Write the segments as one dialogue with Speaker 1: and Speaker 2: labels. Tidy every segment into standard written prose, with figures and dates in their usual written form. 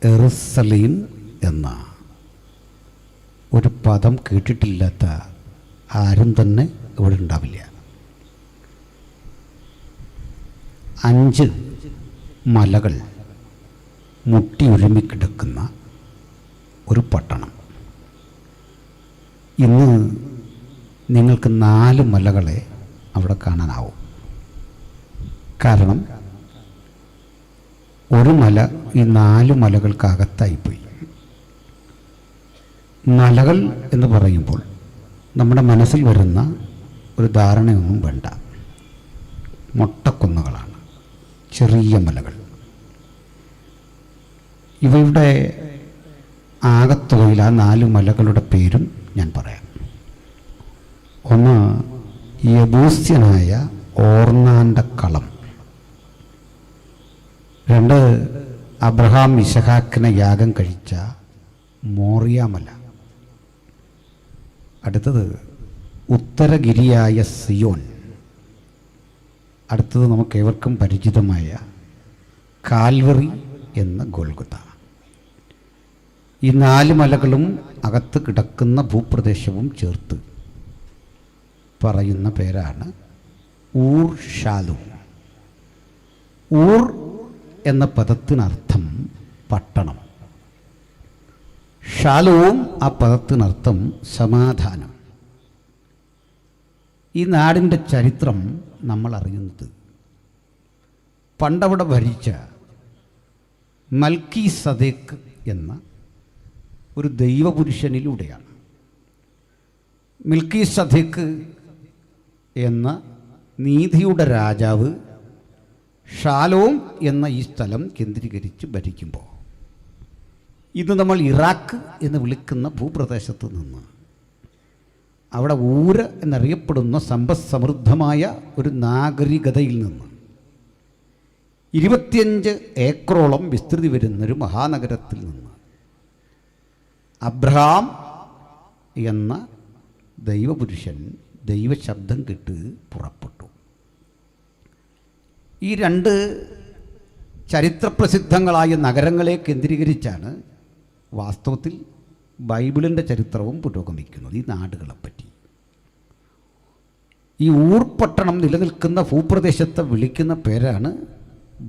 Speaker 1: Jerusalem എന്ന ഒരു പദം കേട്ടിട്ടില്ലാത്ത ആരും തന്നെ ഇവിടെ ഉണ്ടാവില്ല. 5 മലകൾ മുട്ടി ഒരുമിക്കിടക്കുന്ന ഒരു പട്ടണം. ഇന്ന് നിങ്ങൾക്ക് 4 മലകളെ അവിടെ കാണാനാവും. കാരണം ഒരു മല ഈ 4 മലകൾക്കകത്തായിപ്പോയി. മലകൾ എന്ന് പറയുമ്പോൾ നമ്മുടെ മനസ്സിൽ വരുന്ന ഒരു ധാരണയൊന്നും വേണ്ട. മൊട്ടക്കുന്നുകളാണ്, ചെറിയ മലകൾ. ഇവയുടെ ആകത്തുകയിൽ ആ 4 മലകളുടെ പേരും ഞാൻ പറയാം. ഒന്ന് യബൂസ്യനായ ഓർന്നാൻ്റെ കളം. 2 അബ്രഹാം ഇസഹാക്കിനെ യാഗം കഴിച്ച മോറിയാമല. അടുത്തത് ഉത്തരഗിരിയായ സിയോൻ. അടുത്തത് നമുക്കേവർക്കും പരിചിതമായ കാൽവറി എന്ന ഗോൽഗൊഥ. ഈ 4 മലകളും അകത്ത് കിടക്കുന്ന ഭൂപ്രദേശവും ചേർത്ത് പറയുന്ന പേരാണ് ഊർ ഷാലൂം. ഊർ എന്ന പദത്തിനർത്ഥം പട്ടണം. ഷാലൂം ആ പദത്തിനർത്ഥം സമാധാനം. ഈ നാടിൻ്റെ ചരിത്രം നമ്മൾ അറിയുന്നത് പണ്ടവിടെ ഭരിച്ച മൽക്കീസദേക്ക് എന്ന ഒരു ദൈവപുരുഷനിലൂടെയാണ്. മൽക്കീസദേക്ക് എന്ന നീതിയുടെ രാജാവ് ഷാലോം എന്ന ഈ സ്ഥലം കേന്ദ്രീകരിച്ച് ഭരിക്കുമ്പോൾ ഇന്ന് നമ്മൾ ഇറാഖ് എന്ന് വിളിക്കുന്ന ഭൂപ്രദേശത്ത് നിന്ന് അവിടെ ഊര് എന്നറിയപ്പെടുന്ന സമ്പദ്സമൃദ്ധമായ ഒരു നാഗരികതയിൽ നിന്ന് 25 ഏക്കറോളം വിസ്തൃതി വരുന്നൊരു മഹാനഗരത്തിൽ നിന്ന് അബ്രഹാം എന്ന ദൈവപുരുഷൻ ദൈവശബ്ദം കേട്ട് പുറപ്പെട്ടു. ഈ 2 ചരിത്രപ്രസിദ്ധങ്ങളായ നഗരങ്ങളെ കേന്ദ്രീകരിച്ചാണ് വാസ്തവത്തിൽ ബൈബിളിൻ്റെ ചരിത്രവും പുരോഗമിക്കുന്നത്. ഈ നാടുകളെപ്പറ്റി ഈ ഊർപട്ടണം നിലനിൽക്കുന്ന ഭൂപ്രദേശത്തെ വിളിക്കുന്ന പേരാണ്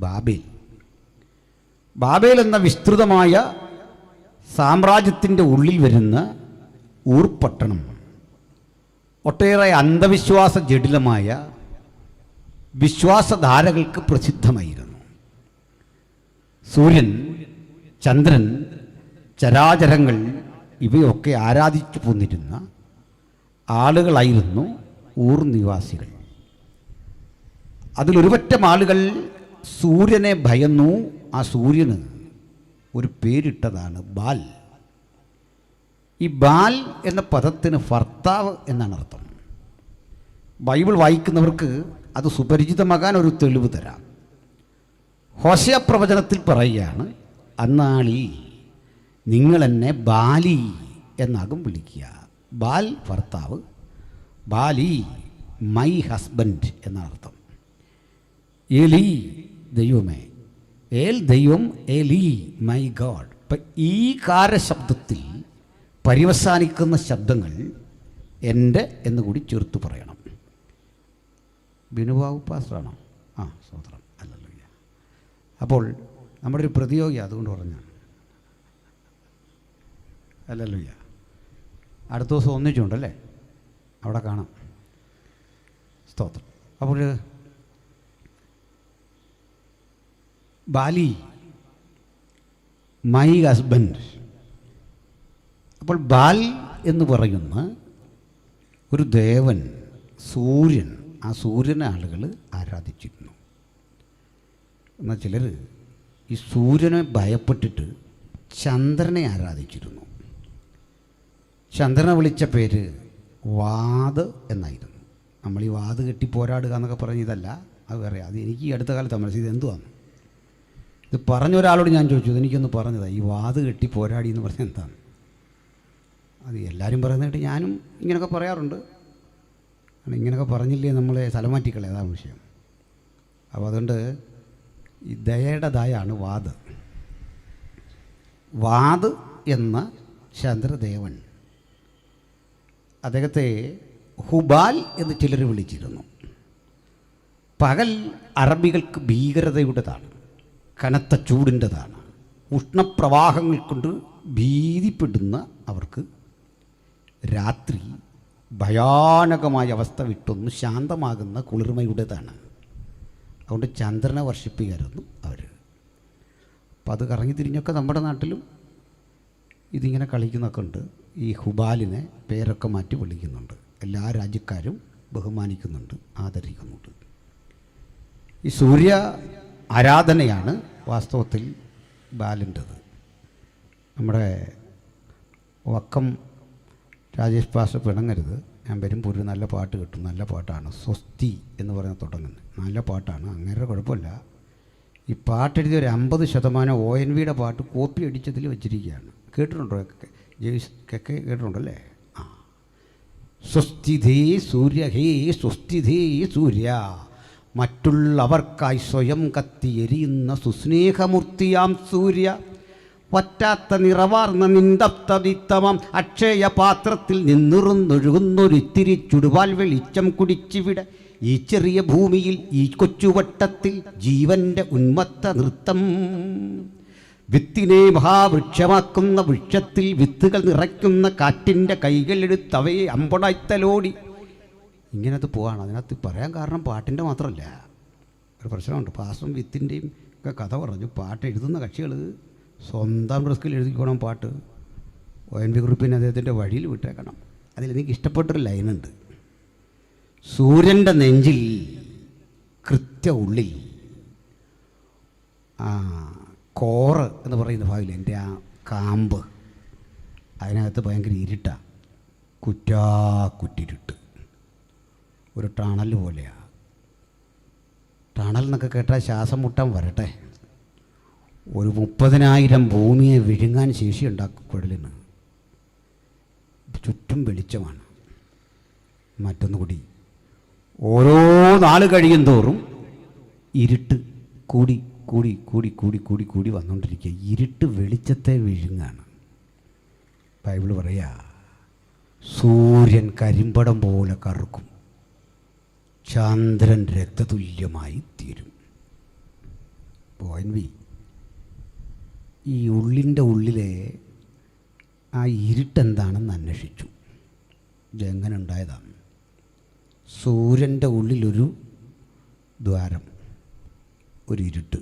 Speaker 1: ബാബേൽ. ബാബേൽ എന്ന വിസ്തൃതമായ സാമ്രാജ്യത്തിൻ്റെ ഉള്ളിൽ വരുന്ന ഊർപട്ടണം ഒട്ടേറെ അന്ധവിശ്വാസ ജടിലമായ വിശ്വാസധാരകൾക്ക് പ്രസിദ്ധമായിരുന്നു. സൂര്യൻ, ചന്ദ്രൻ, ചരാചരങ്ങൾ ഇവയൊക്കെ ആരാധിച്ചു പോന്നിരുന്ന ആളുകളായിരുന്നു ഊർ നിവാസികൾ. അതിലൊരുപറ്റം ആളുകൾ സൂര്യനെ ഭയന്നു. ആ സൂര്യന് ഒരു പേരിട്ടതാണ് ബാൽ. ഈ ബാൽ എന്ന പദത്തിന് ഭർത്താവ് എന്നാണ് അർത്ഥം. ബൈബിൾ വായിക്കുന്നവർക്ക് അത് സുപരിചിതമാകാൻ ഒരു തെളിവ് തരാം. ഹോശേയ പ്രവചനത്തിൽ പറയുകയാണ്, അന്നാളിൽ നിങ്ങൾ എന്നെ ബാലി എന്നാകും വിളിക്കുക. ബാൽ ഭർത്താവ്, ബാലി മൈ ഹസ്ബൻഡ് എന്നർത്ഥം. ഏലി ദൈവമേ, ഏൽ ദൈവം, ഏലി മൈ ഗോഡ്. ഇപ്പം ഈ കാരശബ്ദത്തിൽ പര്യവസാനിക്കുന്ന ശബ്ദങ്ങൾ എൻ്റെ എന്ന് കൂടി ചേർത്ത് പറയണം. ബിനുബാബു പാസ്റ്ററാണോ? ആ, സ്വതന്ത്രം അല്ലല്ലോ. അപ്പോൾ നമ്മുടെ ഒരു പ്രതിയോഗി അതുകൊണ്ട് പറഞ്ഞാണ്. അല്ലല്ലോ. അടുത്ത ദിവസം ഒന്നിച്ചുണ്ടല്ലേ, അവിടെ കാണാം. സ്തോത്രം. അപ്പോൾ ബാലി മൈ ഹസ്ബൻഡ്. അപ്പോൾ ബാൽ എന്ന് പറയുന്ന ഒരു ദേവൻ, സൂര്യൻ, ആ സൂര്യനെ ആളുകൾ ആരാധിച്ചിരുന്നു. എന്നാൽ ചിലർ ഈ സൂര്യനെ ഭയപ്പെട്ടിട്ട് ചന്ദ്രനെ ആരാധിച്ചിരുന്നു. ചന്ദ്രനെ വിളിച്ച പേര് വാത് എന്നായിരുന്നു. നമ്മൾ ഈ വാത് കെട്ടി പോരാടുക എന്നൊക്കെ പറഞ്ഞതല്ല, അത് വേറെ. അത് എനിക്ക് ഈ അടുത്ത കാലത്ത് മനസ്സിൽ എന്തുവാണ് ഇത് പറഞ്ഞ ഒരാളോട് ഞാൻ ചോദിച്ചു, എനിക്കൊന്ന് പറഞ്ഞതാണ് ഈ വാത് കെട്ടി പോരാടി എന്ന് പറഞ്ഞാൽ എന്താണ്. അത് എല്ലാവരും പറയുന്നതായിട്ട് ഞാനും ഇങ്ങനെയൊക്കെ പറയാറുണ്ട്. ഇങ്ങനെയൊക്കെ പറഞ്ഞില്ലേ നമ്മളെ സ്ഥലമാറ്റിക്കളെ, അതാണ് വിഷയം. അപ്പോൾ അതുകൊണ്ട് ഈ ദയയുടെ ദയാണ് വാത്. വാദ് എന്ന ചന്ദ്രദേവൻ, അദ്ദേഹത്തെ ഹുബാൽ എന്ന് ചിലർ വിളിച്ചിരുന്നു. പകൽ അറബികൾക്ക് ഭീകരതയുടേതാണ്, കനത്ത ചൂടിൻ്റെതാണ്. ഉഷ്ണപ്രവാഹങ്ങൾ കൊണ്ട് ഭീതിപ്പെടുന്ന അവർക്ക് രാത്രി ഭയാനകമായ അവസ്ഥ വിട്ടൊന്ന് ശാന്തമാകുന്ന കുളിർമയുടേതാണ്. അതുകൊണ്ട് ചന്ദ്രനെ വർഷിപ്പിക്കായിരുന്നു അവർ. അപ്പം അത് കറങ്ങി തിരിഞ്ഞൊക്കെ നമ്മുടെ നാട്ടിലും ഇതിങ്ങനെ കളിക്കുന്നൊക്കെ ഉണ്ട്. ഈ ഹുബാലിനെ പേരൊക്കെ മാറ്റി വിളിക്കുന്നുണ്ട്. എല്ലാ രാജ്യക്കാരും ബഹുമാനിക്കുന്നുണ്ട്, ആദരിക്കുന്നുണ്ട്. ഈ സൂര്യ ആരാധനയാണ് വാസ്തവത്തിൽ ബാലിൻ്റെത്. നമ്മുടെ വക്കം രാജേഷ് പാസ്റ്റർ പിണങ്ങരുത്, ഞാൻ വരുമ്പോൾ ഒരു നല്ല പാട്ട് കിട്ടും. നല്ല പാട്ടാണ്, സ്വസ്തി എന്ന് പറയുന്നത് തുടങ്ങുന്നത്. നല്ല പാട്ടാണ്, അങ്ങനെ കുഴപ്പമില്ല. ഈ പാട്ടെഴുതിയ ഒരു 50% ONVയുടെ പാട്ട് കോപ്പി അടിച്ചതിൽ വെച്ചിരിക്കുകയാണ്. കേട്ടിട്ടുണ്ടോ? ജെയ്സ് കെക്കെ കേട്ടിട്ടുണ്ടല്ലേ? ആ, സ്വസ്തിധേ സൂര്യ ഹേ സ്വസ്തിധേ സൂര്യ, മറ്റുള്ളവർക്കായി സ്വയം കത്തി എരിയുന്ന സുസ്നേഹമൂർത്തിയാം സൂര്യ, വറ്റാത്ത നിറവാർന്ന നിന്തപ്തദിത്തമം അക്ഷയ പാത്രത്തിൽ നിന്നുറുന്നൊഴുകുന്നൊരിത്തിരി ചുടുവാൽ വെളിച്ചം കുടിച്ചിവിടെ ഈ ചെറിയ ഭൂമിയിൽ ഈ കൊച്ചുവട്ടത്തിൽ ജീവൻ്റെ ഉന്മത്ത നൃത്തം. വിത്തിനെ മഹാവൃക്ഷമാക്കുന്ന വൃക്ഷത്തിൽ വിത്തുകൾ നിറയ്ക്കുന്ന കാറ്റിൻ്റെ കൈകളെടുത്തവയെ അമ്പണത്തലോടി. ഇങ്ങനത് പോവാണ്. അതിനകത്ത് പറയാൻ കാരണം പാട്ടിൻ്റെ മാത്രമല്ല, ഒരു പ്രശ്നമുണ്ട്. പാസ്റ്റും വിത്തിൻ്റെയും ഒക്കെ കഥ പറഞ്ഞു. പാട്ട് എഴുതുന്ന കക്ഷികൾ സ്വന്തം റിസ്കിൽ എഴുതിക്കോണം പാട്ട്. ONV ഗ്രൂപ്പിന് അദ്ദേഹത്തിൻ്റെ വഴിയിൽ വിട്ടേക്കണം. അതിലെനിക്ക് ഇഷ്ടപ്പെട്ടൊരു ലൈനുണ്ട്. സൂര്യൻ്റെ നെഞ്ചിൽ കൃത്യ ഉള്ളിൽ കോറ് എന്ന് പറയുന്ന ഭാഗമില്ല, എൻ്റെ ആ കാമ്പ്, അതിനകത്ത് ഭയങ്കര ഇരുട്ടാണ്, കുറ്റിരുട്ട്, ഒരു ടണൽ പോലെയാണ്. ടണൽ എന്നൊക്കെ കേട്ടാൽ ശ്വാസം മുട്ടാൻ വരട്ടെ. ഒരു 30,000 ഭൂമിയെ വിഴുങ്ങാൻ ശേഷിയുണ്ടാക്കും കുഴലിന്. ചുറ്റും വെളിച്ചമാണ്. മറ്റൊന്നുകൂടി, ഓരോ നാൾ കഴിയും തോറും ഇരുട്ട് കൂടി കൂടി കൂടി കൂടി കൂടി കൂടി വന്നുകൊണ്ടിരിക്കുക. ഇരുട്ട് വെളിച്ചത്തെ വിഴുങ്ങാണ്. ബൈബിൾ പറയാ, സൂര്യൻ കരിമ്പടം പോലെ കറുക്കും, ചന്ദ്രൻ രക്തതുല്യമായി തീരും. ONV ഈ ഉള്ളിൻ്റെ ഉള്ളിലെ ആ ഇരുട്ടെന്താണെന്ന് അന്വേഷിച്ചു. ഇതെങ്ങനെ ഉണ്ടായതാണ്? സൂര്യൻ്റെ ഉള്ളിലൊരു ദ്വാരം, ഒരു ഇരുട്ട്.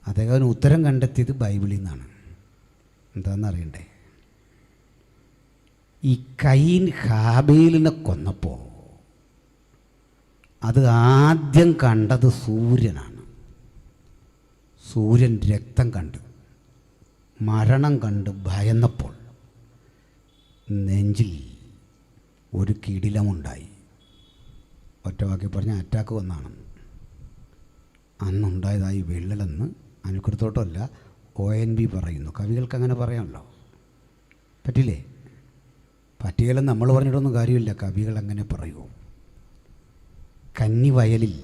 Speaker 1: അദ്ദേഹം ഉത്തരം കണ്ടെത്തിയത് ബൈബിളിൽ നിന്നാണ്. എന്താണെന്ന് അറിയണ്ടേ? ഈ കയീൻ ഹാബേലിനെ കൊന്നപ്പോൾ അത് ആദ്യം കണ്ടത് സൂര്യനാണ്. സൂര്യൻ രക്തം കണ്ട്, മരണം കണ്ട് ഭയന്നപ്പോൾ നെഞ്ചിൽ ഒരു കിടിലമുണ്ടായി. ഒറ്റവാക്കി പറഞ്ഞ അറ്റാക്ക് വന്നാണ്. അന്നുണ്ടായതായി വിള്ളലെന്ന് അനുകൃത്തോട്ടമല്ല ONV പറയുന്നു. കവികൾക്ക് അങ്ങനെ പറയാമല്ലോ, പറ്റില്ലേ? പറ്റിയാലും നമ്മൾ പറഞ്ഞിട്ടൊന്നും കാര്യമില്ല, കവികൾ അങ്ങനെ പറയൂ. കന്നിവയലിൽ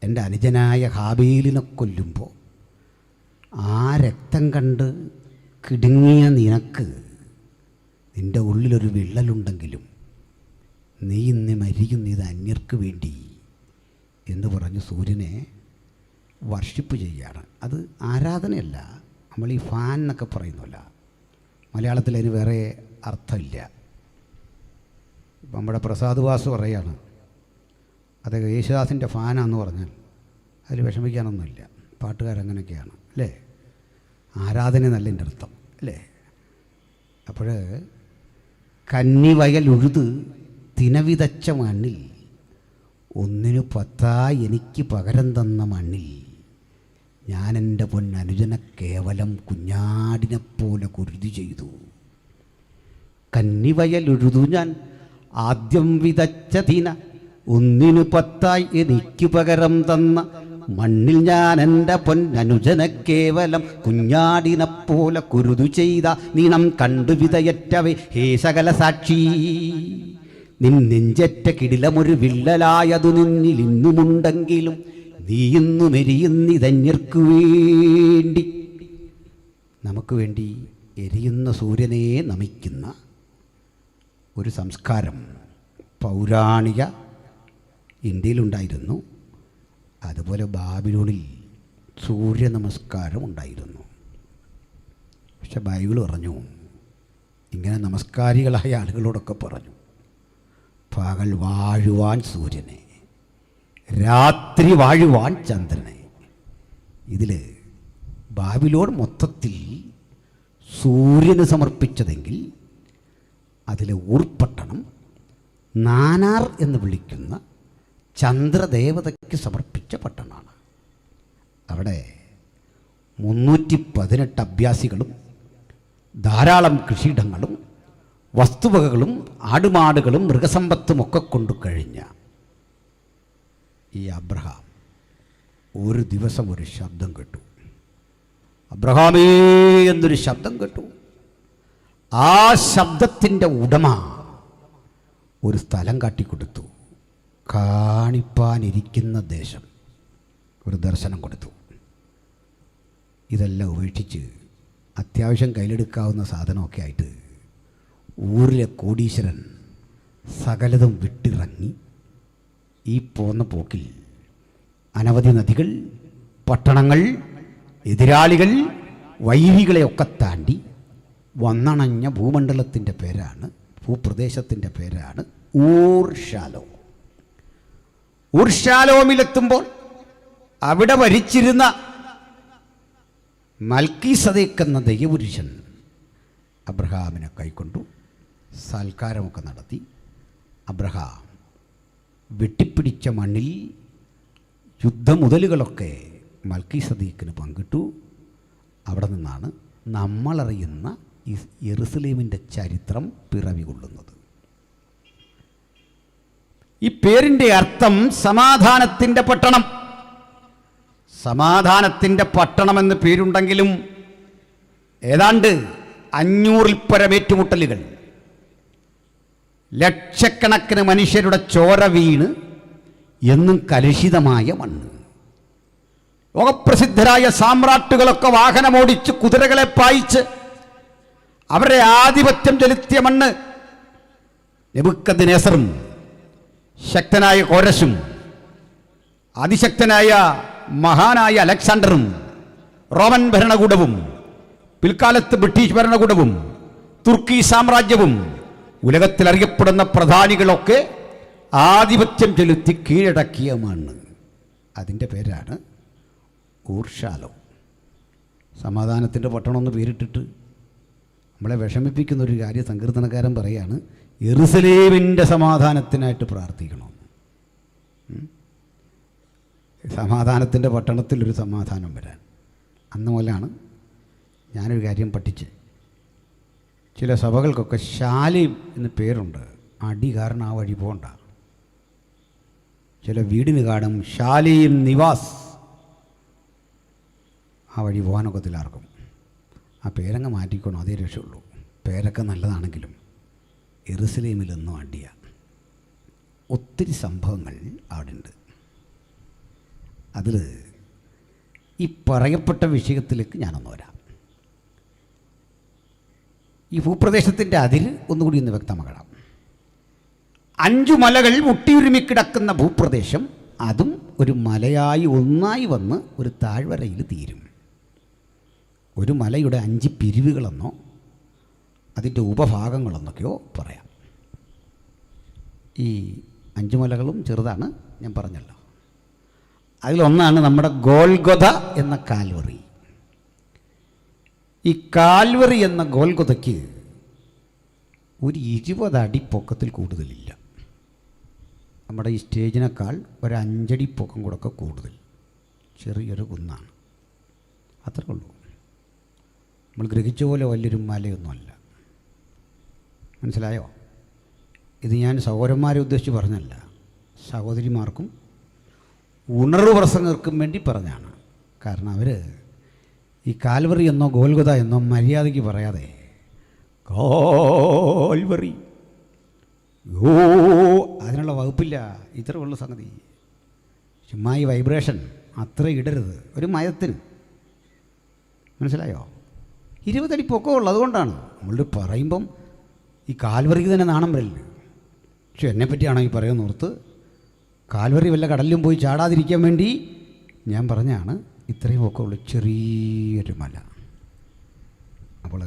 Speaker 1: എൻ്റെ അനുജനായ ഹാബേലിനെ കൊല്ലുമ്പോൾ ആ രക്തം കണ്ട് കിടുങ്ങിയ നിനക്ക് നിൻ്റെ ഉള്ളിലൊരു വിള്ളലുണ്ടെങ്കിലും നീ ഇന്ന് മരിക്കുന്ന ഇത് അന്യർക്ക് വേണ്ടി എന്ന് പറഞ്ഞ് സൂര്യനെ വർഷിപ്പ് ചെയ്യുകയാണ്. അത് ആരാധനയല്ല. നമ്മൾ ഈ ഫാൻ എന്നൊക്കെ പറയുന്നില്ല, മലയാളത്തിൽ അതിന് വേറെ അർത്ഥമില്ല. ഇപ്പം നമ്മുടെ പ്രസാദ് വാസു പറയുകയാണ്, അത് യേശുദാസിൻ്റെ ഫാനാന്ന് പറഞ്ഞാൽ അതിൽ വിഷമിക്കാനൊന്നുമില്ല. പാട്ടുകാരങ്ങനെയൊക്കെയാണ് അല്ലേ? ആരാധന എന്നല്ല എൻ്റെ അർത്ഥം അല്ലേ? അപ്പോൾ കന്നിവയൽ ഉഴുത് തിനവിതച്ച മണ്ണിൽ ഒന്നിനു 10 എനിക്ക് പകരം തന്ന മണ്ണിൽ ഞാനെൻ്റെ പൊന്നനുജനെ കേവലം കുഞ്ഞാടിനെപ്പോലെ കുരുതി ചെയ്തു. കന്നിവയൽ ഉഴുതു ഞാൻ ആദ്യം വിതച്ച തിന ഒന്നിനു 10 എനിക്ക് പകരം തന്ന മണ്ണിൽ ഞാൻ എൻ്റെ പൊന്നനുജനെ കേവലം കുഞ്ഞാടിനെപ്പോലെ കുരുതു ചെയ്ത നീണം കണ്ടു വിതയറ്റവേ ഹേ സകല സാക്ഷി. നിൻ നെഞ്ചറ്റ കിടിലമൊരു വിള്ളലായതു നിന്നിൽ ഇന്നുമുണ്ടെങ്കിലും നീ ഇന്നു മെരിയുന്നിതന്യർക്കു വേണ്ടി. നമുക്ക് വേണ്ടി എരിയുന്ന സൂര്യനെ നമിക്കുന്ന ഒരു സംസ്കാരം പൗരാണിക ഇന്ത്യയിലുണ്ടായിരുന്നു. അതുപോലെ ബാബിലോണിൽ സൂര്യ നമസ്കാരം ഉണ്ടായിരുന്നു. പക്ഷെ ബൈബിൾ പറഞ്ഞു, ഇങ്ങനെ നമസ്കാരികളായ ആളുകളോടൊക്കെ പറഞ്ഞു, പകൽ വാഴുവാൻ സൂര്യനെ, രാത്രി വാഴുവാൻ ചന്ദ്രനെ. ഇതിൽ ബാബിലോൺ മൊത്തത്തിൽ സൂര്യന് സമർപ്പിച്ചതെങ്കിൽ അതിലെ ഊർപ്പട്ടണം നാനാർ എന്ന് വിളിക്കുന്ന ചന്ദ്രദേവതയ്ക്ക് സമർപ്പിച്ച പട്ടണമാണ്. അവിടെ 318 അഭ്യാസികളും ധാരാളം കൃഷിയിടങ്ങളും വസ്തുവകകളും ആടുമാടുകളും മൃഗസമ്പത്തുമൊക്കെ കൊണ്ടു കഴിഞ്ഞ ഈ അബ്രഹാം ഒരു ദിവസം ഒരു ശബ്ദം കേട്ടു. അബ്രഹാമേ എന്നൊരു ശബ്ദം കേട്ടു. ആ ശബ്ദത്തിൻ്റെ ഉടമ ഒരു സ്ഥലം കാട്ടിക്കൊടുത്തു. കാണിപ്പാനിരിക്കുന്ന ദേശം ഒരു ദർശനം കൊടുത്തു. ഇതെല്ലാം ഉപേക്ഷിച്ച് അത്യാവശ്യം കയ്യിലെടുക്കാവുന്ന സാധനമൊക്കെ ആയിട്ട് ഊരിലെ കോടീശ്വരൻ സകലതും വിട്ടിറങ്ങി ഈ പോന്ന പോക്കിൽ അനവധി നദികൾ, പട്ടണങ്ങൾ, എതിരാളികൾ, വൈരികളെയൊക്കെ താണ്ടി വന്നണഞ്ഞ ഭൂമണ്ഡലത്തിൻ്റെ പേരാണ്, ഭൂപ്രദേശത്തിൻ്റെ പേരാണ് ഊർഷാലോം. ഊർഷാലോമിലെത്തുമ്പോൾ അവിടെ ഭരിച്ചിരുന്ന മൽക്കീസദേക്ക് എന്ന ദൈവപുരുഷൻ അബ്രഹാമിനെ കൈക്കൊണ്ടു സൽക്കാരമൊക്കെ നടത്തി. അബ്രഹാം വെട്ടിപ്പിടിച്ച മണ്ണിൽ യുദ്ധമുതലുകളൊക്കെ മൽക്കീസദേക്കിന് പങ്കിട്ടു. അവിടെ നിന്നാണ് നമ്മളറിയുന്ന ഈ യെരുസലേമിൻ്റെ ചരിത്രം പിറവി കൊള്ളുന്നത്. ഈ പേരിൻ്റെ അർത്ഥം സമാധാനത്തിൻ്റെ പട്ടണം. സമാധാനത്തിൻ്റെ പട്ടണമെന്ന് പേരുണ്ടെങ്കിലും ഏതാണ്ട് 500-ൽ പരം ഏറ്റുമുട്ടലുകൾ, ലക്ഷക്കണക്കിന് മനുഷ്യരുടെ ചോര വീണ് എന്നും കലുഷിതമായ മണ്ണ്, ലോകപ്രസിദ്ധരായ സാമ്രാട്ടുകളൊക്കെ വാഹനമോടിച്ച് കുതിരകളെ പായിച്ച് അവരുടെ ആധിപത്യം ചെലുത്തിയ മണ്ണ്. നെബൂഖദ്നേസറും ശക്തനായ കോരശും അതിശക്തനായ മഹാനായ അലക്സാണ്ടറും റോമൻ ഭരണകൂടവും പിൽക്കാലത്ത് ബ്രിട്ടീഷ് ഭരണകൂടവും തുർക്കി സാമ്രാജ്യവും ഉലകത്തിലറിയപ്പെടുന്ന പ്രധാനികളൊക്കെ ആധിപത്യം ചെലുത്തി കീഴടക്കിയ മണ്ണ്. അതിൻ്റെ പേരാണ് ഊർഷാലോം. സമാധാനത്തിൻ്റെ പട്ടണമെന്ന് പേരിട്ടിട്ട് നമ്മളെ വിഷമിപ്പിക്കുന്നൊരു കാര്യം സങ്കീർത്തനക്കാരൻ പറയാണ്, യെരുസലേമിൻ്റെ സമാധാനത്തിനായിട്ട് പ്രാർത്ഥിക്കണം. സമാധാനത്തിൻ്റെ പട്ടണത്തിലൊരു സമാധാനം വരാൻ. അന്ന് മുതലാണ് ഞാനൊരു കാര്യം പഠിച്ച്, ചില സഭകൾക്കൊക്കെ ശാലയും എന്ന് പേരുണ്ട്. അടി കാരണം ആ വഴി പോകണ്ട. ചില വീടിന് കാണും ശാലയും നിവാസ്, ആ വഴി പോകാനൊക്കത്തിലാർക്കും. ആ പേരങ്ങ് മാറ്റിക്കോണം, അതേ രക്ഷയുള്ളൂ. പേരൊക്കെ നല്ലതാണെങ്കിലും യെരുസലേമിലൊന്നും അടിയ. ഒത്തിരി സംഭവങ്ങൾ അവിടെ ഉണ്ട്. അതിൽ ഈ പറയപ്പെട്ട വിഷയത്തിലേക്ക് ഞാനൊന്ന് വരാം. ഈ ഭൂപ്രദേശത്തിൻ്റെ അതിര് ഒന്നുകൂടി ഒന്ന് വ്യക്തമാക്കണം. 5 മലകൾ മുട്ടിയുരുമിക്കിടക്കുന്ന ഭൂപ്രദേശം, അതും ഒരു മലയായി ഒന്നായി വന്ന് ഒരു താഴ്വരയിൽ തീരും. ഒരു മലയുടെ 5 പിരിവുകളെന്നോ അതിൻ്റെ ഉപഭാഗങ്ങളെന്നൊക്കെയോ പറയാം. ഈ 5 മലകളും ചെറുതാണ്, ഞാൻ പറഞ്ഞല്ലോ. അതിലൊന്നാണ് നമ്മുടെ ഗോൽഗൊഥ എന്ന കാൽവറി. ഈ കാൽവറി എന്ന ഗോൽഗൊഥയ്ക്ക് ഒരു 20 അടി പൊക്കത്തിൽ കൂടുതലില്ല. നമ്മുടെ ഈ സ്റ്റേജിനേക്കാൾ ഒരു 5 അടി പൊക്കം കൂടെയൊക്കെ കൂടുതൽ. ചെറിയൊരു കുന്നാണ്, അത്രേ ഉള്ളൂ. നമ്മൾ ഗ്രഹിച്ച പോലെ വലിയൊരു മലയൊന്നുമല്ല. മനസ്സിലായോ? ഇത് ഞാൻ സഹോദരന്മാരെ ഉദ്ദേശിച്ച് പറഞ്ഞല്ല, സഹോദരിമാർക്കും ഉണർവ് പ്രസംഗർക്കും വേണ്ടി പറഞ്ഞാണ്. കാരണം അവർ ഈ കാൽവറി എന്നോ ഗോൽഗൊഥ എന്നോ മര്യാദയ്ക്ക് പറയാതെ കാൽവറി അതിനുള്ള വകുപ്പില്ല. ഇത്ര ഉള്ള സംഗതി. ചുമ്മാ ഈ വൈബ്രേഷൻ അത്ര ഇടരുത് ഒരു മയത്തിന്. മനസ്സിലായോ? 20 അടി പൊക്കമുള്ളൂ. അതുകൊണ്ടാണ് നമ്മൾ പറയുമ്പം ഈ കാൽവറിക്ക് തന്നെ നാണം വരില്ല. പക്ഷെ എന്നെപ്പറ്റിയാണോ ഈ പറയുന്ന ഓർത്ത് കാൽവറി വല്ല കടലിലും പോയി ചാടാതിരിക്കാൻ വേണ്ടി ഞാൻ പറഞ്ഞാണ് ഇത്രയും പൊക്കമുള്ള ചെറിയൊരു മല. അപ്പോൾ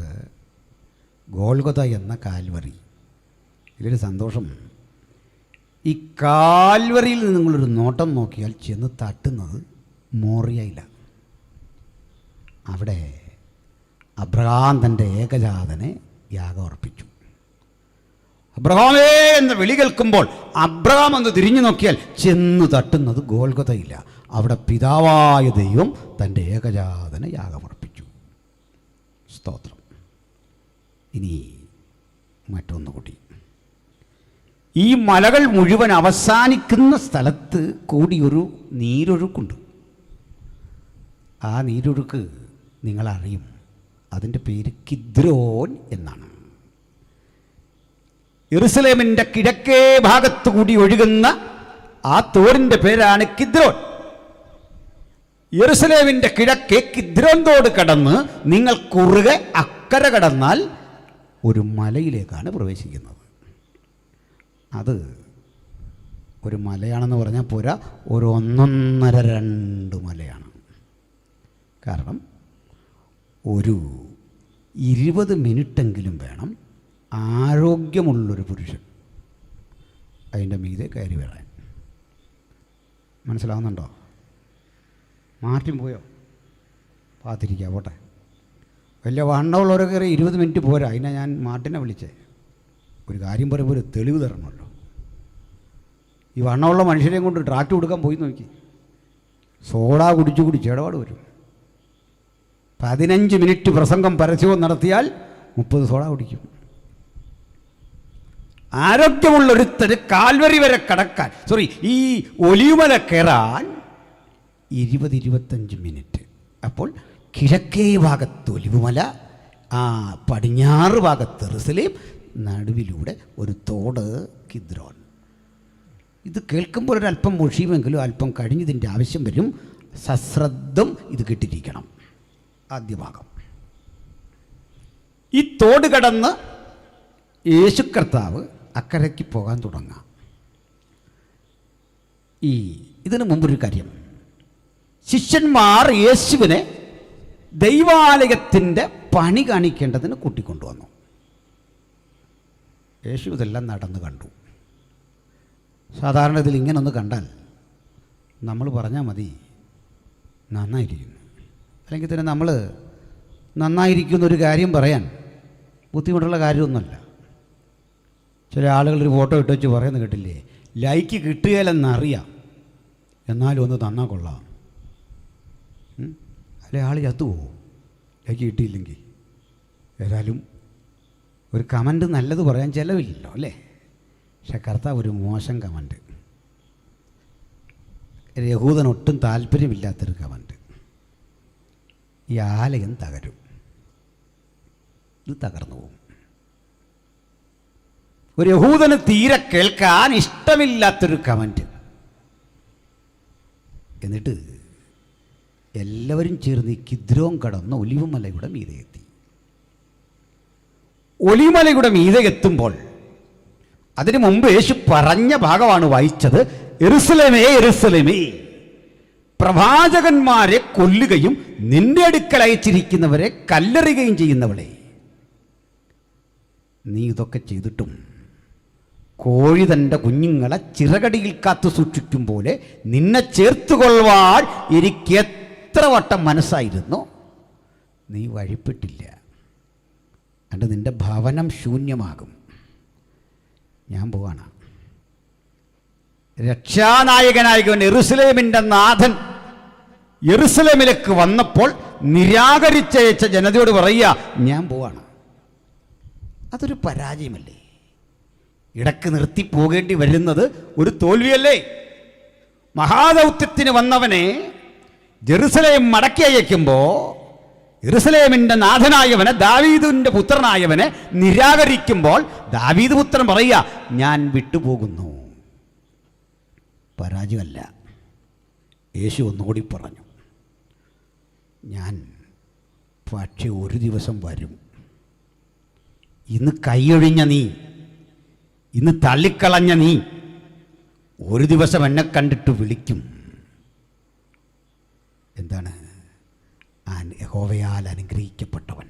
Speaker 1: ഗോൽഗൊഥ എന്ന കാൽവറി, ഇതിലൊരു സന്തോഷം, ഈ കാൽവറിയിൽ നിങ്ങളൊരു നോട്ടം നോക്കിയാൽ ചെന്ന് തട്ടുന്നത് മോറിയയില്ല. അവിടെ അബ്രഹാം തൻ്റെ ഏകജാതനെ യാഗം അർപ്പിച്ചു. അബ്രഹാമേ എന്ന് വിളി കേൾക്കുമ്പോൾ അബ്രഹാം എന്ന് തിരിഞ്ഞു നോക്കിയാൽ ചെന്ന് തട്ടുന്നത് ഗോൽഗൊഥയില്ല. അവിടെ പിതാവായ ദൈവം തൻ്റെ ഏകജാതനെ യാഗമർപ്പിച്ചു. സ്തോത്രം. ഇനി മറ്റൊന്നുകൂടി, ഈ മലകൾ മുഴുവൻ അവസാനിക്കുന്ന സ്ഥലത്ത് കൂടി ഒരു നീരൊഴുക്കുണ്ട്. ആ നീരൊഴുക്ക് നിങ്ങളറിയും. അതിൻ്റെ പേര് കിദ്രോൻ എന്നാണ്. യെരുസലേമിൻ്റെ കിഴക്കേ ഭാഗത്തു കൂടി ഒഴുകുന്ന ആ തോടിൻ്റെ പേരാണ് കിദ്രോൻ. യെരുസലേമിൻ്റെ കിഴക്കേ കിദ്രോൻ തോട് കടന്ന് നിങ്ങൾ കുറുകെ അക്കരെ കടന്നാൽ ഒരു മലയിലേക്കാണ് പ്രവേശിക്കുന്നത്. അത് ഒരു മലയാണെന്ന് പറഞ്ഞാൽ പോരാ, ഒരു 1.5-2 മലയാണ്. കാരണം ഒരു 20 മിനിറ്റെങ്കിലും വേണം ആരോഗ്യമുള്ളൊരു പുരുഷൻ അതിൻ്റെ മീതെ കയറി വരാൻ. മനസ്സിലാവുന്നുണ്ടോ? മാർട്ടിൻ പോയോ? പാത്തിരിക്കുക പോട്ടെ. വലിയ വണ്ണമുള്ളവരൊക്കെ കയറി 20 മിനിറ്റ് പോരാ. അതിനെ ഞാൻ മാർട്ടിനെ വിളിച്ചേ. ഒരു കാര്യം പറയുമ്പോൾ ഒരു തെളിവ് തരണമല്ലോ. ഈ വണ്ണമുള്ള മനുഷ്യരെയും കൊണ്ട് ട്രാക്ട് കൊടുക്കാൻ പോയി നോക്കി, സോഡ കുടിച്ച് ഇടപാട് വരും. 15 മിനിറ്റ് പ്രസംഗം പരസ്യവും നടത്തിയാൽ 30 സോഡ കുടിക്കും. ആരോഗ്യമുള്ളൊരുത്തര് കാൽവറി വരെ കടക്കാൻ, ഈ ഒലിവുമല കയറാൻ 20-25 മിനിറ്റ്. അപ്പോൾ കിഴക്കേ ഭാഗത്ത് ഒലിവുമല, പടിഞ്ഞാറ് ഭാഗത്ത് യെരുസലേം, നടുവിലൂടെ ഒരു തോട് കിദ്രോൻ. ഇത് കേൾക്കുമ്പോൾ ഒരല്പം മുഷിയുമെങ്കിലും അല്പം കഴിഞ്ഞതിൻ്റെ ആവശ്യം വരും. സശ്രദ്ധം ഇത് കേട്ടിരിക്കണം. ആദ്യ ഭാഗം, ഈ തോട് കടന്ന് യേശു കർത്താവ് അക്കരയ്ക്ക് പോകാൻ തുടങ്ങാം. ഇതിനു മുമ്പൊരു കാര്യം, ശിഷ്യന്മാർ യേശുവിനെ ദൈവാലയത്തിൻ്റെ പണി കാണിക്കേണ്ടതിന് കൂട്ടിക്കൊണ്ടുവന്നു. യേശു ഇതെല്ലാം നടന്ന് കണ്ടു. സാധാരണ ഇതിൽ ഇങ്ങനൊന്ന് കണ്ടാൽ നമ്മൾ പറഞ്ഞാൽ മതി നന്നായിരിക്കുന്നു. അല്ലെങ്കിൽ തന്നെ നമ്മൾ നന്നായിരിക്കുന്നൊരു കാര്യം പറയാൻ ബുദ്ധിമുട്ടുള്ള കാര്യമൊന്നുമല്ല. ചില ആളുകൾ ഒരു ഫോട്ടോ ഇട്ട് വെച്ച് പറയുന്നത് കേട്ടില്ലേ, ലൈക്ക് കിട്ടുകയില്ലെന്നറിയാം, എന്നാലും ഒന്ന് തന്നാൽ കൊള്ളാം. അല്ലെ ആൾ ചത്തുപോകും ലൈക്ക് കിട്ടിയില്ലെങ്കിൽ. ഏതായാലും ഒരു കമൻറ്റ് നല്ലത് പറയാൻ ചിലവില്ലല്ലോ അല്ലേ. പക്ഷെ കർത്താവ് ഒരു മോശം കമൻറ്റ്, യഹൂദനൊട്ടും താല്പര്യമില്ലാത്തൊരു കമൻറ്റ്, ഈ ആലയം തകരും, ഇത് തകർന്നു പോകും. ഒരു യഹൂദന് തീരെ കേൾക്കാൻ ഇഷ്ടമില്ലാത്തൊരു കമൻറ്റ്. എന്നിട്ട് എല്ലാവരും ചേർന്ന് ഈ കിദ്രോൻ കടന്ന് ഒലിവുമലയുടെ മീതെ എത്തി. ഒലിവുമലയുടെ മീതെ എത്തുമ്പോൾ അതിനു മുമ്പ് യേശു പറഞ്ഞ ഭാഗമാണ് വായിച്ചത്. യെരുസലേമേ യെരുസലേമേ, പ്രവാചകന്മാരെ കൊല്ലുകയും നിന്റെ അടുക്കൽ അയച്ചിരിക്കുന്നവരെ കല്ലെറിയുകയും ചെയ്യുന്നവളെ, നീ ഇതൊക്കെ ചെയ്തിട്ടും കോഴി തൻ്റെ കുഞ്ഞുങ്ങളെ ചിറകടിയിൽ കാത്തു സൂക്ഷിക്കും പോലെ നിന്നെ ചേർത്തുകൊള്ളുവാൻ എനിക്ക് എത്ര വട്ടം മനസ്സായിരുന്നു, നീ വഴിപ്പെട്ടില്ല. അത് നിൻ്റെ ഭവനം ശൂന്യമാകും. ഞാൻ പോവാണ്. രക്ഷാനായകനായകൻ യെരുസലേമിൻ്റെ നാഥൻ യെരുസലേമിലേക്ക് വന്നപ്പോൾ നിരാകരിച്ചയച്ച ജനതയോട് പറയുക, ഞാൻ പോവാണ്. അതൊരു പരാജയമല്ലേ? ഇടക്ക് നിർത്തി പോകേണ്ടി വരുന്നത് ഒരു തോൽവിയല്ലേ? മഹാദൗത്യത്തിന് വന്നവനെ ജെറുസലേം മടക്കി അയക്കുമ്പോൾ യെരുസലേമിൻ്റെ നാഥനായവനെ, ദാവീദിൻ്റെ പുത്രനായവനെ നിരാകരിക്കുമ്പോൾ ദാവീദ് പുത്രൻ പറയുക, ഞാൻ വിട്ടുപോകുന്നു. പരാജയമല്ല. യേശു ഒന്നുകൂടി പറഞ്ഞു, ഞാൻ പക്ഷെ ഒരു ദിവസം വരും. ഇന്ന് കൈയൊഴിഞ്ഞ നീ, ഇന്ന് തള്ളിക്കളഞ്ഞ നീ, ഒരു ദിവസം എന്നെ കണ്ടിട്ട് വിളിക്കും. എന്താണ്? യഹോവയാൽ അനുഗ്രഹിക്കപ്പെട്ടവൻ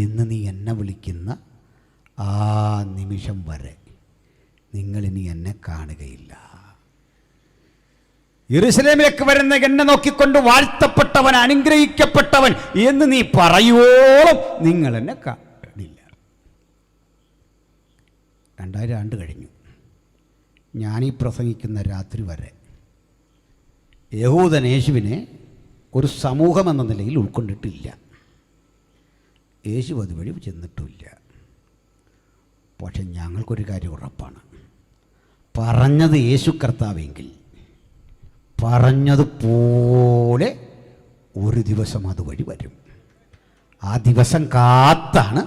Speaker 1: എന്ന് നീ എന്നെ വിളിക്കുന്ന ആ നിമിഷം വരെ നിങ്ങളിനി എന്നെ കാണുകയില്ല. യെരൂശലേമിലേക്ക് വരുന്ന എന്നെ നോക്കിക്കൊണ്ട് വാഴ്ത്തപ്പെട്ടവൻ, അനുഗ്രഹിക്കപ്പെട്ടവൻ എന്ന് നീ പറയുവോളം നിങ്ങൾ എന്നെ കാണില്ല. 2000 ആണ്ട് കഴിഞ്ഞു. ഞാനീ പ്രസംഗിക്കുന്ന രാത്രി വരെ യഹൂദൻ യേശുവിനെ ഒരു സമൂഹമെന്ന നിലയിൽ ഉൾക്കൊണ്ടിട്ടില്ല. യേശു അതുവഴി ചെന്നിട്ടില്ല. പക്ഷെ ഞങ്ങൾക്കൊരു കാര്യം ഉറപ്പാണ്, പറഞ്ഞത് യേശു കർത്താവെങ്കിൽ പറഞ്ഞതുപോലെ ഒരു ദിവസം അതുവഴി വരും. ആ ദിവസം കാത്താണ്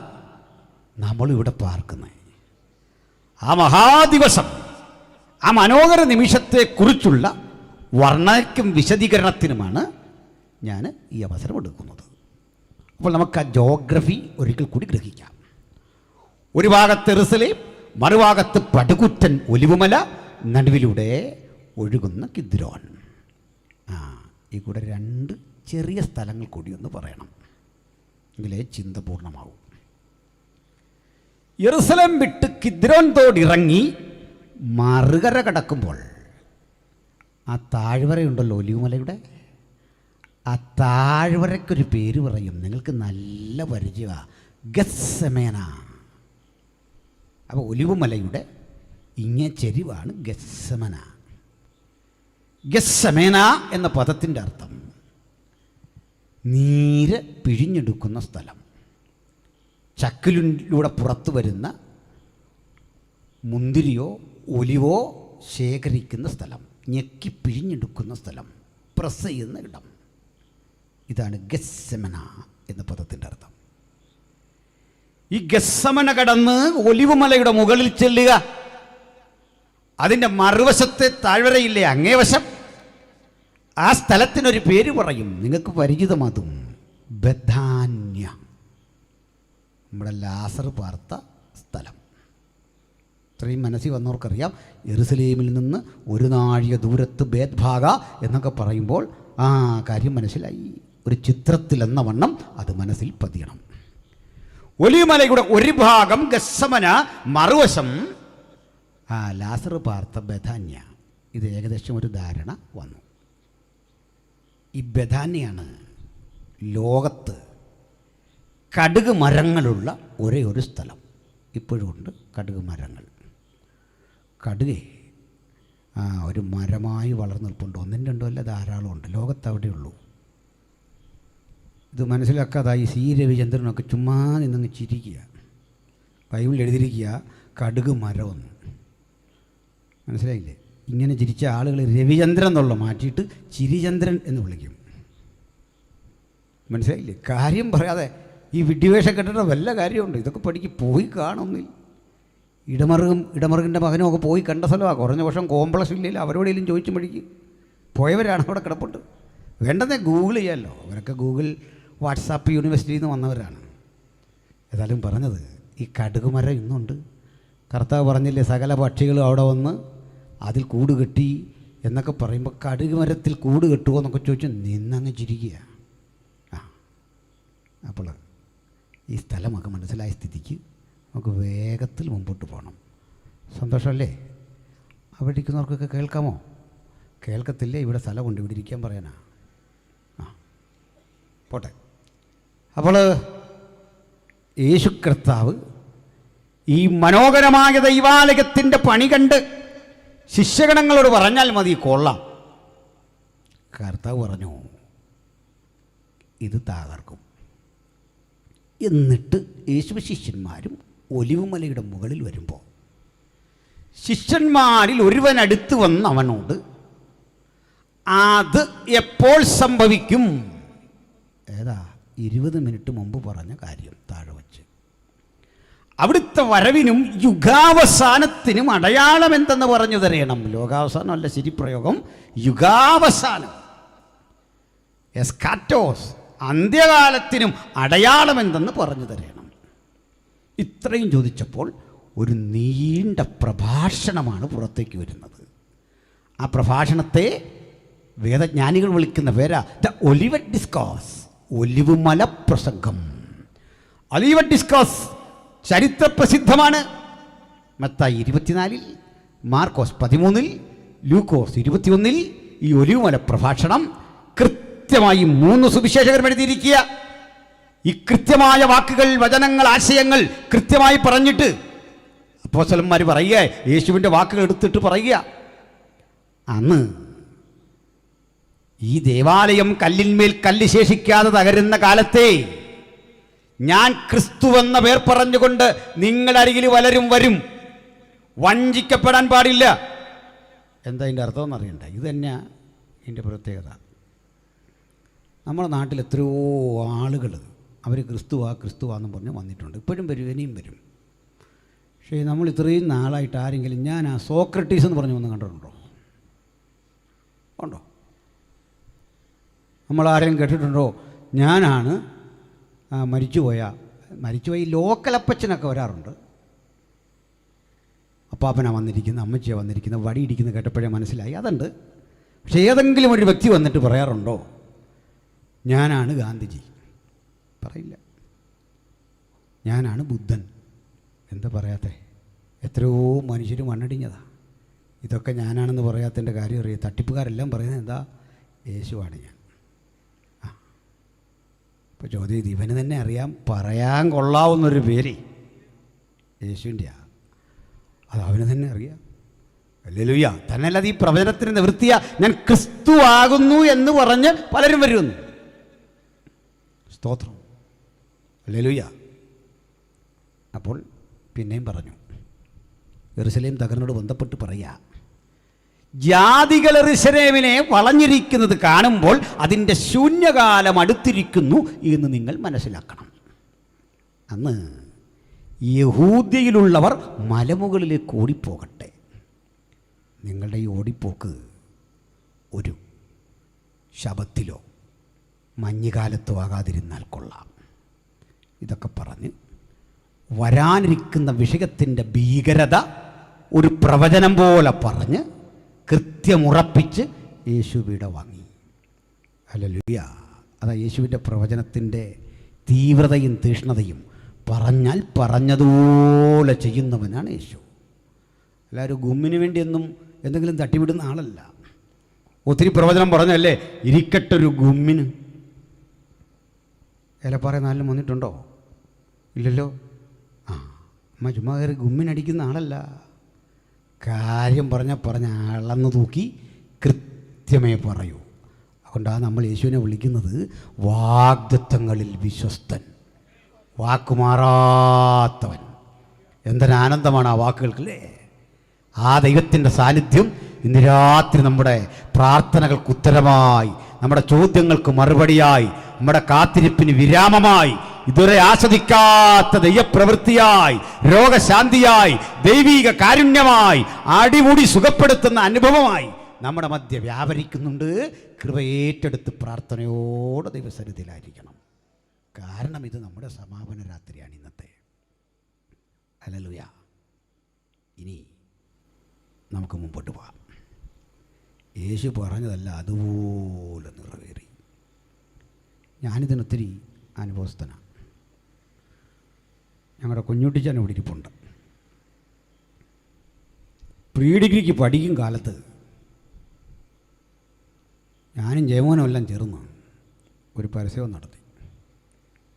Speaker 1: നമ്മളിവിടെ പാർക്കുന്നത്. ആ മഹാദിവസം, ആ മനോഹര നിമിഷത്തെക്കുറിച്ചുള്ള വർണ്ണനയ്ക്കും വിശദീകരണത്തിനുമാണ് ഞാൻ ഈ അവസരം എടുക്കുന്നത്. അപ്പോൾ നമുക്ക് ആ ജോഗ്രഫി ഒരിക്കൽ കൂടി ഗ്രഹിക്കാം. ഒരു ഭാഗത്ത് യെരൂശലേം, മറുഭാഗത്ത് പടുകുറ്റൻ ഒലിവുമല, നടുവിലൂടെ ഒഴുകുന്ന കിദ്രോൻ. ഈ കൂടെ 2 ചെറിയ സ്ഥലങ്ങൾ കൂടി ഒന്ന് പറയണം, എങ്കിലേ ചിന്ത പൂർണ്ണമാവും. യെരൂശലേം വിട്ട് കിദ്രോൻ തോടിറങ്ങി മറുകര കടക്കുമ്പോൾ ആ താഴ്വരയുണ്ടല്ലോ ഒലിവുമലയുടെ, ആ താഴ്വരയ്ക്കൊരു പേര് പറയും, നിങ്ങൾക്ക് നല്ല പരിചയമാണ്, ഗത്സമേന. അപ്പോൾ ഒലിവുമലയുടെ ഇങ്ങേ ചെരിവാണ് ഗത്സമന. ഗത്സമേന എന്ന പദത്തിൻ്റെ അർത്ഥം നീര് പിഴിഞ്ഞെടുക്കുന്ന സ്ഥലം. ചക്കിലൂടെ പുറത്തു വരുന്ന മുന്തിരിയോ ഒലിവോ ശേഖരിക്കുന്ന സ്ഥലം, ഞെക്കി പിഴിഞ്ഞെടുക്കുന്ന സ്ഥലം, പ്രസ് ചെയ്യുന്ന ഇടം. ഇതാണ് ഗത്സമന എന്ന പദത്തിൻ്റെ അർത്ഥം. ഈ ഗത്സമന കടന്ന് ഒലിവുമലയുടെ മുകളിൽ ചെല്ലുക. അതിൻ്റെ മറുവശത്തെ താഴ്വരയില്ലേ അങ്ങേ വശം, ആ സ്ഥലത്തിനൊരു പേര് പറയും, നിങ്ങൾക്ക് പരിചിതമാതും, ബഥാന്യ. നമ്മുടെ ലാസർ പാർത്ത സ്ഥലം. ഇത്രയും മനസ്സിൽ വന്നവർക്കറിയാം, യെരൂശലേമിൽ നിന്ന് 1 നാഴിക ദൂരത്ത് ബേത്ഭാഗ എന്നൊക്കെ പറയുമ്പോൾ ആ കാര്യം മനസ്സിലായി. ഒരു ചിത്രത്തിലെന്ന വണ്ണം അത് മനസ്സിൽ പതിയണം. ഒലിവുമലയുടെ ഒരു ഭാഗം ഗത്സമന, മറുവശം ലാസർ പാർത്ത ബഥാന്യ. ഇത് ഏകദേശം ഒരു ധാരണ വന്നു. ഈ ബഥാന്യാണ് ലോകത്ത് കടുക് മരങ്ങളുള്ള ഒരേ ഒരു സ്ഥലം. ഇപ്പോഴും ഉണ്ട് കടുക് മരങ്ങൾ. കടുകേ ഒരു മരമായി വളർന്നു നിൽപ്പുണ്ട്. 1 2 അല്ല, ധാരാളമുണ്ട്. ലോകത്ത് അവിടെയുള്ളൂ. ഇത് മനസ്സിലാക്കാതായി സി രവിചന്ദ്രനൊക്കെ ചുമ്മാ നിന്നങ്ങ് ചിരിക്കുക. ബൈബിളിൽ എഴുതിയിരിക്കുക കടുക് മരമെന്ന്. മനസ്സിലായില്ലേ? ഇങ്ങനെ ചിരിച്ച ആളുകൾ രവിചന്ദ്രൻ എന്നുള്ള മാറ്റിയിട്ട് ചിരിചന്ദ്രൻ എന്ന് വിളിക്കും. മനസ്സിലായില്ലേ? കാര്യം പറയാതെ ഈ വിഡ്ഢിവേഷം കെട്ടിട്ട് വല്ല കാര്യമുണ്ട്? ഇതൊക്കെ പഠിക്ക് പോയി കാണുന്നില്ല. ഇടമറുകിൻ്റെ മകനും ഒക്കെ പോയി കണ്ട സ്ഥലമാണ്. കുറഞ്ഞ വർഷം കോംപ്ലക്സ് ഇല്ലെങ്കിൽ അവരോടെങ്കിലും ചോദിച്ചു പഠിക്കും. പോയവരാണ് അവിടെ കിടപ്പുണ്ട്. വേണ്ടതേ ഗൂഗിൾ ചെയ്യാമല്ലോ. അവരൊക്കെ ഗൂഗിൾ വാട്സാപ്പ് യൂണിവേഴ്സിറ്റിയിൽ നിന്ന് വന്നവരാണ്. ഏതായാലും പറഞ്ഞത് ഈ കടുകുമരം ഇന്നുണ്ട്. കർത്താവ് പറഞ്ഞില്ലേ സകല പക്ഷികളും അവിടെ വന്ന് അതിൽ കൂട് കെട്ടി എന്നൊക്കെ പറയുമ്പോൾ കടുകുമരത്തിൽ കൂട് കെട്ടുമോ എന്നൊക്കെ ചോദിച്ചു നിന്നങ്ങ് ചിരിക്കുക. അപ്പോൾ ഈ സ്ഥലമൊക്കെ മനസ്സിലായ സ്ഥിതിക്ക് നമുക്ക് വേഗത്തിൽ മുമ്പോട്ട് പോകണം. സന്തോഷമല്ലേ? അവിടെ ഇരിക്കുന്നവർക്കൊക്കെ കേൾക്കാമോ? കേൾക്കത്തില്ലേ? ഇവിടെ സ്ഥലമുണ്ട്, ഇവിടെ ഇരിക്കാൻ പറയാനാ. പോട്ടെ. അപ്പോൾ യേശു കർത്താവ് ഈ മനോഹരമായ ദൈവാലയത്തിൻ്റെ പണി കണ്ട് ശിഷ്യഗണങ്ങളോട് പറഞ്ഞാൽ മതി, കൊള്ളാം. കർത്താവ് പറഞ്ഞു ഇത് തകർക്കും. എന്നിട്ട് യേശു ശിഷ്യന്മാരും ഒലിവുമലയുടെ മുകളിൽ വരുമ്പോൾ ശിഷ്യന്മാരിൽ ഒരുവൻ അടുത്ത് വന്ന് അവനോട് അത് എപ്പോൾ സംഭവിക്കും? ഏതാ 20 മിനിറ്റ് മുമ്പ് പറഞ്ഞ കാര്യം താഴെ വച്ച്. അവിടുത്തെ വരവിനും യുഗാവസാനത്തിനും അടയാളം എന്തെന്ന് പറഞ്ഞു തരയണം. ലോകാവസാനം അല്ല ശരി പ്രയോഗം, യുഗാവസാനം. എസ്കാറ്റോസ്, അന്ത്യകാലത്തിനും അടയാളമെന്തെന്ന് പറഞ്ഞു തരണം. ഇത്രയും ചോദിച്ചപ്പോൾ ഒരു നീണ്ട പ്രഭാഷണമാണ് പുറത്തേക്ക് വരുന്നത്. ആ പ്രഭാഷണത്തെ വേദജ്ഞാനികൾ വിളിക്കുന്ന പേരാ ദ ഒലിവറ്റ് ഡിസ്കോസ്, ഒലിവുമല പ്രസംഗം. Olivet discourse ചരിത്രപ്രസിദ്ധമാണ്. മത്തായി 24, മാർക്കോസ് 13, ലൂക്കോസ് 21 ഈ ഒലിവുമല പ്രഭാഷണം കൃത്യമായി 3 സുവിശേഷകരും എഴുതിയിരിക്കുക. ഈ കൃത്യമായ വാക്കുകൾ, വചനങ്ങൾ, ആശയങ്ങൾ കൃത്യമായി പറഞ്ഞിട്ട് അപ്പോസ്തലന്മാർ പറയുക, യേശുവിൻ്റെ വാക്കുകൾ എടുത്തിട്ട് പറയുക, അന്ന് ഈ ദേവാലയം കല്ലിന്മേൽ കല്ല് ശേഷിക്കാതെ തകരുന്ന കാലത്തെ ഞാൻ ക്രിസ്തുവെന്ന പേർ പറഞ്ഞുകൊണ്ട് നിങ്ങളുടെ അരികിൽ പലരും വരും, വഞ്ചിക്കപ്പെടാൻ പാടില്ല. എന്താ ഇതിൻ്റെ അർത്ഥം എന്നറിയണ്ട. ഇത് തന്നെയാണ് ഇതിൻ്റെ പ്രത്യേകത. നമ്മുടെ നാട്ടിൽ എത്രയോ ആളുകൾ അവർ ക്രിസ്തുവാന്ന് പറഞ്ഞ് വന്നിട്ടുണ്ട്. ഇപ്പോഴും വരും, ഇനിയും വരും. പക്ഷേ നമ്മൾ ഇത്രയും നാളായിട്ട് ആരെങ്കിലും ഞാൻ ആ സോക്രട്ടീസ് എന്ന് പറഞ്ഞു വന്ന് കണ്ടിട്ടുണ്ടോ? ഉണ്ടോ? നമ്മളാരെങ്കിലും കേട്ടിട്ടുണ്ടോ ഞാനാണ് മരിച്ചുപോയി ലോക്കൽ അപ്പച്ചനൊക്കെ വരാറുണ്ട്. അപ്പാപ്പനാണ് വന്നിരിക്കുന്നത്, അമ്മച്ചിയാണ് വന്നിരിക്കുന്നത്, വടിയിടിക്കുന്നത് കേട്ടപ്പോഴേ മനസ്സിലായി അതുണ്ട്. പക്ഷേ ഏതെങ്കിലും ഒരു വ്യക്തി വന്നിട്ട് പറയാറുണ്ടോ ഞാനാണ് ഗാന്ധിജി? പറയില്ല. ഞാനാണ് ബുദ്ധൻ. എന്താ പറയാത്തേ? എത്രയോ മനുഷ്യർ മണ്ണടിഞ്ഞതാണ്. ഇതൊക്കെ ഞാനാണെന്ന് പറയാത്തതിൻ്റെ കാര്യം അറിയാം. തട്ടിപ്പുകാരെല്ലാം പറയുന്നത് എന്താ? യേശുവാണ് ഞാൻ. ഇപ്പോൾ ചോദ്യം ചെയ്ത് ഇവന് തന്നെ അറിയാം പറയാൻ കൊള്ളാവുന്നൊരു പേര് യേശുവിൻ്റെയാണ്. അത് അവന് തന്നെ അറിയാം. ഹല്ലേലൂയ. തന്നെയല്ലാതെ ഈ പ്രവചനത്തിന് നിവൃത്തിയാ ഞാൻ ക്രിസ്തു ആകുന്നു എന്ന് പറഞ്ഞ് പലരും വരുമെന്ന്. സ്തോത്രം. ഹല്ലേലൂയ. അപ്പോൾ പിന്നെയും പറഞ്ഞു, യെരൂശലേം തകർന്നോട് ബന്ധപ്പെട്ട് പറയുക, ജാതികൾ യെരൂശലേമിനെ വളഞ്ഞിരിക്കുന്നത് കാണുമ്പോൾ അതിൻ്റെ ശൂന്യകാലം അടുത്തിരിക്കുന്നു എന്ന് നിങ്ങൾ മനസ്സിലാക്കണം. അന്ന് യഹൂദ്യയിലുള്ളവർ മലമുകളിലേക്ക് ഓടിപ്പോകട്ടെ. നിങ്ങളുടെ ഈ ഓടിപ്പോക്ക് ഒരു ശബത്തിലോ മഞ്ഞുകാലത്തോ ആകാതിരുന്നാൽ കൊള്ളാം. ഇതൊക്കെ പറഞ്ഞ് വരാനിരിക്കുന്ന വിഷയത്തിൻ്റെ ഭീകരത ഒരു പ്രവചനം പോലെ പറഞ്ഞ് കൃത്യമുറപ്പിച്ച് യേശു വിട വാങ്ങി. ഹല്ലേലൂയ. അതാ യേശുവിൻ്റെ പ്രവചനത്തിൻ്റെ തീവ്രതയും തീഷ്ണതയും. പറഞ്ഞാൽ പറഞ്ഞതുപോലെ ചെയ്യുന്നവനാണ് യേശു. എല്ലാവരും ഗുമ്മിന് വേണ്ടിയൊന്നും എന്തെങ്കിലും തട്ടിവിടുന്ന ആളല്ല. ഒത്തിരി പ്രവചനം പറഞ്ഞല്ലേ ഇരിക്കട്ടൊരു ഗുമ്മിന്. ഏലപ്പാറ നാലിലും വന്നിട്ടുണ്ടോ? ഇല്ലല്ലോ. അമ്മ ചുമ്മാ കയറി ഗുമ്മിനടിക്കുന്ന ആളല്ല. കാര്യം പറഞ്ഞ അളന്ന് തൂക്കി കൃത്യമേ പറയൂ. അതുകൊണ്ടാണ് നമ്മൾ യേശുവിനെ വിളിക്കുന്നത് വാഗ്ദത്തങ്ങളിൽ വിശ്വസ്തൻ, വാക്കുമാറാത്തവൻ. എന്തൊരാനന്ദമാണ് ആ വാക്കുകൾക്കല്ലേ. ആ ദൈവത്തിൻ്റെ സാന്നിധ്യം ഇന്ന് രാത്രി നമ്മുടെ പ്രാർത്ഥനകൾക്ക് ഉത്തരമായി, നമ്മുടെ ചോദ്യങ്ങൾക്ക് മറുപടിയായി, നമ്മുടെ കാത്തിരിപ്പിന് വിരാമമായി, ഇതുവരെ ആസ്വദിക്കാത്ത ദൈവപ്രവൃത്തിയായി, രോഗശാന്തിയായി, ദൈവീക കാരുണ്യമായി, അടിമുടി സുഖപ്പെടുത്തുന്ന അനുഭവമായി നമ്മുടെ മധ്യ വ്യാപരിക്കുന്നുണ്ട്. കൃപ ഏറ്റെടുത്ത് പ്രാർത്ഥനയോടെ ദൈവസന്നിധിയിലായിരിക്കണം. കാരണം ഇത് നമ്മുടെ സമാപന രാത്രിയാണ് ഇന്നത്തെ. ഹല്ലേലൂയ. ഇനി നമുക്ക് മുമ്പോട്ട് പോകാം. യേശു പറഞ്ഞതല്ല അതുപോലെ നിറവേറി. ഞാനിതിനൊത്തിരി അനുഭവസ്ഥനാണ്. ഞങ്ങളുടെ കുഞ്ഞുട്ടിച്ചാൻ ഇവിടെ ഇരിപ്പുണ്ട്. പ്രീ ഡിഗ്രിക്ക് പഠിക്കും കാലത്ത് ഞാനും ജയമോനും എല്ലാം ചേർന്ന് ഒരു പരസ്യം നടത്തി.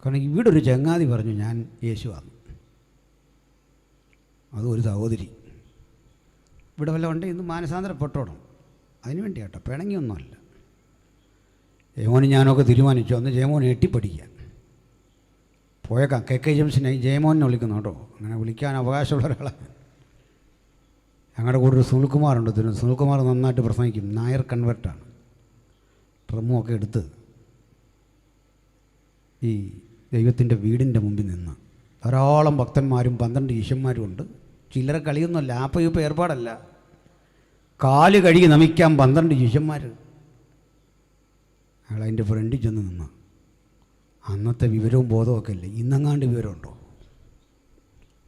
Speaker 1: കാരണം ഇവിടെ ഒരു ചങ്ങാതി പറഞ്ഞു ഞാൻ യേശുവാണ്. അതും ഒരു സഹോദരി ഇവിടെ വല്ല ഉണ്ട് ഇന്ന് മാനസാന്തരപ്പെട്ടോണം. അതിനു വേണ്ടി കേട്ടോ, പിണങ്ങിയൊന്നുമല്ല. ജയമോനും ഞാനൊക്കെ തീരുമാനിച്ചു അന്ന് ജയമോൻ എട്ടിപ്പടിക്കാൻ പോയേക്കാം. KK ജംഗ്ഷനായി ജയമോനെ വിളിക്കുന്നു കേട്ടോ. അങ്ങനെ വിളിക്കാൻ അവകാശമുള്ള ഒരാളാണ്. ഞങ്ങളുടെ കൂടെ ഒരു സുനിൽകുമാറുണ്ട്. സുനിൽകുമാർ നന്നായിട്ട് പ്രസംഗിക്കും. നായർ കൺവെർട്ടാണ്. ഡ്രമ്മുമൊക്കെ എടുത്ത് ഈ ദൈവത്തിൻ്റെ വീടിൻ്റെ മുമ്പിൽ നിന്ന് ധാരാളം ഭക്തന്മാരും 12 ഈശന്മാരും ഉണ്ട്. ചില്ലറ കളിയൊന്നുമല്ല, ആപ്പ ഏർപ്പാടല്ല. കാല് കഴുകി നമിക്കാൻ 12 ഈശന്മാർ. അയാൾ അതിൻ്റെ ഫ്രണ്ടിൽ ചെന്ന് നിന്ന് അന്നത്തെ വിവരവും ബോധമൊക്കെ അല്ലേ, ഇന്നെങ്ങാണ്ട് വിവരമുണ്ടോ?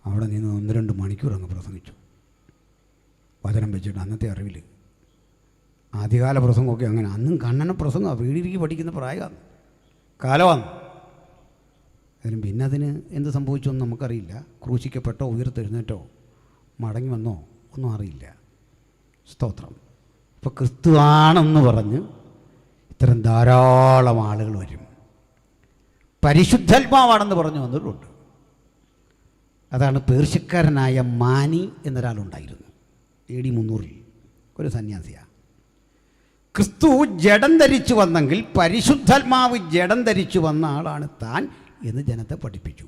Speaker 1: അവിടെ നിന്ന് 1-2 മണിക്കൂർ അങ്ങ് പ്രസംഗിച്ചു, വചനം വെച്ചിട്ട്. അന്നത്തെ അറിവിൽ ആദ്യകാല പ്രസംഗമൊക്കെ അങ്ങനെ. അന്നും കണ്ണന പ്രസംഗമാണ്, വീടിരിക്ക് പഠിക്കുന്ന പ്രായമാണ്, കാലമാണ്. അതിനും പിന്നെ അതിന് എന്ത് സംഭവിച്ചോന്നും നമുക്കറിയില്ല. ക്രൂശിക്കപ്പെട്ടോ ഉയർത്തെഴുന്നേറ്റോ മടങ്ങി വന്നോ ഒന്നും അറിയില്ല. സ്തോത്രം. ഇപ്പോൾ ക്രിസ്തുവാണെന്ന് പറഞ്ഞ് ഇത്തരം ധാരാളം ആളുകൾ വരും. പരിശുദ്ധാത്മാവാണെന്ന് പറഞ്ഞു വന്നവരുണ്ട്. അതാണ് പേർഷ്യക്കാരനായ മാനി എന്നൊരാളുണ്ടായിരുന്നു, AD 300 ഒരു സന്യാസിയാണ്. ക്രിസ്തു ജഡം ധരിച്ചു വന്നെങ്കിൽ പരിശുദ്ധാത്മാവ് ജഡം ധരിച്ചു വന്ന ആളാണ് താൻ എന്ന് ജനത്തെ പഠിപ്പിച്ചു.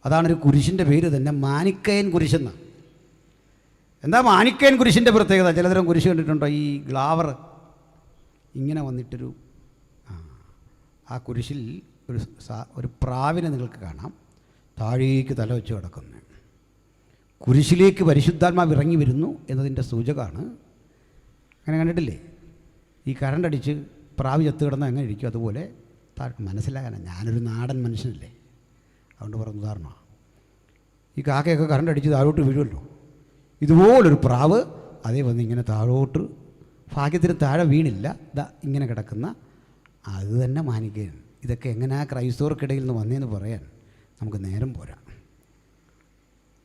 Speaker 1: അതാണൊരു കുരിശിൻ്റെ പേര് തന്നെ, മാനിക്കയൻ കുരിശെന്ന. എന്താ മാനിക്കയൻ കുരിശിൻ്റെ പ്രത്യേകത? ചിലതരം കുരിശ് കണ്ടിട്ടുണ്ടോ? ഈ ഗ്ലാവർ ഇങ്ങനെ വന്നിട്ടൊരു ആ കുരിശിൽ ഒരു പ്രാവിനെ നിങ്ങൾക്ക് കാണാം, താഴേക്ക് തല വെച്ച് കിടക്കുന്നത്. കുരിശിലേക്ക് പരിശുദ്ധാത്മാവ് ഇറങ്ങി വരുന്നു എന്നതിൻ്റെ സൂചകമാണ്. അങ്ങനെ കണ്ടിട്ടില്ലേ? ഈ കറണ്ടടിച്ച് പ്രാവ് ചത്ത് കിടന്ന് എങ്ങനെ ഇരിക്കും, അതുപോലെ മനസ്സിലാകാനാണ്. ഞാനൊരു നാടൻ മനുഷ്യനല്ലേ, അതുകൊണ്ട് പറഞ്ഞ ഉദാഹരണമാണ്. ഈ കാക്കയൊക്കെ കറണ്ടടിച്ച് താഴോട്ട് വീഴുമല്ലോ, ഇതുപോലൊരു പ്രാവ് അതേ വന്ന് ഇങ്ങനെ താഴോട്ട്, ഭാഗ്യത്തിന് താഴെ വീണില്ല, ഇതാ ഇങ്ങനെ കിടക്കുന്ന അത് തന്നെ മാനിക്കുകയാണ്. ഇതൊക്കെ എങ്ങനെയാ ക്രൈസ്തവർക്കിടയിൽ നിന്ന് വന്നതെന്ന് പറയാൻ നമുക്ക് നേരം പോരാ.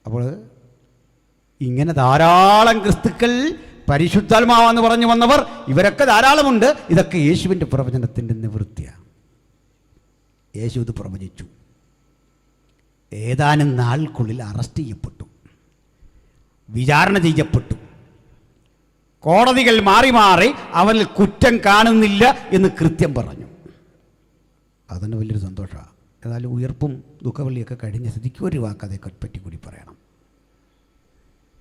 Speaker 1: അപ്പോൾ ഇങ്ങനെ ധാരാളം ക്രിസ്തുക്കൾ പരിശുദ്ധാത്മാവെന്ന് പറഞ്ഞു വന്നവർ ഇവരൊക്കെ ധാരാളമുണ്ട്. ഇതൊക്കെ യേശുവിൻ്റെ പ്രവചനത്തിൻ്റെ നിവൃത്തിയാണ്. യേശു ഇത് പ്രവചിച്ചു. ഏതാനും നാൾക്കുള്ളിൽ അറസ്റ്റ് ചെയ്യപ്പെട്ടു, വിചാരണ ചെയ്യപ്പെട്ടു. കോടതികൾ മാറി മാറി അവനിൽ കുറ്റം കാണുന്നില്ല എന്ന് കൃത്യം പറഞ്ഞു. അതിന് വലിയൊരു സന്തോഷമാണ്. ഏതായാലും ഉയർപ്പും ദുഃഖവെള്ളിയൊക്കെ കഴിഞ്ഞ സ്ഥിതിക്ക് ഒരു വാക്ക് അതേ പറ്റി കൂടി പറയണം.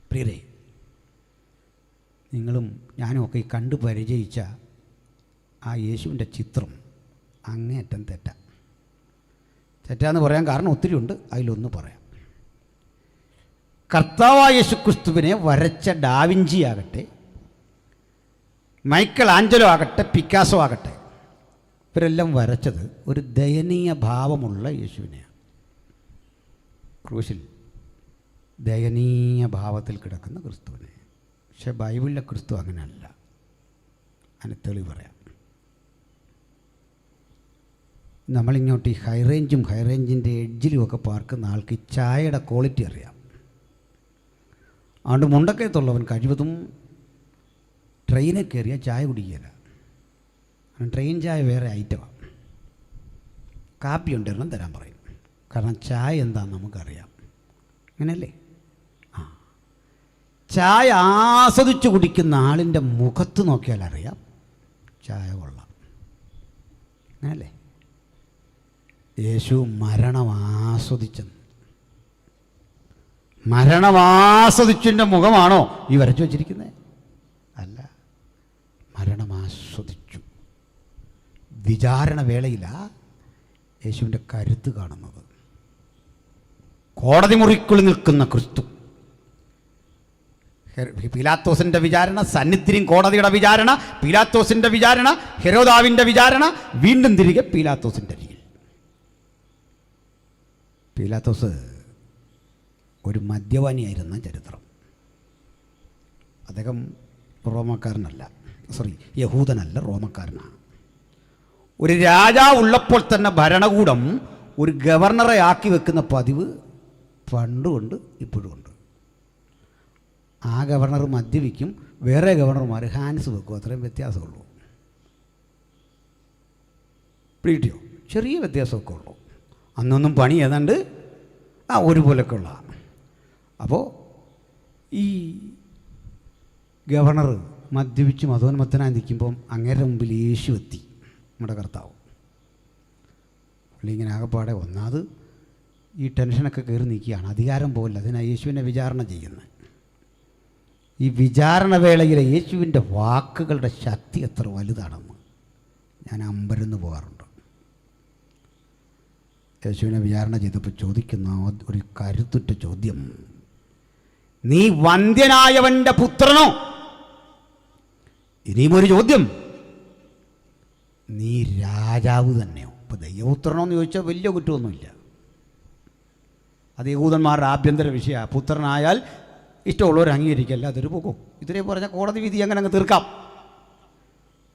Speaker 1: പ്രിയരേ, നിങ്ങളും ഞാനും ഒക്കെ ഈ കണ്ടു പരിചയിച്ച ആ യേശുവിൻ്റെ ചിത്രം അങ്ങേയറ്റം തെറ്റാന്ന് പറയാൻ കാരണം ഒത്തിരി ഉണ്ട്. അതിലൊന്ന് പറയാം. കർത്താവായ യേശുക്രിസ്തുവിനെ വരച്ച ഡാവിഞ്ചി ആകട്ടെ, മൈക്കൽ ആഞ്ചലോ ആകട്ടെ, പിക്കാസോ ആകട്ടെ, ഇവരെല്ലാം വരച്ചത് ഒരു ദയനീയ ഭാവമുള്ള യേശുവിനെയാണ്. ക്രൂശിൽ ദയനീയ ഭാവത്തിൽ കിടക്കുന്ന ക്രിസ്തുവിനെ. പക്ഷെ ബൈബിളിലെ ക്രിസ്തു അങ്ങനെയല്ല. അതിന് തെളിവ് പറയാം. നമ്മളിങ്ങോട്ട് ഈ ഹൈറേഞ്ചിൻ്റെ എഡ്ജിലുമൊക്കെ പാർക്കുന്ന ആൾക്ക് ഈ ചായയുടെ ക്വാളിറ്റി അറിയാം. അതുകൊണ്ട് മുണ്ടക്കയത്തുള്ളവൻ കഴിവതും ട്രെയിനിൽ കയറിയാൽ ചായ കുടിക്കുകയില്ല. ട്രെയിൻ ചായ വേറെ ഐറ്റമാണ്. കാപ്പി ഉണ്ടെണ്ണം തരാൻ പറയും. കാരണം ചായ എന്താണെന്ന് നമുക്കറിയാം. അങ്ങനെയല്ലേ? ചായ ആസ്വദിച്ച് കുടിക്കുന്ന ആളിൻ്റെ മുഖത്ത് നോക്കിയാൽ അറിയാം ചായ കൊള്ളാം. അങ്ങനല്ലേ? യേശു മരണം ആസ്വദിച്ചതിൻ്റെ മുഖമാണോ ഈ വരച്ചു വച്ചിരിക്കുന്നത്? അല്ല, മരണം ആസ്വദിച്ചു. വിചാരണ വേളയിലാണ് യേശുവിൻ്റെ കരുത്ത് കാണുന്നത്. കോടതി മുറിക്കുള്ളിൽ നിൽക്കുന്ന ക്രിസ്തു. പീലാത്തോസിൻ്റെ വിചാരണ, സന്നിധിയും കോടതിയുടെ വിചാരണ, പീലാത്തോസിൻ്റെ വിചാരണ, ഹെരോദാവിൻ്റെ വിചാരണ, വീണ്ടും തിരികെ പീലാത്തോസിൻ്റെ അരികിൽ. പീലാത്തോസ് ഒരു മദ്യപാനിയായിരുന്ന ചരിത്രം. അദ്ദേഹം യഹൂദനല്ല, റോമക്കാരനാണ്. ഒരു രാജാവ് ഉള്ളപ്പോൾ തന്നെ ഭരണകൂടം ഒരു ഗവർണറെ ആക്കി വെക്കുന്ന പതിവ് പണ്ടുകൊണ്ട് ഇപ്പോഴും ഉണ്ട്. ആ ഗവർണർ മദ്യപിക്കും, വേറെ ഗവർണർമാർ ഹാൻസ് വെക്കും. അത്രയും വ്യത്യാസമുള്ളൂ. പിടിയോ? ചെറിയ വ്യത്യാസമൊക്കെ ഉള്ളൂ. അന്നൊന്നും പണി ഏതാണ്ട് ഒരുപോലൊക്കെ ഉള്ള. അപ്പോൾ ഈ ഗവർണർ മദ്യപിച്ച് മതോന്മത്തനായി നിൽക്കുമ്പം അങ്ങേരുടെ മുമ്പിൽ യേശു എത്തി, നമ്മുടെ കർത്താവ്. പുള്ളി ഇങ്ങനെ ആകെപ്പാടെ ഒന്നാമത് ഈ ടെൻഷനൊക്കെ കയറി നിൽക്കുകയാണ്. അധികാരം പോകില്ല, അതിനാണ് യേശുവിനെ വിചാരണ ചെയ്യുന്നത്. ഈ വിചാരണ വേളയിലെ യേശുവിൻ്റെ വാക്കുകളുടെ ശക്തി എത്ര വലുതാണെന്ന് ഞാൻ അമ്പരന്ന് പോകാറുണ്ട്. യേശുവിനെ വിചാരണ ചെയ്തപ്പോൾ ചോദിക്കുന്ന ഒരു കരുത്തുറ്റ ചോദ്യം, നീ വന്ധ്യനായവൻ്റെ പുത്രനോ? ഇനിയും ഒരു ചോദ്യം, നീ രാജാവ് തന്നെയോ? അപ്പോൾ ദൈവപുത്രനോന്ന് ചോദിച്ചാൽ വലിയ കുറ്റമൊന്നുമില്ല. അത് യഹൂദന്മാരുടെ ആഭ്യന്തര വിഷയമാണ്. പുത്രനായാൽ ഇഷ്ടമുള്ളവർ അംഗീകരിക്കല്ല, അതൊരു പോകും. ഇത്രയും പറഞ്ഞാൽ കോടതി വിധി അങ്ങനെ അങ്ങ് തീർക്കാം.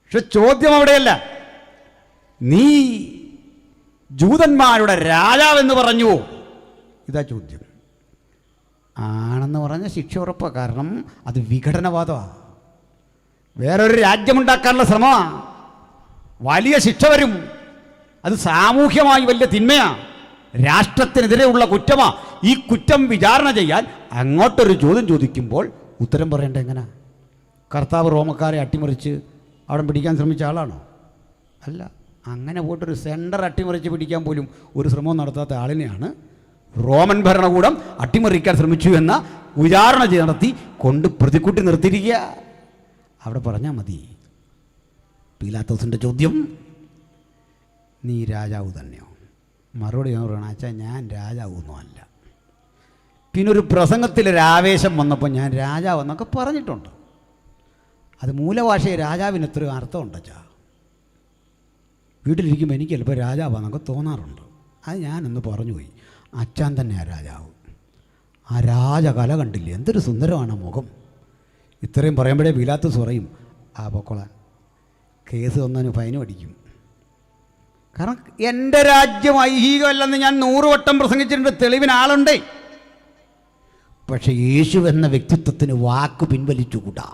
Speaker 1: പക്ഷെ ചോദ്യം അവിടെയല്ല. നീ ജൂതന്മാരുടെ രാജാവെന്ന് പറഞ്ഞു, ഇതാ ചോദ്യം. ആണെന്ന് പറഞ്ഞ ശിക്ഷ ഉറപ്പാണ്. കാരണം അത് വിഘടനവാദമാണ്. വേറൊരു രാജ്യമുണ്ടാക്കാനുള്ള ശ്രമമാണ്. വലിയ ശിക്ഷ വരും. അത് സാമൂഹ്യമായി വലിയ തിന്മയാണ്. രാഷ്ട്രത്തിനെതിരെയുള്ള കുറ്റമാണ്. ഈ കുറ്റം വിചാരണ ചെയ്യാൻ അങ്ങോട്ടൊരു ചോദ്യം ചോദിക്കുമ്പോൾ ഉത്തരം പറയേണ്ടത് എങ്ങനെ? കർത്താവ് റോമക്കാരെ അട്ടിമറിച്ച് അവിടെ പിടിക്കാൻ ശ്രമിച്ച ആളാണോ? അല്ല. അങ്ങനെ പോയിട്ടൊരു സെൻറ്റർ അട്ടിമറിച്ച് പിടിക്കാൻ പോലും ഒരു ശ്രമവും നടത്താത്ത ആളിനെയാണ് റോമൻ ഭരണകൂടം അട്ടിമറിക്കാൻ ശ്രമിച്ചു എന്ന വിചാരണ നടത്തി കൊണ്ട് പ്രതിക്കൂട്ടി നിർത്തിയിരിക്കുക. അവിടെ പറഞ്ഞാൽ മതി. പീലാത്തോസിൻ്റെ ചോദ്യം, നീ രാജാവ് തന്നെയോ? മറുപടി ഞാൻ പറയണം, അച്ഛാ ഞാൻ രാജാവൊന്നുമല്ല. പിന്നെ ഒരു പ്രസംഗത്തിലൊരു ആവേശം വന്നപ്പോൾ ഞാൻ രാജാവെന്നൊക്കെ പറഞ്ഞിട്ടുണ്ട്. അത് മൂലഭാഷയെ രാജാവിന് എത്രയോ അർത്ഥമുണ്ട് അച്ഛാ. വീട്ടിലിരിക്കുമ്പോൾ എനിക്ക് ചിലപ്പോൾ രാജാവാന്നൊക്കെ തോന്നാറുണ്ട്. അത് ഞാനൊന്ന് പറഞ്ഞു പോയി. അച്ഛൻ തന്നെയാണ് രാജാവ്. ആ രാജകല കണ്ടില്ലേ, എന്തൊരു സുന്ദരമാണ് മുഖം. ഇത്രയും പറയുമ്പോഴേ പീലാത്തോസ് പറയും, ആ പൊക്കോളാൻ, കേസ് വന്നതിന് ഫൈനും അടിക്കും. കാരണം എൻ്റെ രാജ്യം ഐഹികമല്ലെന്ന് ഞാൻ 100 വട്ടം പ്രസംഗിച്ചിട്ടുണ്ട്, തെളിവിന് ആളുണ്ടേ. പക്ഷെ യേശു എന്ന വ്യക്തിത്വത്തിന് വാക്ക് പിൻവലിച്ചുകൂടാ.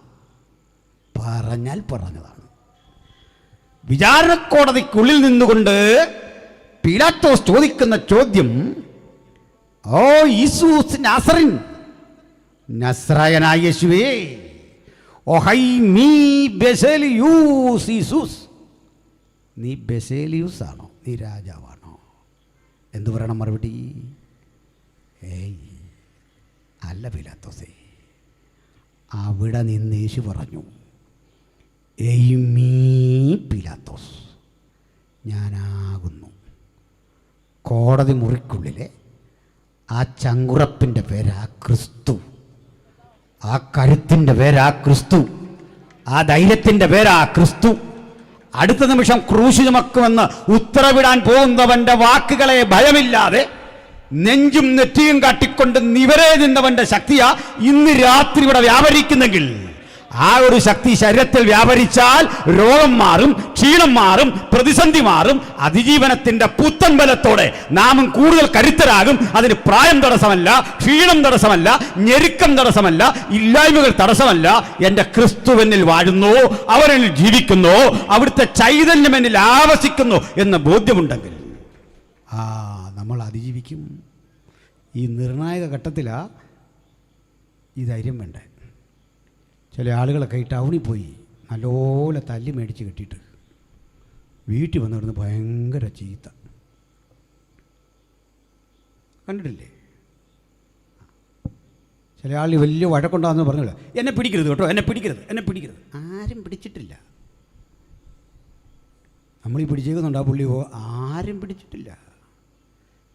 Speaker 1: പറഞ്ഞാൽ പറഞ്ഞതാണ്. വിചാരണക്കോടതിക്കുള്ളിൽ നിന്നുകൊണ്ട് പീലാത്തോസ് ചോദിക്കുന്ന ചോദ്യം, ഓ യേശുസ് നാസറിൻ, നസ്രായനായ യേശുവേ, ഓഹൈ മീ ബെസേലിയൂസ് യേശുസ്, നീ ബെസേലിയൂസ് ആണോ? നീ രാജാവാണോ? എന്തു പറയണം മറുപടി? ഏയ് അല്ല പീലാത്തോസേ. അവിടെ നിന്ന് യേശു പറഞ്ഞു, ഏയ് മീ പീലാത്തോസ്, ഞാനാകുന്നു. കോടതി മുറിക്കുള്ളിലെ ആ ചങ്കുറപ്പിൻ്റെ പേരാ ക്രിസ്തു. ആ കരുത്തിൻ്റെ പേരാ ക്രിസ്തു. ആ ധൈര്യത്തിൻ്റെ പേരാ ക്രിസ്തു. അടുത്ത നിമിഷം ക്രൂശ് ചുമക്കുമെന്ന് ഉത്തരവിടാൻ പോകുന്നവൻ്റെ വാക്കുകളെ ഭയമില്ലാതെ നെഞ്ചും നെറ്റിയും കാട്ടിക്കൊണ്ട് നിവരെ നിന്നവൻ്റെ ശക്തിയാ ഇന്ന് രാത്രി ഇവിടെ വ്യാപരിക്കുന്നെങ്കിൽ, ആ ഒരു ശക്തി ശരീരത്തിൽ വ്യാപരിച്ചാൽ രോഗം മാറും, ക്ഷീണം മാറും, പ്രതിസന്ധി മാറും. അതിജീവനത്തിന്റെ പുത്തൻ ബലത്തോടെ നാമും കൂടുതൽ കരുത്തരാകും. അതിന് പ്രായം തടസ്സമല്ല, ക്ഷീണം തടസ്സമല്ല, ഞെരുക്കം തടസ്സമല്ല, ഇല്ലായ്മകൾ തടസ്സമല്ല. എൻ്റെ ക്രിസ്തുവെന്നിൽ വാഴുന്നു, അവനിൽ ജീവിക്കുന്നു, അവിടുത്തെ ചൈതന്യം എന്നിൽ ആവസിക്കുന്നു എന്ന ബോധ്യമുണ്ടെങ്കിൽ നമ്മൾ അതിജീവിക്കും. ഈ നിർണായക ഘട്ടത്തിലാണ് ഈ ധൈര്യം വേണ്ടേ. ചില ആളുകളൊക്കെ ഈ ടൗണിൽ പോയി നല്ലപോലെ തല്ലി മേടിച്ച് കെട്ടിയിട്ട് വീട്ടിൽ വന്നിരുന്ന് ഭയങ്കര ചീത്ത കണ്ടിട്ടില്ലേ? ചില ആൾ വലിയ വഴക്കുണ്ടാകുന്ന പറഞ്ഞല്ലോ, എന്നെ പിടിക്കരുത് കേട്ടോ, എന്നെ പിടിക്കരുത്, എന്നെ പിടിക്കരുത്. ആരും പിടിച്ചിട്ടില്ല. നമ്മളീ പിടിച്ചേക്കുന്നുണ്ട്, ആ പുള്ളി ആരും പിടിച്ചിട്ടില്ല.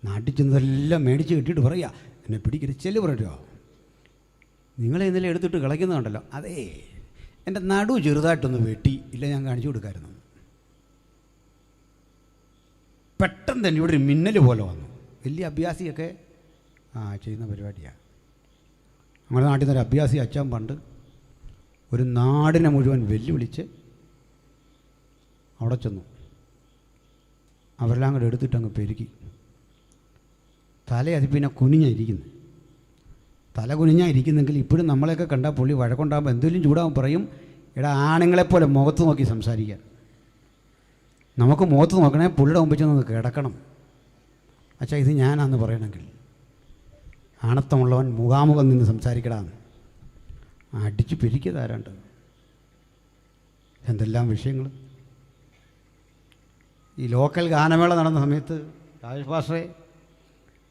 Speaker 1: നാട്ടിൽ ചെന്നതെല്ലാം മേടിച്ച് കെട്ടിയിട്ട് പറയുക, എന്നെ പിടിക്കരുത്. ചെല്ലു പറയോ, നിങ്ങളെ ഇന്നലെ എടുത്തിട്ട് കളിക്കുന്നുണ്ടല്ലോ, അതേ എൻ്റെ നടു ചെറുതായിട്ടൊന്ന് വെട്ടി, ഇല്ല ഞാൻ കാണിച്ചു കൊടുക്കാമായിരുന്നു. പെട്ടെന്ന് തന്നെ ഇവിടെ ഒരു മിന്നൽ പോലെ വന്നു. വലിയ അഭ്യാസിയൊക്കെ ചെയ്യുന്ന പരിപാടിയാണ്. നമ്മുടെ നാട്ടിൽ നിന്നൊരു അഭ്യാസി അച്ഛൻ പണ്ട് ഒരു നാടിനെ മുഴുവൻ വെല്ലുവിളിച്ച് അവിടെ ചെന്നു. അവരെല്ലാം കൂടെ എടുത്തിട്ട് അങ്ങ് പെരുക്കി. തല അത് പിന്നെ കുനിഞ്ഞിരിക്കുന്നു. തല കുനിഞ്ഞായിരിക്കുന്നെങ്കിൽ ഇപ്പോഴും നമ്മളെയൊക്കെ കണ്ടാൽ പുള്ളി വഴക്കുണ്ടാകുമ്പോൾ എന്തെങ്കിലും ചൂടാകുമ്പോൾ പറയും, എടാ ആണുങ്ങളെപ്പോലെ മുഖത്ത് നോക്കി സംസാരിക്കാൻ. നമുക്ക് മുഖത്ത് നോക്കണേ, പുള്ളിയുടെ മുമ്പിൽ ചെന്ന് കിടക്കണം. അച്ഛാ ഇത് ഞാനാന്ന് പറയണമെങ്കിൽ ആണത്തമുള്ളവൻ മുഖാമുഖം നിന്ന് സംസാരിക്കടാന്ന് അടിച്ച് പിരിക്കതാരാണ്ട്. എന്തെല്ലാം വിഷയങ്ങൾ. ഈ ലോക്കൽ ഗാനമേള നടന്ന സമയത്ത് രാജേഷ് പാസ്റ്ററെ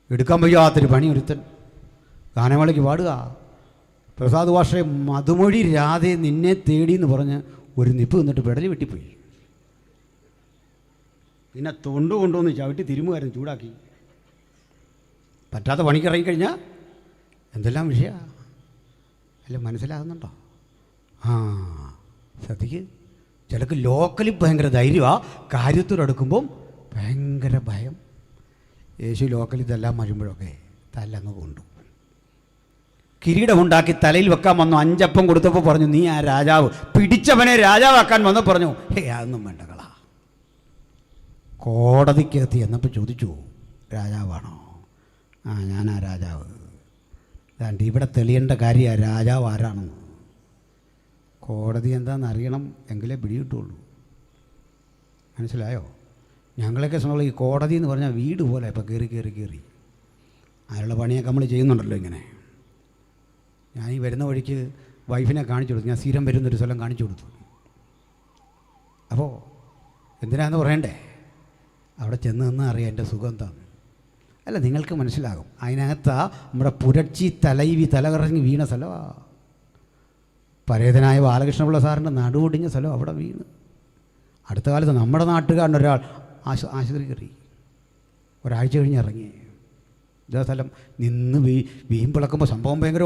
Speaker 1: എടുക്കാൻ വയ്യാത്തൊരു പണി ഒരുത്തൻ ഗാനമേളയ്ക്ക് പാടുക. പ്രസാദ് പാസ്റ്ററെ മധുമൊഴി രാധെ നിന്നെ തേടി എന്ന് പറഞ്ഞ് ഒരു നിപ്പ് നിന്നിട്ട് പെടലി വെട്ടിപ്പോയി. പിന്നെ തൊണ്ട് കൊണ്ടുവന്ന് ചവിട്ടി തിരുമുകാരൻ ചൂടാക്കി. പറ്റാത്ത പണിക്ക് ഇറങ്ങിക്കഴിഞ്ഞാൽ എന്തെല്ലാം വിഷയമാണ്. അല്ല മനസ്സിലാകുന്നുണ്ടോ? ശ്രദ്ധിക്ക്. ചിലക്ക് ലോക്കലിൽ ഭയങ്കര ധൈര്യമാണ്, കാര്യത്തോടെടുക്കുമ്പം ഭയങ്കര ഭയം. യേശു ലോക്കൽ ഇതെല്ലാം വരുമ്പോഴൊക്കെ തല്ലങ്ങ് കൊണ്ടു. കിരീടമുണ്ടാക്കി തലയിൽ വെക്കാൻ വന്നു. 5 അപ്പം കൊടുത്തപ്പോൾ പറഞ്ഞു, നീ ആ രാജാവ്. പിടിച്ചവനെ രാജാവാക്കാൻ വന്നു പറഞ്ഞു, അതൊന്നും വേണ്ട കളാ. കോടതിക്കകത്ത് എന്നപ്പോൾ ചോദിച്ചു, രാജാവാണോ? ഞാനാ രാജാവ്. അതാണ്ട് ഇവിടെ തെളിയേണ്ട കാര്യമാണ് രാജാവ് ആരാണെന്ന്. കോടതി എന്താണെന്ന് അറിയണം, എങ്കിലേ പിടികിട്ടുള്ളൂ. മനസ്സിലായോ? ഞങ്ങളൊക്കെ സമയം ഈ കോടതി എന്ന് പറഞ്ഞാൽ വീട് പോലെ ഇപ്പം കയറി അതിനുള്ള പണിയൊക്കെ നമ്മൾ ചെയ്യുന്നുണ്ടല്ലോ. ഇങ്ങനെ ഞാൻ ഈ വരുന്ന വഴിക്ക് വൈഫിനെ കാണിച്ചു കൊടുത്തു. ഞാൻ സ്ഥിരം വരുന്നൊരു സ്ഥലം കാണിച്ചു കൊടുത്തു. അപ്പോൾ എന്തിനാന്ന് പറയണ്ടേ, അവിടെ ചെന്ന് നിന്ന് അറിയാം എൻ്റെ സുഖം എന്താന്ന്. അല്ല, നിങ്ങൾക്ക് മനസ്സിലാകും. അതിനകത്താ നമ്മുടെ പുരട്ചി തലൈവി തലകറങ്ങി വീണ സ്ഥലമാണ്. പരേതനായ ബാലകൃഷ്ണപിള്ള സാറിൻ്റെ നടുവൊടിഞ്ഞ സ്ഥലം അവിടെ വീണ്. അടുത്ത കാലത്ത് നമ്മുടെ നാട്ടുകാരൻ്റെ ഒരാൾ ആശുപത്രി കയറി, ഒരാഴ്ച കഴിഞ്ഞ് ഇറങ്ങി. ഇതേ സ്ഥലം നിന്ന് വീമ്പിളക്കുമ്പോൾ സംഭവം ഭയങ്കര.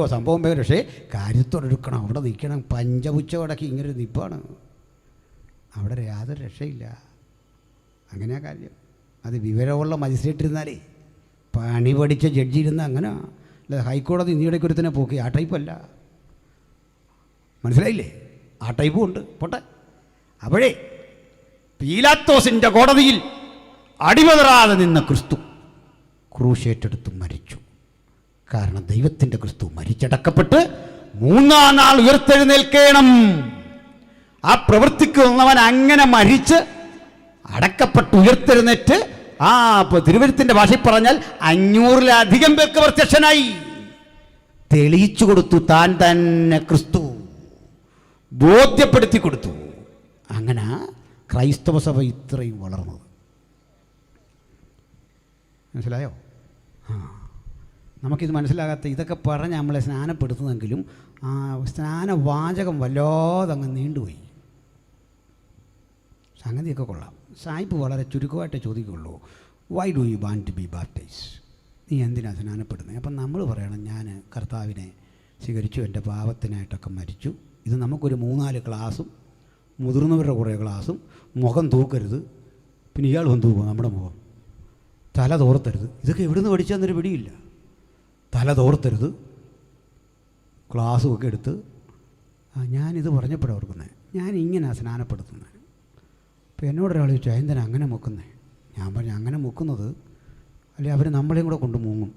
Speaker 1: പക്ഷേ കാര്യത്തോടെടുക്കണം, അവിടെ നിൽക്കണം. പഞ്ചപുച്ച അടക്കി ഇങ്ങനൊരു നിപ്പാണ് അവിടെ, യാതൊരു രക്ഷയില്ല. അങ്ങനെയാ കാര്യം. അത് വിവരമുള്ള മജിസ്ട്രേറ്റ് ഇരുന്നാലേ, പണി പഠിച്ച ജഡ്ജി ഇരുന്ന അങ്ങനെ. അല്ല, ഹൈക്കോടതി നീടയ്ക്ക് ഒരുത്തനെ പോക്കി. ആ ടൈപ്പല്ല. മനസ്സിലായില്ലേ? ആ ടൈപ്പും ഉണ്ട്. പോട്ടെ. അപ്പോഴേ പീലാത്തോസിൻ്റെ കോടതിയിൽ അടിമതറാതെ നിന്ന ക്രിസ്തു ക്രൂശേറ്റെടുത്ത് മരിച്ചു. കാരണം ദൈവത്തിൻ്റെ ക്രിസ്തു മരിച്ചടക്കപ്പെട്ട് 3-ാം നാൾ ഉയർത്തെഴുന്നേൽക്കണം. ആ പ്രവൃത്തിക്ക് വന്നവൻ അങ്ങനെ മരിച്ച് അടക്കപ്പെട്ട് ഉയർത്തെഴുന്നേറ്റ് തിരുവഴുത്തിൻ്റെ ഭാഷയിൽ പറഞ്ഞാൽ 500-ലധികം പേർക്ക് പ്രത്യക്ഷനായി. തെളിയിച്ചു കൊടുത്തു. താൻ തന്നെ ക്രിസ്തു ബോധ്യപ്പെടുത്തി കൊടുത്തു. അങ്ങനെ ക്രൈസ്തവ സഭ ഇത്രയും വളർന്നത്. മനസ്സിലായോ? നമുക്കിത് മനസ്സിലാകാത്ത ഇതൊക്കെ പറഞ്ഞ് നമ്മളെ സ്നാനപ്പെടുത്തുന്നെങ്കിലും ആ സ്നാനവാചകം വല്ലാതെ അങ്ങ് നീണ്ടുപോയി. സംഗതിയൊക്കെ കൊള്ളാം. സായിപ്പ് വളരെ ചുരുക്കമായിട്ടേ ചോദിക്കുള്ളൂ, why do you want to be baptise? നീ എന്തിനാണ് സ്നാനപ്പെടുന്നത്? അപ്പം നമ്മൾ പറയണം, ഞാൻ കർത്താവിനെ സ്വീകരിച്ചു, എൻ്റെ പാപത്തിനായിട്ടൊക്കെ മരിച്ചു. ഇത് നമുക്കൊരു 3-4 ക്ലാസ്സും മുതിർന്നവരുടെ കുറേ ക്ലാസ്സും. മുഖം തൂക്കരുത്. പിന്നെ ഇയാൾ വന്ന് തൂക്കും നമ്മുടെ മുഖം. തല തോർത്തരുത്. ഇതൊക്കെ എവിടുന്ന് പഠിച്ചാന്നൊരു പിടിയില്ല. തല തോർത്തരുത്. ക്ലാസ്സും ഒക്കെ എടുത്ത് ഞാനിത് പറഞ്ഞപ്പോഴാണ് ഓർക്കുന്നത്, ഞാൻ ഇങ്ങനെയാണ് സ്നാനപ്പെടുത്തുന്നത്. അപ്പോൾ എന്നോടൊരാൾ ചോദിച്ചു, എന്തിനാ അങ്ങനെ മുക്കുന്നത്? ഞാൻ പറഞ്ഞു, അങ്ങനെ മുക്കുന്നത് അല്ലെ അവർ നമ്മളെയും കൂടെ കൊണ്ട് മുങ്ങും.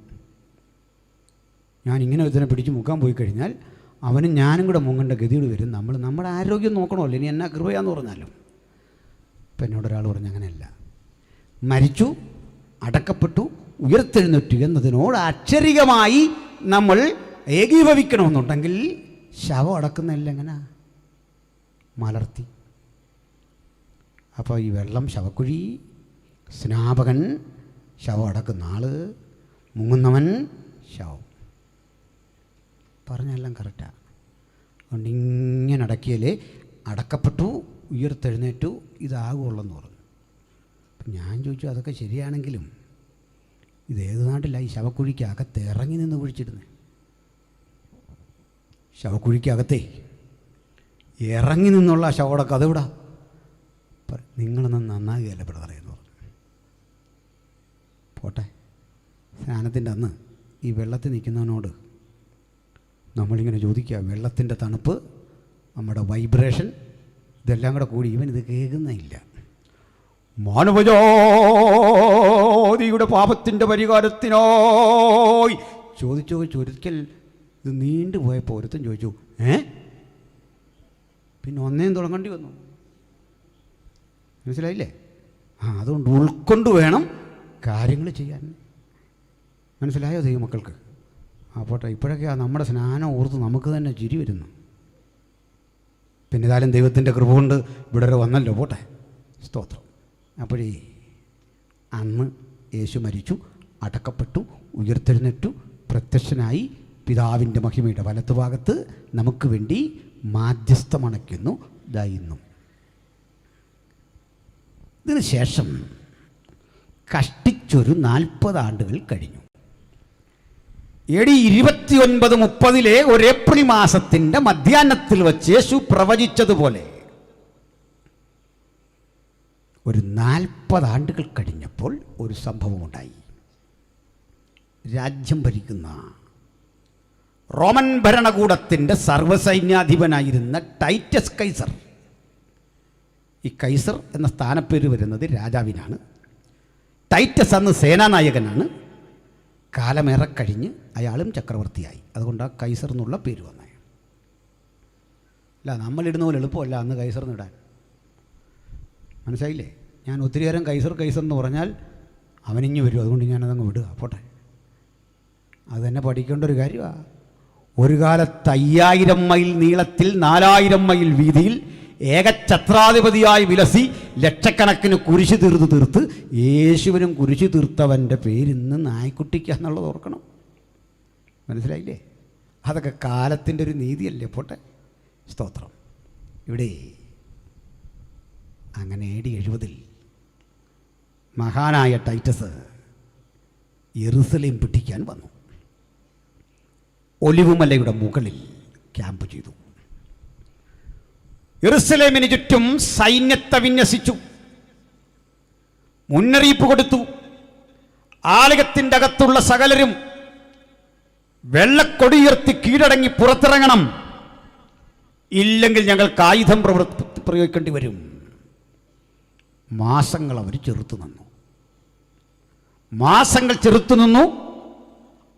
Speaker 1: ഞാൻ ഇങ്ങനെ ഇതിനെ പിടിച്ച് മുക്കാൻ പോയി കഴിഞ്ഞാൽ അവനും ഞാനും കൂടെ മുങ്ങേണ്ട ഗതിയോട് വരും. നമ്മുടെ ആരോഗ്യം നോക്കണമല്ലോ, ഇനി എന്നാ കൃപയാന്ന് പറഞ്ഞാലും. ഇപ്പം എന്നോടൊരാൾ പറഞ്ഞു, അങ്ങനെയല്ല, മരിച്ചു അടക്കപ്പെട്ടു ഉയർത്തെഴുന്നേറ്റു എന്നതിനോട് അക്ഷരികമായി നമ്മൾ ഏകീഭവിക്കണമെന്നുണ്ടെങ്കിൽ ശവം അടക്കുന്നതല്ല എങ്ങനെ മലർത്തി. അപ്പോൾ ഈ വെള്ളം ശവക്കുഴി, സ്നാപകൻ ശവം അടക്കുന്ന ആൾ, മുങ്ങുന്നവൻ ശവം. പറഞ്ഞെല്ലാം കറക്റ്റാണ്. അതുകൊണ്ട് ഇങ്ങനെ അടക്കിയാലേ അടക്കപ്പെട്ടു ഉയർത്തെഴുന്നേറ്റു ഇതാകുള്ളെന്ന് പറഞ്ഞു. അപ്പം ഞാൻ ചോദിച്ചു, അതൊക്കെ ശരിയാണെങ്കിലും ഇതേത് നാട്ടിലാണ് ഈ ശവക്കുഴിക്കകത്ത് ഇറങ്ങി നിന്ന് കുഴിച്ചിടുന്നത്? ശവക്കുഴിക്കകത്തേ ഇറങ്ങി നിന്നുള്ള ശവടക്കം അതെവിടാ? നിങ്ങളൊന്നും നന്നാകുകയല്ല ബ്രദറെ എന്ന് പറഞ്ഞു. പോട്ടെ. സ്നാനത്തിൻ്റെ അന്ന് ഈ വെള്ളത്തിൽ നിൽക്കുന്നവനോട് നമ്മളിങ്ങനെ ചോദിക്കുക, വെള്ളത്തിൻ്റെ തണുപ്പ്, നമ്മുടെ വൈബ്രേഷൻ, ഇതെല്ലാം കൂടെ കൂടി ഇവൻ ഇത് കേൾക്കുന്നില്ല. മാനവജാതിയുടെ പാപത്തിൻ്റെ പരിഹാരത്തിനായി ചോദിച്ചൊരിക്കൽ ഇത് നീണ്ടു പോയപ്പോൾ ഒരുത്തൻ ചോദിച്ചു, പിന്നെ ഒന്നേം തുടങ്ങേണ്ടി വന്നു. മനസ്സിലായില്ലേ? അതുകൊണ്ട് ഉൾക്കൊണ്ട് വേണം കാര്യങ്ങൾ ചെയ്യാൻ. മനസ്സിലായോ ദൈവമക്കൾക്ക്? പോട്ടെ. ഇപ്പോഴൊക്കെ നമ്മുടെ സ്നാനം ഓർത്ത് നമുക്ക് തന്നെ ചിരി വരുന്നു. പിന്നെ ഏതായാലും ദൈവത്തിൻ്റെ കൃപ കൊണ്ട് ഇവിടെ വരെ വന്നല്ലോ. പോട്ടെ, സ്തോത്രം. അപ്പോഴേ അന്ന് യേശു മരിച്ചു, അടക്കപ്പെട്ടു, ഉയർത്തെഴുന്നേറ്റു, പ്രത്യക്ഷനായി, പിതാവിൻ്റെ മഹിമയുടെ വലത്തുഭാഗത്ത് നമുക്ക് വേണ്ടി മാധ്യസ്ഥമണയ്ക്കുന്നു ദൈന്നും. ഇതിന് ശേഷം കഷ്ടിച്ചൊരു 40 ആണ്ടുകൾ കഴിഞ്ഞു. AD 29-30 ഒരു ഏപ്രിൽ മാസത്തിൻ്റെ മധ്യാഹ്നത്തിൽ വച്ച് യേശു പ്രവചിച്ചതുപോലെ ഒരു 40 ആണ്ടുകൾ കഴിഞ്ഞപ്പോൾ ഒരു സംഭവമുണ്ടായി. രാജ്യം ഭരിക്കുന്ന റോമൻ ഭരണകൂടത്തിൻ്റെ സർവ്വസൈന്യാധിപനായിരുന്ന ടൈറ്റസ് കൈസർ, ഈ കൈസർ എന്ന സ്ഥാനപ്പേര് വരുന്നത് രാജാവിനാണ്. ടൈറ്റസ് അന്ന് സേനാനായകനാണ്. കാലമേറെ കഴിഞ്ഞ് അയാളും ചക്രവർത്തിയായി. അതുകൊണ്ടാണ് കൈസർ എന്നുള്ള പേര് വന്നത്. അല്ല, നമ്മളിടുന്ന പോലെ എളുപ്പമല്ല അന്ന് കൈസർ എന്നിടാൻ. മനസ്സിലായില്ലേ? ഞാൻ ഒത്തിരി നേരം കൈസർ കൈസർ എന്ന് പറഞ്ഞാൽ അവനിഞ്ഞ് വരും. അതുകൊണ്ട് ഞാനതങ്ങ് വിടുക, പോട്ടെ. അത് തന്നെ പഠിക്കേണ്ട ഒരു കാര്യമാണ്. ഒരു കാലത്ത് 5000 മൈൽ നീളത്തിൽ 4000 മൈൽ വീതിയിൽ ഏകഛത്രാധിപതിയായി വിലസി ലക്ഷക്കണക്കിന് കുരിശ് തീർത്ത് യേശുവിനും കുരിശ് തീർത്തവൻ്റെ പേരിന്ന് നായ്ക്കുട്ടിക്കാന്നുള്ളത് ഓർക്കണം. മനസ്സിലായില്ലേ? അതൊക്കെ കാലത്തിൻ്റെ ഒരു നീതിയല്ലേ? പോട്ടെ, സ്തോത്രം. ഇവിടെ അങ്ങനെ AD 70 മഹാനായ ടൈറ്റസ് യെരുസലേം പിടിക്കാൻ വന്നു. ഒലിവുമലയുടെ മുകളിൽ ക്യാമ്പ് ചെയ്തു. യെരുസലേമിന് ചുറ്റും സൈന്യത്തെ വിന്യസിച്ചു. മുന്നറിയിപ്പ് കൊടുത്തു. ആലയത്തിൻ്റെ അകത്തുള്ള സകലരും വെള്ളക്കൊടിയുയർത്തി കീഴടങ്ങി പുറത്തിറങ്ങണം, ഇല്ലെങ്കിൽ ഞങ്ങൾക്ക് ആയുധം പ്രയോഗിക്കേണ്ടി വരും. മാസങ്ങൾ അവർ ചെറുത്തു നിന്നു.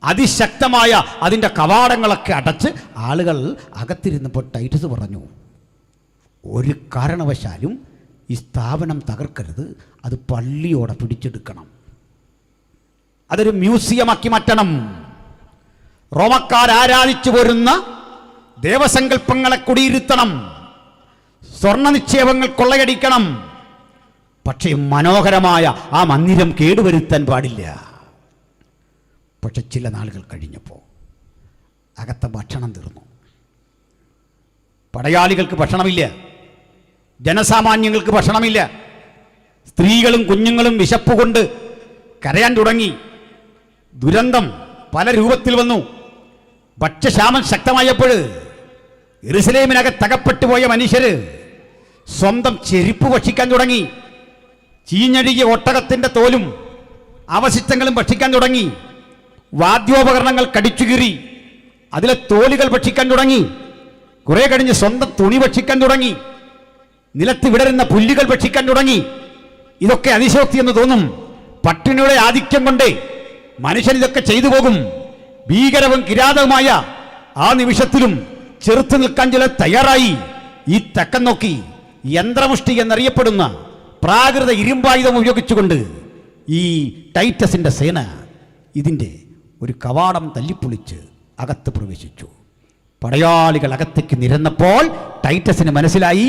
Speaker 1: അതിശക്തമായ അതിൻ്റെ കവാടങ്ങളൊക്കെ അടച്ച് ആളുകൾ അകത്തിരുന്നപ്പോൾ ടൈറ്റസ് പറഞ്ഞു, ഒരു കാരണവശാലും ഈ സ്ഥാപനം തകർക്കരുത്, അത് പള്ളിയോടെ പിടിച്ചെടുക്കണം, അതൊരു മ്യൂസിയമാക്കി മാറ്റണം, റോമക്കാർ ആരാധിച്ചു പോരുന്ന ദേവസങ്കല്പങ്ങളെ കുടിയിരുത്തണം, സ്വർണ്ണ നിക്ഷേപങ്ങൾ കൊള്ളയടിക്കണം, പക്ഷേ മനോഹരമായ ആ മന്ദിരം കേടുവരുത്താൻ പാടില്ല. പക്ഷെ ചില നാളുകൾ കഴിഞ്ഞപ്പോൾ അകത്തെ ഭക്ഷണം തീർന്നു. പടയാളികൾക്ക് ഭക്ഷണമില്ല, ജനസാമാന്യങ്ങൾക്ക് ഭക്ഷണമില്ല. സ്ത്രീകളും കുഞ്ഞുങ്ങളും വിശപ്പ് കൊണ്ട് കരയാൻ തുടങ്ങി. ദുരന്തം പല രൂപത്തിൽ വന്നു. ഭക്ഷ്യക്ഷാമം ശക്തമായപ്പോൾ യെരുസലേമിനകത്തകപ്പെട്ടു പോയ മനുഷ്യര് സ്വന്തം ചെരുപ്പ് ഭക്ഷിക്കാൻ തുടങ്ങി. ചീഞ്ഞഴുകിയ ഒട്ടകത്തിൻ്റെ തോലും അവശിഷ്ടങ്ങളും ഭക്ഷിക്കാൻ തുടങ്ങി. വാദ്യോപകരണങ്ങൾ കടിച്ചുകീറി അതിലെ തോലുകൾ ഭക്ഷിക്കാൻ തുടങ്ങി. കുറെ കഴിഞ്ഞ് സ്വന്തം തുണി ഭക്ഷിക്കാൻ തുടങ്ങി. നിലത്ത് വിടരുന്ന പുല്ലുകൾ ഭക്ഷിക്കാൻ തുടങ്ങി. ഇതൊക്കെ അതിശയോക്തി എന്ന് തോന്നും. പട്ടിണിയുടെ ആധിക്യം കൊണ്ട് മനുഷ്യൻ ഇതൊക്കെ ചെയ്തു പോകും. ഭീകരവും കിരാതവുമായ ആ നിമിഷത്തിലും ചെറുത്തു നിൽക്കാൻ ചില തയ്യാറായി. ഈ തെക്കൻ നോക്കി യന്ത്രമുഷ്ടി എന്നറിയപ്പെടുന്ന പ്രാകൃത ഇരുമ്പായുധം ഉപയോഗിച്ചുകൊണ്ട് ഈ ടൈറ്റസിന്റെ സേന ഇതിൻ്റെ ഒരു കവാടം തല്ലിപ്പൊളിച്ച് അകത്ത് പ്രവേശിച്ചു. പടയാളികൾ അകത്തേക്ക് നിരന്നപ്പോൾ ടൈറ്റസിന് മനസ്സിലായി,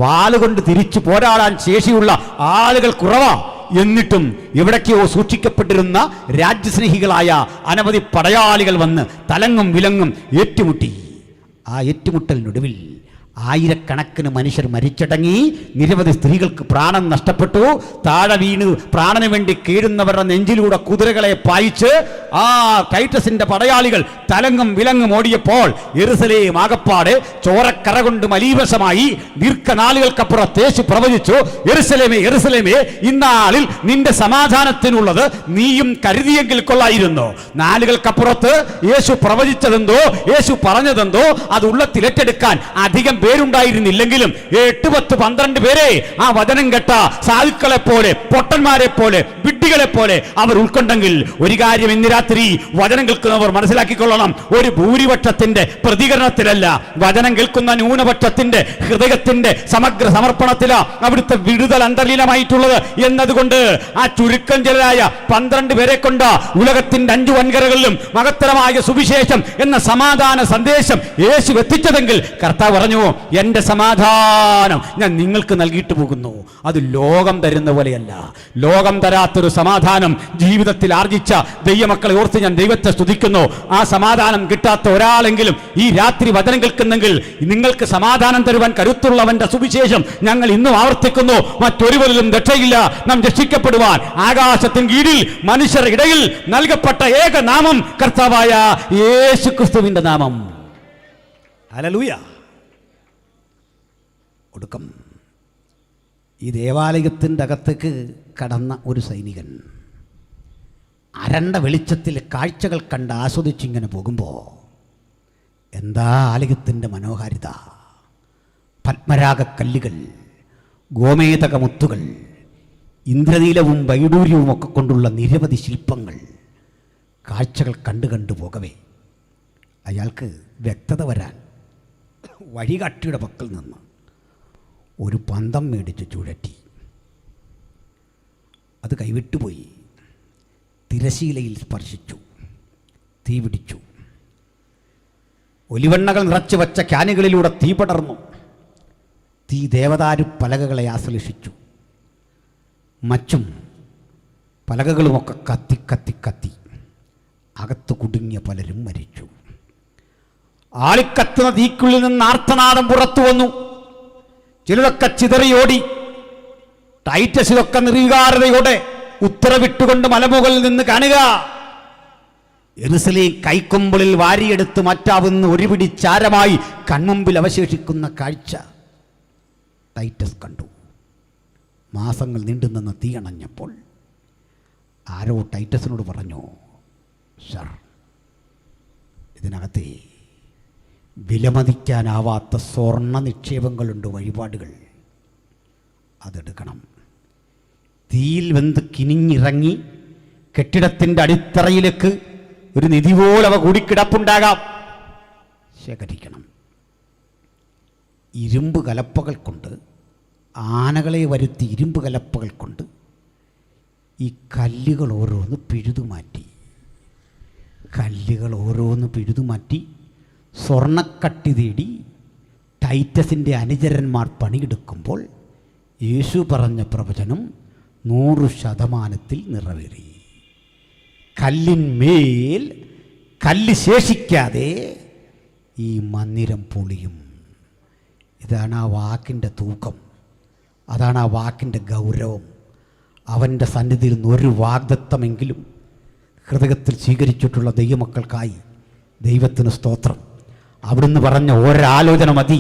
Speaker 1: വാളുകൊണ്ട് തിരിച്ചു പോരാടാൻ ശേഷിയുള്ള ആളുകൾ കുറവാ. എന്നിട്ടും എവിടേക്കോ സൂക്ഷിക്കപ്പെട്ടിരുന്ന രാജ്യസ്നേഹികളായ അനവധി പടയാളികൾ വന്ന് തലങ്ങും വിലങ്ങും ഏറ്റുമുട്ടി. ആ ഏറ്റുമുട്ടലിനൊടുവിൽ ആയിരക്കണക്കിന് മനുഷ്യർ മരിച്ചടങ്ങി. നിരവധി സ്ത്രീകൾക്ക് പ്രാണൻ നഷ്ടപ്പെട്ടു. താഴെ വീണ് പ്രാണന് വേണ്ടി കീഴുന്നവരുടെ നെഞ്ചിലൂടെ കുതിരകളെ പായിച്ച് ആ ടൈറ്റസിന്റെ പടയാളികൾ തലങ്ങും വിലങ്ങും ഓടിയപ്പോൾ യെരുസലേം ആകപ്പാടെ ചോരക്കറ കൊണ്ട് മലീവശമായി. ദീർഘനാളുകൾക്കപ്പുറത്ത് യേശു പ്രവചിച്ചു, യെരുസലേമേ യെരുസലേമേ, ഇന്നാളിൽ നിന്റെ സമാധാനത്തിനുള്ളത് നീയും കരുതിയെങ്കിൽ കൊള്ളായിരുന്നു. നാളുകൾക്കപ്പുറത്ത് യേശു പ്രവചിച്ചതെന്തോ, യേശു പറഞ്ഞതെന്തോ അത് ഉള്ളത്തിലേറ്റെടുക്കാൻ അധികം പേരുണ്ടായിരുന്നില്ലെങ്കിലും 8, 10, 12 പേരെ ആ വചനം കേട്ട സാധുക്കളെ പോലെ, പൊട്ടന്മാരെ പോലെ, വിഡ്ഢികളെ പോലെ അവർ ഉൾക്കൊണ്ടെങ്കിൽ ഒരു കാര്യം ഇന്ന് രാത്രി വചനം കേൾക്കുന്നവർ മനസ്സിലാക്കിക്കൊള്ളണം. ഒരു ഭൂരിപക്ഷത്തിന്റെ പ്രതികരണത്തിലല്ല, വചനം കേൾക്കുന്ന ന്യൂനപക്ഷത്തിന്റെ ഹൃദയത്തിന്റെ സമഗ്ര സമർപ്പണത്തിലാണ് അവിടുത്തെ വിടുതൽ അന്തർലീനമായിട്ടുള്ളത് എന്നതുകൊണ്ട് ആ ചുരുക്കം ചിലരായ 12 പേരെ കൊണ്ട് ഉലകത്തിന്റെ 5 വൻകരകളിലും മഹത്തരമായ സുവിശേഷം എന്ന സമാധാന സന്ദേശം യേശു എത്തിച്ചതെങ്കിൽ കർത്താവ് പറഞ്ഞു, എന്റെ സമാധാനം ഞാൻ നിങ്ങൾക്ക് നൽകിയിട്ട് പോകുന്നു. അത് ലോകം തരുന്ന പോലെയല്ല. ലോകം തരാത്തൊരു സമാധാനം ജീവിതത്തിൽ ആർജിച്ച ദൈവമക്കളെ ഓർത്ത് ഞാൻ ദൈവത്തെ സ്തുതിക്കുന്നു. ആ സമാധാനം കിട്ടാത്ത ഒരാളെങ്കിലും ഈ രാത്രി വചനം കേൾക്കുന്നെങ്കിൽ നിങ്ങൾക്ക് സമാധാനം തരുവാൻ കരുത്തുള്ളവന്റെ സുവിശേഷം ഞങ്ങൾ ഇന്നും ആവർത്തിക്കുന്നു. മറ്റൊരുവരിലും രക്ഷയില്ല. നാം രക്ഷിക്കപ്പെടുവാൻ ആകാശത്തിന് കീഴിൽ മനുഷ്യരുടെ ഇടയിൽ നൽകപ്പെട്ട ഏക നാമം കർത്താവായ യേശു ക്രിസ്തുവിന്റെ നാമം. ഹല്ലേലൂയ. ഒടുക്കം ഈ ദേവാലയത്തിൻ്റെ അകത്തേക്ക് കടന്ന ഒരു സൈനികൻ അരണ്ട വെളിച്ചത്തിൽ കാഴ്ചകൾ കണ്ട് ആസ്വദിച്ചിങ്ങനെ പോകുമ്പോൾ എന്താ ആലയത്തിൻ്റെ മനോഹാരിത! പത്മരാഗക്കല്ലുകൾ, ഗോമേതകമുത്തുകൾ, ഇന്ദ്രനീലവും വൈഡൂര്യവും ഒക്കെ കൊണ്ടുള്ള നിരവധി ശില്പങ്ങൾ, കാഴ്ചകൾ കണ്ടു പോകവേ അയാൾക്ക് വ്യക്തത വരാൻ വഴികാട്ടിയുടെ പക്കൽ നിന്ന് ഒരു പന്തം മേടിച്ച് ചുഴറ്റി. അത് കൈവിട്ടുപോയി. തിരശീലയിൽ സ്പർശിച്ചു, തീ പിടിച്ചു. ഒലിവെണ്ണകൾ നിറച്ചു വച്ച ക്യാനുകളിലൂടെ തീ പടർന്നു. തീ ദേവദാരു പലകകളെ ആശ്ലേഷിച്ചു. മച്ചും പലകകളുമൊക്കെ കത്തി കത്തി കത്തി അകത്ത് കുടുങ്ങിയ പലരും മരിച്ചു. ആളിക്കത്തുന്ന തീക്കുള്ളിൽ നിന്ന് ആർത്തനാദം പുറത്തു വന്നു. ചിലരൊക്കെ ചിതറിയോടി. ടൈറ്റസിലൊക്കെ നിർവികാരതയോടെ ഉത്തരവിട്ടുകൊണ്ട് മലമുകളിൽ നിന്ന് കാണുക, യെരുശലേം കൈക്കൊമ്പിളിൽ വാരിയെടുത്ത് മാറ്റാവുന്ന ഒരു പിടി ചാരമായി കൺമുമ്പിൽ അവശേഷിക്കുന്ന കാഴ്ച ടൈറ്റസ് കണ്ടു. മാസങ്ങൾ നീണ്ടുനിന്ന തീയണഞ്ഞപ്പോൾ ആരോ ടൈറ്റസിനോട് പറഞ്ഞു, സർ, ഇതിനകത്തെ വിലമതിക്കാനാവാത്ത സ്വർണ്ണ നിക്ഷേപങ്ങളുണ്ട്, വഴിപാടുകൾ, അതെടുക്കണം. തീയിൽ വെന്ത് കിനിഞ്ഞിറങ്ങി കെട്ടിടത്തിൻ്റെ അടിത്തറയിലേക്ക് ഒരു നിധി പോലെ അവ കൂടിക്കിടപ്പുണ്ടാകാം, ശേഖരിക്കണം. ഇരുമ്പ് കലപ്പകൾ കൊണ്ട്, ആനകളെ വരുത്തി ഇരുമ്പ് കലപ്പകൾ കൊണ്ട് ഈ കല്ലുകൾ ഓരോന്ന് പിഴുതുമാറ്റി, സ്വർണ്ണക്കട്ടി തേടി ടൈറ്റസിൻ്റെ അനുചരന്മാർ പണിയെടുക്കുമ്പോൾ യേശു പറഞ്ഞ പ്രവചനം 100% നിറവേറി. കല്ലിന്മേൽ കല്ല് ശേഷിക്കാതെ ഈ മന്ദിരം പൊളിയും. ഇതാണ് ആ വാക്കിൻ്റെ തൂക്കം, അതാണ് ആ വാക്കിൻ്റെ ഗൗരവം. അവൻ്റെ സന്നിധിയിൽ നിന്ന് ഒരു വാഗ്ദത്തമെങ്കിലും ഹൃദയത്തിൽ സ്വീകരിച്ചിട്ടുള്ള ദൈവമക്കൾക്കായി ദൈവത്തിന് സ്തോത്രം. അവിടുന്ന് പറഞ്ഞ ഒരാലോചന മതി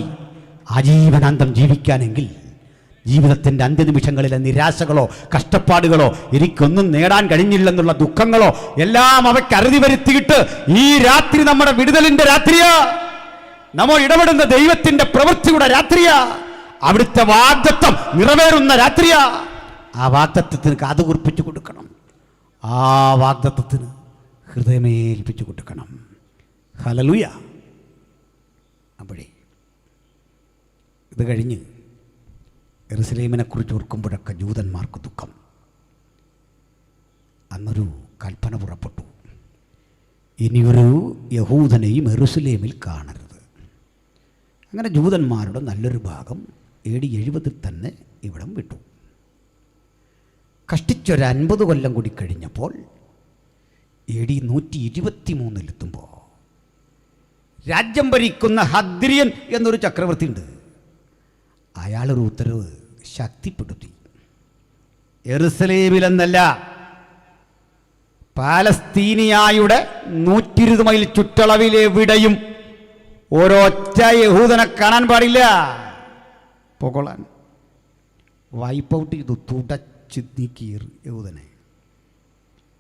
Speaker 1: ആജീവനാന്തം ജീവിക്കാനെങ്കിൽ. ജീവിതത്തിൻ്റെ അന്ത്യനിമിഷങ്ങളിലെ നിരാശകളോ കഷ്ടപ്പാടുകളോ എനിക്കൊന്നും നേടാൻ കഴിഞ്ഞില്ലെന്നുള്ള ദുഃഖങ്ങളോ എല്ലാം അവയ്ക്ക് അറുതി വരുത്തിയിട്ട് ഈ രാത്രി നമ്മുടെ വിടുതലിൻ്റെ രാത്രിയാ, നമ്മൾ ഇടപെടുന്ന ദൈവത്തിൻ്റെ പ്രവൃത്തിയുടെ രാത്രിയാ, അവിടുത്തെ വാഗ്ദത്തം നിറവേറുന്ന രാത്രിയാ. ആ വാഗ്ദത്തത്തിന് കാതുകുറിപ്പിച്ചു കൊടുക്കണം, ആ വാഗ്ദത്തത്തിന് ഹൃദയമേൽപ്പിച്ചു കൊടുക്കണം. ഹല്ലേലൂയ. അപ്പോഴേ ഇത് കഴിഞ്ഞ് യെരുശലേമിനെക്കുറിച്ച് ഓർക്കുമ്പോഴൊക്കെ ജൂതന്മാർക്ക് ദുഃഖം. അന്നൊരു കൽപ്പന പുറപ്പെട്ടു, ഇനിയൊരു യഹൂദനെയും യെരുശലേമിൽ കാണരുത്. അങ്ങനെ ജൂതന്മാരുടെ നല്ലൊരു ഭാഗം AD 70 തന്നെ ഇവിടം വിട്ടു. കഷ്ടിച്ചൊരു 50 കൊല്ലം കൂടി കഴിഞ്ഞപ്പോൾ AD 123 രാജ്യം ഭരിക്കുന്ന ഹദ്രിയൻ എന്നൊരു ചക്രവർത്തി ഉണ്ട്. അയാളൊരു ഉത്തരവ് ശക്തിപ്പെടുത്തി. യെരുശലേമിലെന്നല്ല, പാലസ്തീനിയായുടെ 120 മൈൽ ചുറ്റളവിലെവിടെയും ഒരൊറ്റ യഹൂദനെ കാണാൻ പാടില്ല. പോകൊള്ളാൻ വൈപ്പ് ഔട്ട് ചെയ്തു, തുടച്ച് നീക്കി യഹൂദനെ.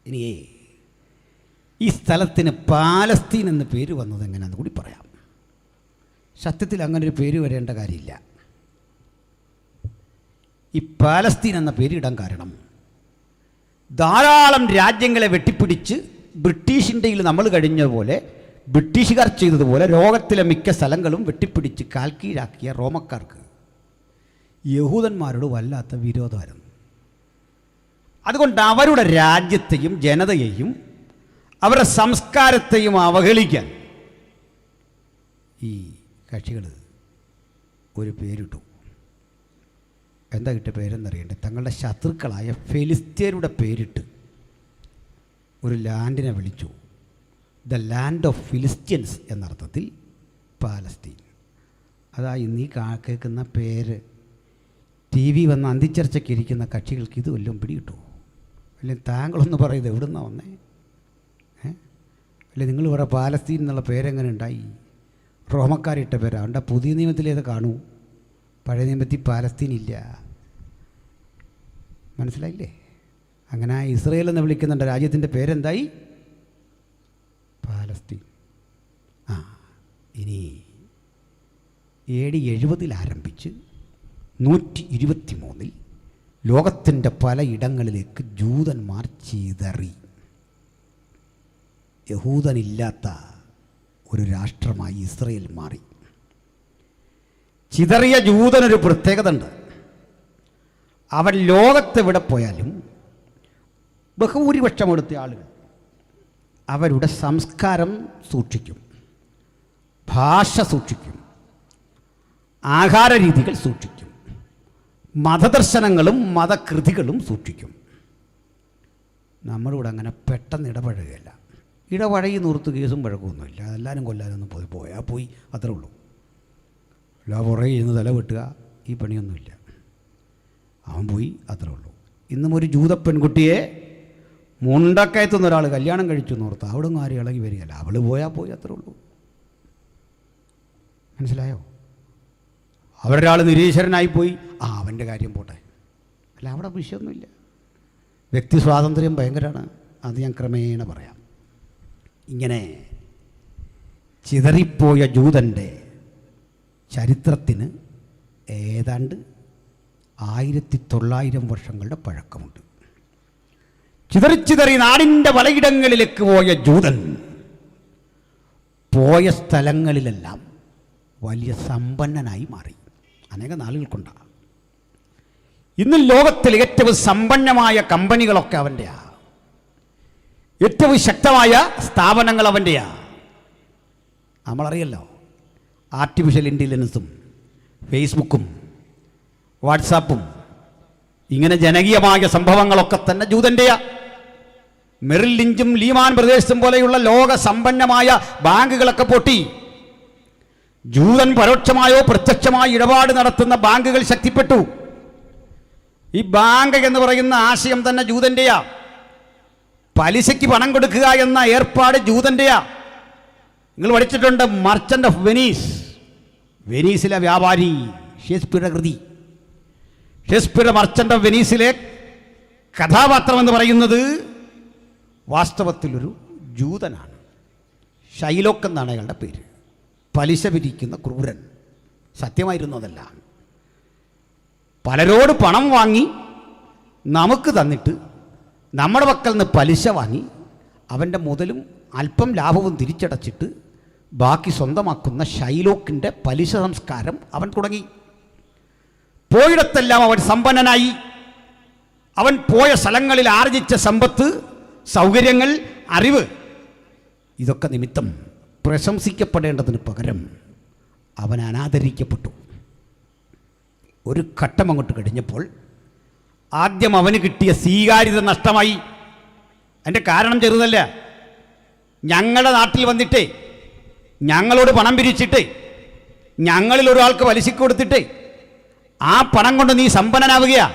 Speaker 1: ഇനിയേ ഈ സ്ഥലത്തിന് പാലസ്തീൻ എന്ന പേര് വന്നത് എങ്ങനെയാണെന്ന് കൂടി പറയാം. സത്യത്തിൽ അങ്ങനെ ഒരു പേര് വരേണ്ട കാര്യമില്ല. ഈ പാലസ്തീൻ എന്ന പേരിടാൻ കാരണം ധാരാളം രാജ്യങ്ങളെ വെട്ടിപ്പിടിച്ച് ബ്രിട്ടീഷ് ഇന്ത്യയിൽ നമ്മൾ കഴിഞ്ഞതുപോലെ ബ്രിട്ടീഷുകാർ ചെയ്തതുപോലെ ലോകത്തിലെ മിക്ക സ്ഥലങ്ങളും വെട്ടിപ്പിടിച്ച് കാൽക്കീഴാക്കിയ റോമക്കാർക്ക് യഹൂദന്മാരോട് വല്ലാത്ത വിരോധമായിരുന്നു. അതുകൊണ്ട് അവരുടെ രാജ്യത്തെയും ജനതയെയും അവരുടെ സംസ്കാരത്തെയും അവഹേളിക്കാൻ ഈ കക്ഷികൾ ഒരു പേരിട്ടു. എന്താ കിട്ടിയ പേരെന്നറിയണ്ടേ? തങ്ങളുടെ ശത്രുക്കളായ ഫെലിസ്ത്യരുടെ പേരിട്ട് ഒരു ലാൻഡിനെ വിളിച്ചു. ദ ലാൻഡ് ഓഫ് ഫിലിസ്ത്യൻസ് എന്നർത്ഥത്തിൽ പാലസ്തീൻ. അതാ ഇന്നീ കേൾക്കുന്ന പേര്. TV വന്ന് അന്തിച്ചർച്ചയ്ക്ക് ഇരിക്കുന്ന കക്ഷികൾക്ക് ഇത് വല്ലതും പിടികിട്ടു? അല്ലെങ്കിൽ താങ്കളൊന്ന് പറയുന്നത് എവിടുന്നാണ് വന്നേ? അല്ലെ നിങ്ങൾ പറയാം പാലസ്തീൻ എന്നുള്ള പേരെങ്ങനെ ഉണ്ടായി? റോമക്കാരിട്ട പേരാ. അതുകൊണ്ട് പുതിയ നിയമത്തിലേത് കാണൂ, പഴയ നിയമത്തിൽ പാലസ്തീൻ ഇല്ല. മനസ്സിലായില്ലേ? അങ്ങനെ ഇസ്രയേൽ എന്ന് വിളിക്കുന്നുണ്ട്. രാജ്യത്തിൻ്റെ പേരെന്തായി? പാലസ്തീൻ. ഇനി AD 70 ആരംഭിച്ച് 123 ലോകത്തിൻ്റെ പലയിടങ്ങളിലേക്ക് ജൂതന്മാർ ചിതറി. യഹൂദനില്ലാത്ത ഒരു രാഷ്ട്രമായി ഇസ്രയേൽ മാറി. ചിതറിയ ജൂതനൊരു പ്രത്യേകത ഉണ്ട്. അവൻ ലോകത്തെവിടെ പോയാലും ബഹുഭൂരിപക്ഷം എടുത്ത ആളുകൾ അവരുടെ സംസ്കാരം സൂക്ഷിക്കും, ഭാഷ സൂക്ഷിക്കും, ആഹാര രീതികൾ സൂക്ഷിക്കും, മതദർശനങ്ങളും മതകൃതികളും സൂക്ഷിക്കും. നമ്മളിവിടെ അങ്ങനെ പെട്ടെന്ന് ഇടപഴകുകയല്ല. ഇടപഴകി നൂർത്ത് കേസും പഴക്കമൊന്നുമില്ല. എല്ലാവരും കൊല്ലാനൊന്നും പോയാൽ പോയി, അത്രേ ഉള്ളൂ. എല്ലാ പുറകെ ഇരുന്ന് തല വെട്ടുക, ഈ പണിയൊന്നുമില്ല. അവൻ പോയി, അത്രേ ഉള്ളൂ. ഇന്നും ഒരു ജൂത പെൺകുട്ടിയെ മുണ്ടക്കയത്തുനിന്ന് ഒരാൾ കല്യാണം കഴിച്ചു എന്നോർത്ത് അവിടെ ഒന്നും ആരും ഇളകി വരികയല്ല. അവൾ പോയാൽ പോയി, അത്രേ ഉള്ളൂ. മനസ്സിലായോ? അവരൊരാൾ നിരീശ്വരനായിപ്പോയി, അവൻ്റെ കാര്യം പോട്ടെ, അല്ല, അവിടെ വിഷയമൊന്നുമില്ല. വ്യക്തി സ്വാതന്ത്ര്യം ഭയങ്കരമാണ്. അത് ഞാൻ ക്രമേണ പറയാം. ഇങ്ങനെ ചിതറിപ്പോയ ജൂതൻ്റെ ചരിത്രത്തിന് ഏതാണ്ട് 1900 വർഷങ്ങളുടെ പഴക്കമുണ്ട്. ചിതറി നാടിൻ്റെ പലയിടങ്ങളിലേക്ക് പോയ ജൂതൻ പോയ സ്ഥലങ്ങളിലെല്ലാം വലിയ സമ്പന്നനായി മാറി. അനേക നാളുകൾക്കൊണ്ടാണ്. ഇന്ന് ലോകത്തിൽ ഏറ്റവും സമ്പന്നമായ കമ്പനികളൊക്കെ അവൻ്റെയാണ്. ഏറ്റവും ശക്തമായ സ്ഥാപനങ്ങൾ അവൻ്റെയാണ്. നമ്മളറിയല്ലോ, ആർട്ടിഫിഷ്യൽ ഇൻ്റലിജൻസും ഫേസ്ബുക്കും വാട്സാപ്പും ഇങ്ങനെ ജനകീയമായ സംഭവങ്ങളൊക്കെ തന്നെ ജൂതൻ്റെയാണ്. മെറിൽ ലിഞ്ചും ലീമാൻ ബ്രദേഴ്സും പോലെയുള്ള ലോക സമ്പന്നമായ ബാങ്കുകളൊക്കെ പൊട്ടി. ജൂതൻ പരോക്ഷമായോ പ്രത്യക്ഷമായോ ഇടപാട് നടത്തുന്ന ബാങ്കുകൾ ശക്തിപ്പെട്ടു. ഈ ബാങ്ക് എന്ന് പറയുന്ന ആശയം തന്നെ ജൂതൻ്റെയാ. പലിശയ്ക്ക് പണം കൊടുക്കുക എന്ന ഏർപ്പാട് ജൂതൻ്റെയാ. നിങ്ങൾ പഠിച്ചിട്ടുണ്ട് മർച്ചൻ്റ് ഓഫ് വെനീസ്, വെനീസിലെ വ്യാപാരി, ഷേക്സ്പിയറുടെ കൃതി. ഷേക്സ്പിയറുടെ മർച്ചൻ്റ് ഓഫ് വെനീസിലെ കഥാപാത്രം എന്ന് പറയുന്നത് വാസ്തവത്തിലൊരു ജൂതനാണ്. ഷൈലോക്ക് എന്നാണ് അയാളുടെ പേര്. പലിശ പിരിക്കുന്ന ക്രൂരൻ. സത്യമായിരുന്നതല്ല. പലരോട് പണം വാങ്ങി നമുക്ക് തന്നിട്ട് നമ്മുടെ പക്കൽ നിന്ന് പലിശ വാങ്ങി അവൻ്റെ മുതലും അല്പം ലാഭവും തിരിച്ചടച്ചിട്ട് ബാക്കി സ്വന്തമാക്കുന്ന ഷൈലോക്കിൻ്റെ പലിശ സംസ്കാരം അവൻ തുടങ്ങി. പോയിടത്തെല്ലാം അവൻ സമ്പന്നനായി. അവൻ പോയ സ്ഥലങ്ങളിൽ ആർജിച്ച സമ്പത്ത്, സൗകര്യങ്ങൾ, അറിവ്, ഇതൊക്കെ നിമിത്തം പ്രശംസിക്കപ്പെടേണ്ടതിന് പകരം അവൻ അനാദരിക്കപ്പെട്ടു. ഒരു ഘട്ടം അങ്ങോട്ട് കഴിഞ്ഞപ്പോൾ ആദ്യം അവന് കിട്ടിയ സ്വീകാര്യത നഷ്ടമായി. അതിൻ്റെ കാരണം ചെറുതല്ല. ഞങ്ങളുടെ നാട്ടിൽ വന്നിട്ടേ, ഞങ്ങളോട് പണം പിരിച്ചിട്ട്, ഞങ്ങളിൽ ഒരാൾക്ക് പലിശയ്ക്ക് കൊടുത്തിട്ട് ആ പണം കൊണ്ട് നീ സമ്പന്നനാവുകയാ,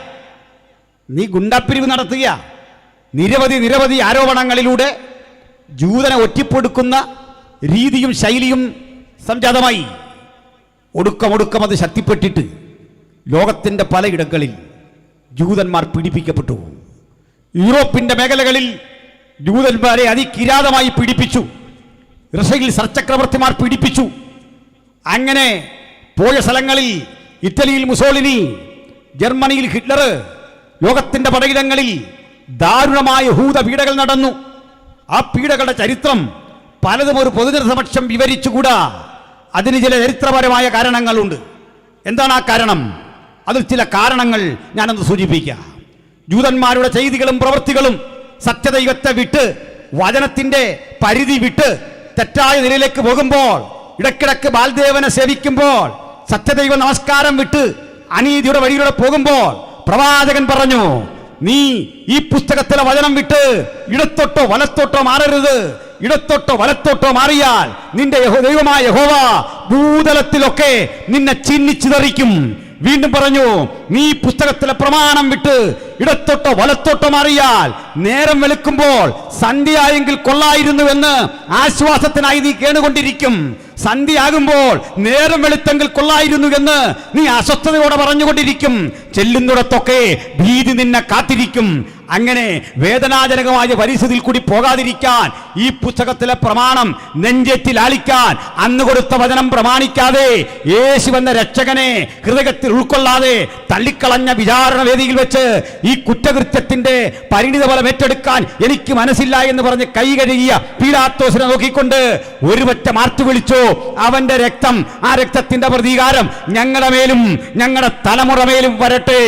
Speaker 1: നീ ഗുണ്ടാപ്പിരിവ് നടത്തുക. നിരവധി ആരോപണങ്ങളിലൂടെ ജൂതനെ ഒറ്റിപ്പൊടുക്കുന്ന രീതിയും ശൈലിയും സംജാതമായി. ഒടുക്കം അത് ശക്തിപ്പെട്ടിട്ട് ലോകത്തിൻ്റെ പലയിടങ്ങളിൽ ജൂതന്മാർ പീഡിപ്പിക്കപ്പെട്ടു. യൂറോപ്പിൻ്റെ മേഖലകളിൽ ജൂതന്മാരെ അതികിരാതമായി പീഡിപ്പിച്ചു. റഷ്യയിൽ സർചക്രവർത്തിമാർ പീഡിപ്പിച്ചു. അങ്ങനെ പോയ സ്ഥലങ്ങളിൽ ഇറ്റലിയിൽ മുസോളിനി, ജർമ്മനിയിൽ ഹിറ്റ്ലർ, ലോകത്തിൻ്റെ പലയിടങ്ങളിൽ ദാരുണമായ യഹൂദ പീഡകൾ നടന്നു. ആ പീഡകളുടെ ചരിത്രം പലതും ഒരു പൊതുജനസമക്ഷം വിവരിച്ചുകൂടാ. അതിന് ചില ചരിത്രപരമായ കാരണങ്ങളുണ്ട്. എന്താണ് ആ കാരണം? അതിൽ ചില കാരണങ്ങൾ ഞാനൊന്ന് സൂചിപ്പിക്കാം. ജൂതന്മാരുടെ ചെയ്തികളും പ്രവൃത്തികളും സത്യദൈവത്തെ വിട്ട്, വചനത്തിൻ്റെ പരിധി വിട്ട് തെറ്റായ നിലയിലേക്ക് പോകുമ്പോൾ, ഇടയ്ക്കിടയ്ക്ക് ബാൽദേവനെ സേവിക്കുമ്പോൾ, സത്യദൈവ നമസ്കാരം വിട്ട് അനീതിയുടെ വഴിയിലൂടെ പോകുമ്പോൾ പ്രവാചകൻ പറഞ്ഞു, നീ ഈ പുസ്തകത്തിലെ വചനം വിട്ട് ഇടത്തോട്ടോ വലത്തോട്ടോ മാറരുത്. ഇടത്തോട്ടോ വലത്തോട്ടോ മാറിയാൽ നിന്റെ ദൈവമായ യഹോവ ഭൂതലത്തിലൊക്കെ നിന്നെ ചിന്നിച്ചിതറിക്കും. വീണ്ടും പറഞ്ഞു, നീ പുസ്തകത്തിലെ പ്രമാണം വിട്ട് ഇടത്തോട്ടോ വലത്തോട്ടോ മാറിയാൽ നേരം വെളുക്കുമ്പോൾ സന്ധ്യയായെങ്കിൽ കൊള്ളായിരുന്നുവെന്ന് ആശ്വാസത്തിനായി നീ കേണുകൊണ്ടിരിക്കും. സന്ധ്യയാകുമ്പോൾ നേരം വെളുത്തെങ്കിൽ കൊള്ളായിരുന്നു എന്ന് നീ അസ്വസ്ഥതയോടെ പറഞ്ഞുകൊണ്ടിരിക്കും. ചെല്ലുന്നിടത്തൊക്കെ ഭീതി നിന്നെ കാത്തിരിക്കും. അങ്ങനെ വേദനാജനകമായ പരിസ്ഥിതിയിൽ കൂടി പോകാതിരിക്കാൻ ഈ പുസ്തകത്തിലെ പ്രമാണം നെഞ്ചേറ്റിൽ ആളിക്കാൻ അന്ന് കൊടുത്ത വചനം പ്രമാണിക്കാതെ യേശു എന്ന രക്ഷകനെ ഹൃദയത്തിൽ ഉൾക്കൊള്ളാതെ തള്ളിക്കളഞ്ഞ വിചാരണ വേദിയിൽ വെച്ച് ഈ കുറ്റകൃത്യത്തിന്റെ പരിണിത ഫലം ഏറ്റെടുക്കാൻ എനിക്ക് മനസ്സില്ല എന്ന് പറഞ്ഞ് കൈ കഴുകിയ പീലാത്തോസിനെ നോക്കിക്കൊണ്ട് ഒരുപറ്റ മാർത്തു വിളിച്ചു, അവന്റെ രക്തം, ആ രക്തത്തിന്റെ പ്രതികാരം ഞങ്ങളുടെ മേലും ഞങ്ങളുടെ തലമുറ മേലും വരട്ടെ.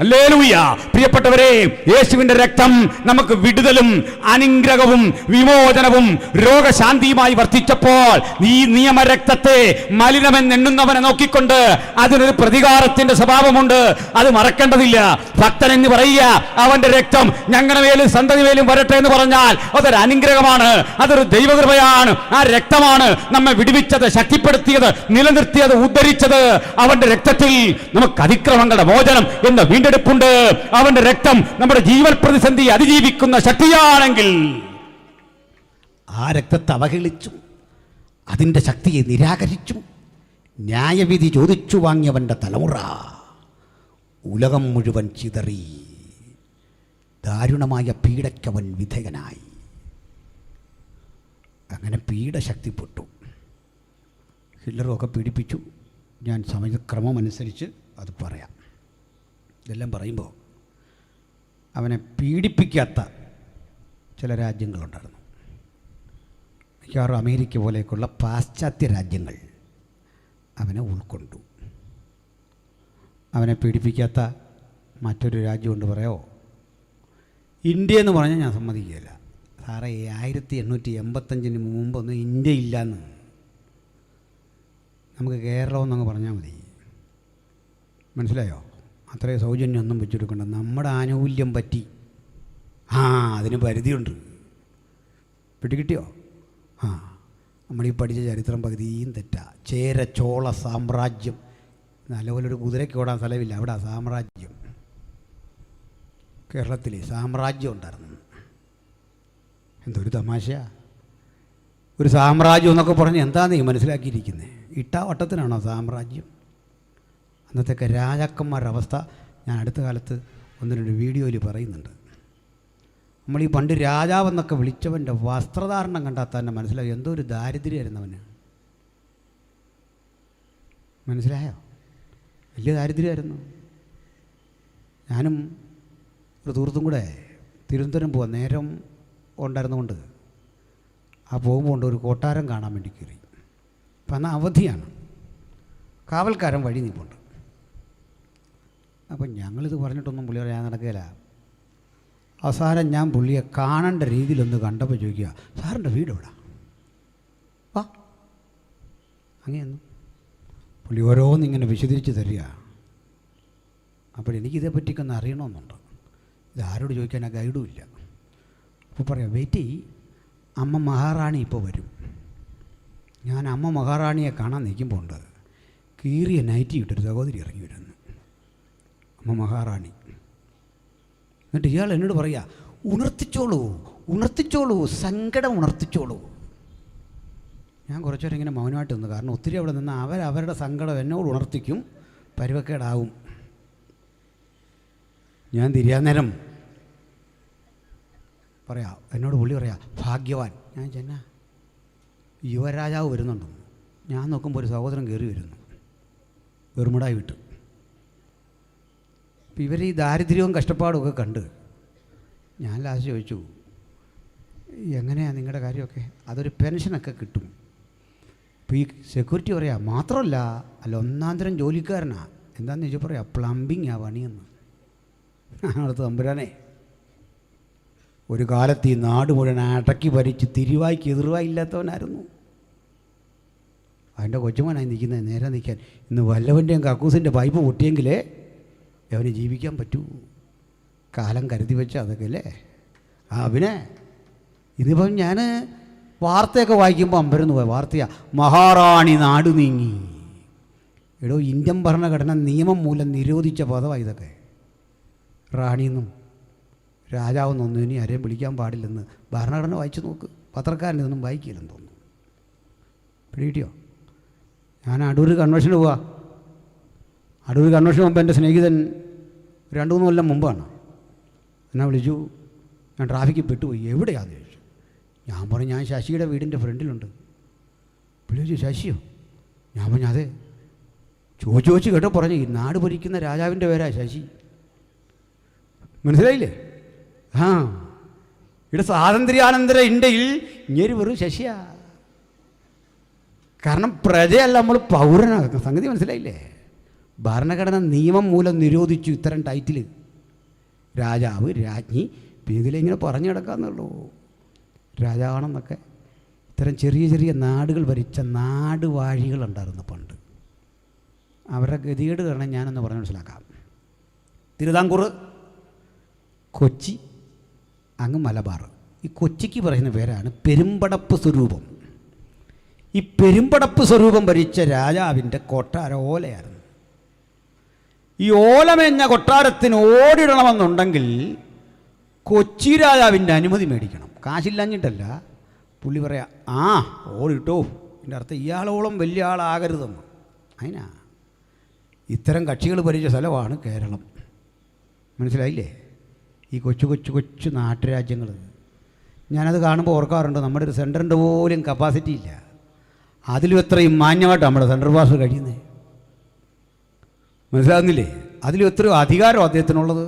Speaker 1: ഹല്ലേലൂയ. പ്രിയപ്പെട്ടവരെ, യേശുവിന്റെ രക്തം നമുക്ക് വിടുതലും അനുഗ്രഹവും വിമോചനവും രോഗശാന്തിയുമായി വർത്തിച്ചപ്പോൾ ഈ നിയമരക്തത്തെ മലിനമെന്നെണ്ണുന്നവനെ നോക്കിക്കൊണ്ട് അതിനൊരു പ്രതികാരത്തിന്റെ സ്വഭാവമുണ്ട്, അത് മറക്കേണ്ടതില്ല. ഭക്തൻ എന്ന് പറയുക, അവന്റെ രക്തം ഞങ്ങളുടെ മേലും സന്തതി മേലും വരട്ടെ എന്ന് പറഞ്ഞാൽ അതൊരു അനുഗ്രഹമാണ്, അതൊരു ദൈവകൃപയാണ്. ആ രക്തമാണ് നമ്മെ വിടുവിച്ചത്, ശക്തിപ്പെടുത്തിയത്, നിലനിർത്തിയത്, ഉദ്ധരിച്ചത്. അവന്റെ രക്തത്തിൽ നമുക്ക് അതിക്രമങ്ങളുടെ മോചനം എന്ന വീണ്ടെടുപ്പുണ്ട്. അവന്റെ രക്തം നമ്മുടെ ജീവൻ പ്രതിസന്ധി അതിജീവിക്കുന്ന ശക്തിയാണെങ്കിൽ ആ രക്തത്തെ അവഹേളിച്ചു, അതിന്റെ ശക്തിയെ നിരാകരിച്ചു, ന്യായവിധി ചോദിച്ചു വാങ്ങിയവന്റെ തലമുറ ഉലകം മുഴുവൻ ചിതറി, ദാരുണമായ പീഡയ്ക്കവൻ വിധേയനായി. അങ്ങനെ പീഡ ശക്തിപ്പെട്ടു. ഹിറ്റ്ലറുമൊക്കെ പീഡിപ്പിച്ചു. ഞാൻ സമയക്രമമനുസരിച്ച് അത് പറയാം. ഇതെല്ലാം പറയുമ്പോൾ അവനെ പീഡിപ്പിക്കാത്ത ചില രാജ്യങ്ങളുണ്ടായിരുന്നു. മിക്കവാറും അമേരിക്ക പോലെയൊക്കെയുള്ള പാശ്ചാത്യ രാജ്യങ്ങൾ അവനെ ഉൾക്കൊണ്ടു. അവനെ പീഡിപ്പിക്കാത്ത മറ്റൊരു രാജ്യമുണ്ട്, പറയാമോ? ഇന്ത്യ എന്ന് പറഞ്ഞാൽ ഞാൻ സമ്മതിക്കുകയില്ല. സാറേ, 1885 മുമ്പൊന്നും ഇന്ത്യ ഇല്ലയെന്ന്, നമുക്ക് കേരളമെന്നങ്ങ് പറഞ്ഞാൽ മതി. മനസ്സിലായോ? അത്രയും സൗജന്യമൊന്നും വെച്ചെടുക്കണ്ട. നമ്മുടെ ആനുകൂല്യം പറ്റി, അതിന് പരിധിയുണ്ട്. പിടികിട്ടിയോ? നമ്മളീ പഠിച്ച ചരിത്രം പകുതിയും തെറ്റാ. ചേര ചോള സാമ്രാജ്യം, നല്ലപോലെ ഒരു കുതിരയ്ക്ക് ഓടാൻ സ്ഥലമില്ല, അവിടെ സാമ്രാജ്യം. കേരളത്തിൽ സാമ്രാജ്യം ഉണ്ടായിരുന്നു. എന്തൊരു തമാശയാ! ഒരു സാമ്രാജ്യം എന്നൊക്കെ പറഞ്ഞ് എന്താ നീ മനസ്സിലാക്കിയിരിക്കുന്നത്? ഇട്ടാ വട്ടത്തിനാണോ സാമ്രാജ്യം? അന്നത്തെയൊക്കെ രാജാക്കന്മാരുടെ അവസ്ഥ ഞാൻ അടുത്ത കാലത്ത് 1-2 വീഡിയോയിൽ പറയുന്നുണ്ട്. നമ്മൾ ഈ പണ്ട് രാജാവെന്നൊക്കെ വിളിച്ചവൻ്റെ വസ്ത്രധാരണം കണ്ടാൽ തന്നെ മനസ്സിലായി എന്തോ ഒരു ദാരിദ്ര്യമായിരുന്നവന്. മനസ്സിലായോ? വലിയ ദാരിദ്ര്യമായിരുന്നു. ഞാനും ഒരു സുഹൃത്തും കൂടെ തിരുവനന്തപുരം പോവാൻ നേരം ഉണ്ടായിരുന്നുകൊണ്ട് പോകുമ്പോൾ ഒരു കൊട്ടാരം കാണാൻ വേണ്ടി കയറി. അപ്പം എന്നാൽ അവധിയാണ്, കാവൽക്കാരൻ വഴി നിൽപ്പുണ്ട്. അപ്പം ഞങ്ങളിത് പറഞ്ഞിട്ടൊന്നും പുള്ളി പറയാൻ നടക്കുകയില്ല. അവസാനം ഞാൻ പുള്ളിയെ കാണേണ്ട രീതിയിലൊന്ന് കണ്ടപ്പോൾ ചോദിക്കുക, സാറിൻ്റെ വീട് എവിടെ? വാ, അങ്ങനെയൊന്നും പുള്ളി ഓരോന്നിങ്ങനെ വിശദീകരിച്ച് തരിക. അപ്പോൾ എനിക്കിതേപ്പറ്റിയൊക്കെ അറിയണമെന്നുണ്ട്. ഇതാരോട് ചോദിക്കാൻ ആ ഗൈഡും ഇല്ല. അപ്പോൾ പറയാം, വെയിറ്റ് ചെയ്യ്, അമ്മ മഹാറാണി ഇപ്പോൾ വരും. ഞാൻ അമ്മ മഹാറാണിയെ കാണാൻ നിൽക്കുമ്പോൾ ഉണ്ട് കീറിയ നൈറ്റി ഇട്ടൊരു സഹോദരി ഇറങ്ങി വരുന്നു, അമ്മ മഹാറാണി. എന്നിട്ട് ഇയാൾ എന്നോട് പറയുക, ഉണർത്തിച്ചോളൂ, സങ്കടം ഉണർത്തിച്ചോളൂ. ഞാൻ കുറച്ചേരം ഇങ്ങനെ മൗനമായിട്ട് നിന്ന്, കാരണം ഒത്തിരി അവിടെ നിന്ന് അവരവരുടെ സങ്കടം എന്നോട് ഉണർത്തിക്കും, പരുവക്കേടാവും. ഞാൻ തിരിയാൻ നേരം പറയാം, എന്നോട് പുള്ളി പറയാം, ഭാഗ്യവാൻ. ഞാൻ ചെന്ന യുവരാജാവ് വരുന്നുണ്ടെന്ന്. ഞാൻ നോക്കുമ്പോൾ ഒരു സഹോദരൻ കയറി വരുന്നു, വെറുമുടായി വിട്ടു. അപ്പം ഇവർ ഈ ദാരിദ്ര്യവും കഷ്ടപ്പാടും ഒക്കെ കണ്ട് ഞാൻ ലാസ്റ്റ് ചോദിച്ചു, എങ്ങനെയാണ് നിങ്ങളുടെ കാര്യമൊക്കെ? അതൊരു പെൻഷനൊക്കെ കിട്ടും. അപ്പോൾ ഈ സെക്യൂരിറ്റി പറയാം, മാത്രമല്ല ഒന്നാന്തരം ജോലിക്കാരനാ. എന്താണെന്ന് ചോദിച്ചാൽ പറയാം, പ്ലംബിങ് ആ പണിയെന്ന്. അടുത്ത് തമ്പുരാനെ, ഒരു കാലത്ത് ഈ നാട് മുഴുവൻ അടക്കി ഭരിച്ച് തിരുവായ്ക്ക് എതിർവായില്ലാത്തവനായിരുന്നു. അതിൻ്റെ കൊച്ചുമോനായി നിൽക്കുന്നത് നേരെ നിൽക്കാൻ. ഇന്ന് വല്ലവൻ്റെയും കക്കൂസിൻ്റെ പൈപ്പ് പൊട്ടിയെങ്കിലേ അവന് ജീവിക്കാൻ പറ്റൂ. കാലം കരുതി വെച്ച അതൊക്കെ അല്ലേ. പിന്നെ ഇതിപ്പം ഞാൻ വാർത്തയൊക്കെ വായിക്കുമ്പോൾ അമ്പരന്ന് പോയ വാർത്തയാണ്, മഹാറാണി നാട് നീങ്ങി. എടോ, ഇന്ത്യൻ ഭരണഘടന നിയമം മൂലം നിരോധിച്ച പദമാണ് ഇതൊക്കെ. റാണിയെന്നും രാജാവെന്നൊന്നും ഇനി ആരെയും വിളിക്കാൻ പാടില്ലെന്ന് ഭരണഘടന വായിച്ചു നോക്ക്. പത്രക്കാരൻ ഇതൊന്നും വായിക്കില്ലെന്ന് തോന്നുന്നു. പിടികിട്ടിയോ? ഞാൻ അടൂർ കൺവെൻഷന് പോവാ. അടൂർ കൺവെൻഷന് മുമ്പ് എൻ്റെ സ്നേഹിതൻ 2-3 കൊല്ലം മുമ്പാണ് എന്നെ വിളിച്ചു. ഞാൻ ട്രാഫിക്കിൽ പെട്ടുപോയി. എവിടെയാണെന്ന് ചോദിച്ചു. ഞാൻ പറഞ്ഞു, ഞാൻ ശശിയുടെ വീടിൻ്റെ ഫ്രണ്ടിലുണ്ട്. വിളിച്ചു, ശശിയോ? ഞാൻ പറഞ്ഞു, അതെ. ചോദിച്ചു കേട്ടോ പറഞ്ഞു, ഈ നാട് ഭരിക്കുന്ന രാജാവിൻ്റെ പേരാ ശശി. മനസ്സിലായില്ലേ? ആ, ഇവിടെ സ്വാതന്ത്ര്യാനന്തര ഇന്ത്യയിൽ ഇങ്ങനെ വെറും ശശിയാ. കാരണം പ്രജയല്ല, നമ്മൾ പൗരനാകും. സംഗതി മനസ്സിലായില്ലേ? ഭരണഘടന നിയമം മൂലം നിരോധിച്ചു ഇത്തരം ടൈറ്റിൽ. രാജാവ്, രാജ്ഞി, ഇതിലിങ്ങനെ പറഞ്ഞു കിടക്കാന്നുള്ളൂ. രാജാവാണെന്നൊക്കെ. ഇത്തരം ചെറിയ ചെറിയ നാടുകൾ ഭരിച്ച നാടുവാഴികളുണ്ടായിരുന്നു പണ്ട്. അവരുടെ ഗതികേട് കാരണം ഞാനൊന്ന് പറഞ്ഞ് മനസ്സിലാക്കാം. തിരുവിതാംകൂർ, കൊച്ചി, അങ്ങ് മലബാർ. ഈ കൊച്ചിക്ക് പറയുന്ന പേരാണ് പെരുമ്പടപ്പ് സ്വരൂപം. ഈ പെരുമ്പടപ്പ് സ്വരൂപം ഭരിച്ച രാജാവിൻ്റെ കൊട്ടാര ഓലയായിരുന്നു. ഈ ഓലമേഞ്ഞ കൊട്ടാരത്തിന് ഓടിടണമെന്നുണ്ടെങ്കിൽ കൊച്ചി രാജാവിൻ്റെ അനുമതി മേടിക്കണം. കാശില്ലാഞ്ഞിട്ടല്ല, പുള്ളി പറയാ, ആ ഓടിട്ടോ. എൻ്റെ അർത്ഥം ഇയാളോളം വലിയ ആളാകരുതെന്ന്. അതിനാ ഇത്തരം കക്ഷികൾ ഭരിച്ച സ്ഥലമാണ് കേരളം. മനസ്സിലായില്ലേ? ഈ കൊച്ചു കൊച്ചു കൊച്ചു നാട്ടുരാജ്യങ്ങൾ. ഞാനത് കാണുമ്പോൾ ഓർക്കാറുണ്ട്, നമ്മുടെ ഒരു സെൻറ്ററിൻ്റെ പോലും കപ്പാസിറ്റി ഇല്ല. അതിലും എത്രയും മാന്യമായിട്ട് നമ്മുടെ സെൻട്രൽ പാസ് കഴിയുന്നത്. മനസ്സിലാകുന്നില്ലേ? അതിലും എത്രയോ അധികാരം അദ്ദേഹത്തിനുള്ളത്.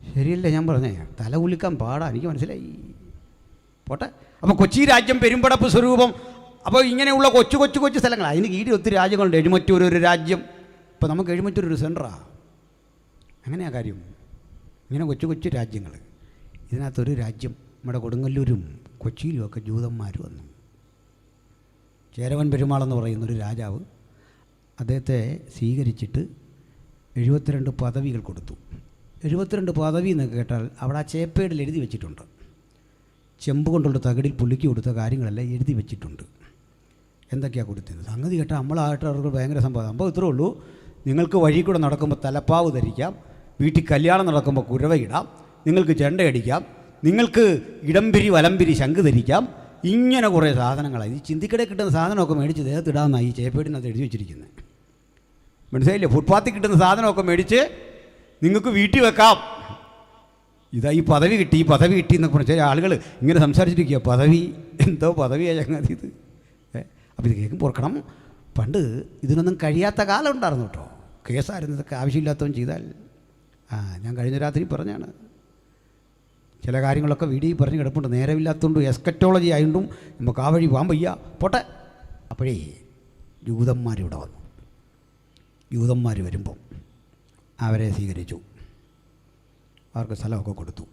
Speaker 1: ശരിയല്ലേ ഞാൻ പറഞ്ഞേ? തല കുലിക്കാൻ പാടാ, എനിക്ക് മനസ്സിലായി. പോട്ടെ. അപ്പോൾ കൊച്ചി രാജ്യം പെരുമ്പടപ്പ് സ്വരൂപം. അപ്പോൾ ഇങ്ങനെയുള്ള കൊച്ചു കൊച്ചു കൊച്ചു സ്ഥലങ്ങളാണ്. അതിന് കീഴിൽ ഒത്തിരി രാജ്യങ്ങളുണ്ട്. എഴുമറ്റൂർ ഒരു രാജ്യം. ഇപ്പോൾ നമുക്ക് എഴുമറ്റൂർ ഒരു സെൻറ്ററാണ്. അങ്ങനെയാ കാര്യം. ഇങ്ങനെ കൊച്ചു കൊച്ചു രാജ്യങ്ങൾ. ഇതിനകത്തൊരു രാജ്യം, നമ്മുടെ കൊടുങ്ങല്ലൂരും കൊച്ചിയിലുമൊക്കെ ജൂതന്മാർ വന്നു. ചേരവൻ പെരുമാളെന്ന് പറയുന്നൊരു രാജാവ് അദ്ദേഹത്തെ സ്വീകരിച്ചിട്ട് 72 പദവികൾ കൊടുത്തു. 72 പദവി എന്നൊക്കെ കേട്ടാൽ അവിടെ ആ ചേപ്പേടിൽ എഴുതി വെച്ചിട്ടുണ്ട്. ചെമ്പ് കൊണ്ടുള്ള തകിടിൽ പുള്ളിക്ക് കൊടുത്ത കാര്യങ്ങളെല്ലാം എഴുതി വെച്ചിട്ടുണ്ട്. എന്തൊക്കെയാണ് കൊടുത്തത് സംഗതി കേട്ടാൽ നമ്മളായിട്ട് അവർക്ക് ഭയങ്കര സംഭവം ഇത്രേ ഉള്ളൂ. നിങ്ങൾക്ക് വഴി കൂടെ നടക്കുമ്പോൾ തലപ്പാവ് ധരിക്കാം, വീട്ടിൽ കല്യാണം നടക്കുമ്പോൾ കുരവയിടാം, നിങ്ങൾക്ക് ചെണ്ടയടിക്കാം, നിങ്ങൾക്ക് ഇടംപിരി വലംപിരി ശംഖ് ധരിക്കാം. ഇങ്ങനെ കുറേ സാധനങ്ങളാണ്. ഈ ചിന്തിക്കടയിൽ കിട്ടുന്ന സാധനമൊക്കെ മേടിച്ച് ദേഹത്തിടാമെന്നാണ് ഈ ചേപ്പേടിനകത്ത് എഴുതി വെച്ചിരിക്കുന്നത്. മനസ്സിലായില്ലേ? ഫുട്പാത്തിൽ കിട്ടുന്ന സാധനമൊക്കെ മേടിച്ച് നിങ്ങൾക്ക് വീട്ടിൽ വെക്കാം. ഇതാ ഈ പദവി കിട്ടി എന്നൊക്കെ പറഞ്ഞ ചില ആളുകൾ ഇങ്ങനെ സംസാരിച്ചിരിക്കുക. പദവി എന്തോ പദവിയാണ് ചങ്ങാതി ഇത്. അപ്പോൾ ഇത് കേൾക്കും ഓർക്കണം, പണ്ട് ഇതിനൊന്നും കഴിയാത്ത കാലം ഉണ്ടായിരുന്നു കേട്ടോ. കേസായിരുന്നു ഇതൊക്കെ. ആവശ്യമില്ലാത്തവൻ ചെയ്താൽ. ഞാൻ കഴിഞ്ഞ രാത്രി പറഞ്ഞാണ്. ചില കാര്യങ്ങളൊക്കെ വീഡിയോ പറഞ്ഞ് കിടപ്പുണ്ട്. നേരമില്ലാത്തതുകൊണ്ടും എസ്കറ്റോളജി ആയതുകൊണ്ടും നമുക്ക് ആ വഴി പോകാൻ വയ്യ. പോട്ടെ. അപ്പോഴേ ജൂതന്മാരിവിടെ വന്നു. ജൂതന്മാർ വരുമ്പം അവരെ സ്വീകരിച്ചു. അവർക്ക് സ്ഥലമൊക്കെ കൊടുത്തു.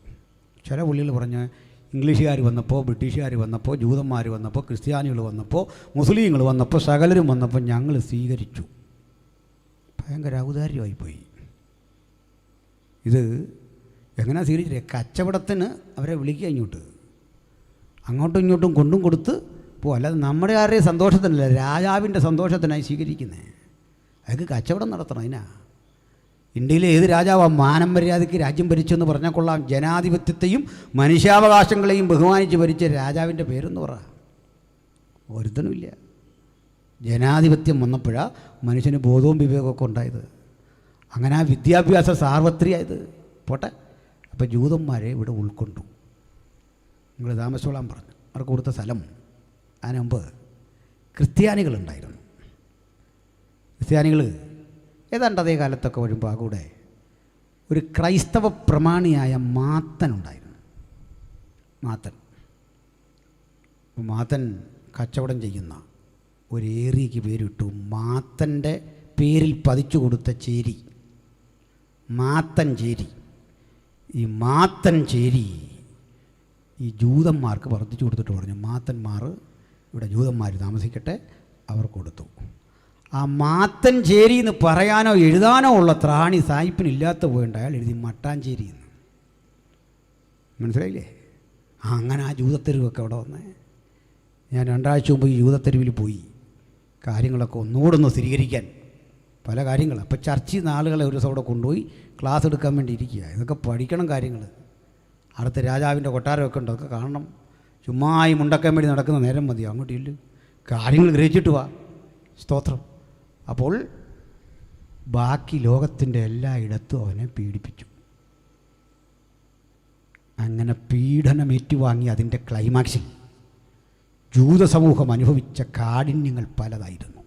Speaker 1: ചില പുള്ളികൾ പറഞ്ഞ് ഇംഗ്ലീഷുകാർ വന്നപ്പോൾ, ബ്രിട്ടീഷുകാർ വന്നപ്പോൾ, ജൂതന്മാർ വന്നപ്പോൾ, ക്രിസ്ത്യാനികൾ വന്നപ്പോൾ, മുസ്ലിങ്ങൾ വന്നപ്പോൾ, സകലരും വന്നപ്പോൾ ഞങ്ങൾ സ്വീകരിച്ചു. ഭയങ്കര ഔദാര്യമായിപ്പോയി. ഇത് എങ്ങനെയാണ് സ്വീകരിച്ചില്ലേ? കച്ചവടത്തിന് അവരെ വിളിക്കുക ഇങ്ങോട്ട്. അങ്ങോട്ടും ഇങ്ങോട്ടും കൊണ്ടും കൊടുത്ത് പോവും. അല്ലാതെ നമ്മുടെ ആരുടെയും സന്തോഷത്തിനല്ല, രാജാവിൻ്റെ സന്തോഷത്തിനായി സ്വീകരിക്കുന്നത്. അതൊക്കെ കച്ചവടം നടത്തണം. അതിനാ ഇന്ത്യയിലെ ഏത് രാജാവാണ് മാനം മര്യാദയ്ക്ക് രാജ്യം ഭരിച്ചെന്ന് പറഞ്ഞാൽ കൊള്ളാം. ജനാധിപത്യത്തെയും മനുഷ്യാവകാശങ്ങളെയും ബഹുമാനിച്ച് ഭരിച്ച രാജാവിൻ്റെ പേരെന്ന് പറ. ഒരുത്തനുമില്ല. ജനാധിപത്യം വന്നപ്പോഴാണ് മനുഷ്യന് ബോധവും വിവേകമൊക്കെ ഉണ്ടായത്. അങ്ങനെ ആ വിദ്യാഭ്യാസ സാർവത്രികമായത്. പോട്ടെ. അപ്പോൾ ജൂതന്മാരെ ഇവിടെ ഉൾക്കൊണ്ടു. നിങ്ങൾ താമസിച്ചോളാൻ പറഞ്ഞു. അവർക്ക് കൊടുത്ത സ്ഥലം. അതിന് മുമ്പ് ക്രിസ്ത്യാനികളുണ്ടായിരുന്നു. ക്രിസ്ത്യാനികൾ ഏതാണ്ട് അതേ കാലത്തൊക്കെ വരുമ്പോൾ ആ കൂടെ ഒരു ക്രൈസ്തവ പ്രമാണിയായ മാത്തനുണ്ടായിരുന്നു. മാത്തൻ കച്ചവടം ചെയ്യുന്ന ഒരു ഏരിയയ്ക്ക് പേരിട്ടു മാത്തൻ്റെ പേരിൽ പതിച്ചു കൊടുത്ത ചേരി, മാത്തൻ ചേരി. ഈ മാത്തൻ ചേരി ഈ ജൂതന്മാർക്ക് വർദ്ധിച്ചു കൊടുത്തിട്ട് പറഞ്ഞു, മാത്തന്മാർ ഇവിടെ ജൂതന്മാർ താമസിക്കട്ടെ, അവർ കൊടുത്തു. ആ മാത്തൻ ചേരി എന്ന് പറയാനോ എഴുതാനോ ഉള്ള ത്രാണി സായിപ്പിനില്ലാത്ത പോയിണ്ട് അയാൾ എഴുതി മട്ടാഞ്ചേരി എന്ന്. മനസ്സിലായില്ലേ? അങ്ങനെ ആ ജൂതത്തെരുവൊക്കെ അവിടെ വന്നേ. ഞാൻ 2 ആഴ്ച മുമ്പ് ഈ ജൂതത്തെരുവിൽ പോയി. കാര്യങ്ങളൊക്കെ ഒന്നുകൂടെ ഒന്ന് സ്ഥിരീകരിക്കാൻ പല കാര്യങ്ങൾ. അപ്പോൾ ചർച്ചിൽ നിന്ന് ആളുകളെ ഒരു ദിവസം അവിടെ കൊണ്ടുപോയി ക്ലാസ് എടുക്കാൻ വേണ്ടി ഇരിക്കുക. ഇതൊക്കെ പഠിക്കണം കാര്യങ്ങൾ. അടുത്ത രാജാവിൻ്റെ കൊട്ടാരമൊക്കെ ഉണ്ട്, അതൊക്കെ കാണണം. ചുമ്മാ ഈ മുണ്ടക്കാൻ വേണ്ടി നടക്കുന്ന നേരം മതി, അങ്ങോട്ട് ഇല്ല, കാര്യങ്ങൾ ഗ്രഹിച്ചിട്ട് വാ. സ്തോത്രം. അപ്പോൾ ബാക്കി ലോകത്തിൻ്റെ എല്ലായിടത്തും അവനെ പീഡിപ്പിച്ചു. അങ്ങനെ പീഡനം ഏറ്റുവാങ്ങി അതിൻ്റെ ക്ലൈമാക്സിൽ ജൂത സമൂഹം അനുഭവിച്ച കാഠിന്യങ്ങൾ പലതായിരുന്നു.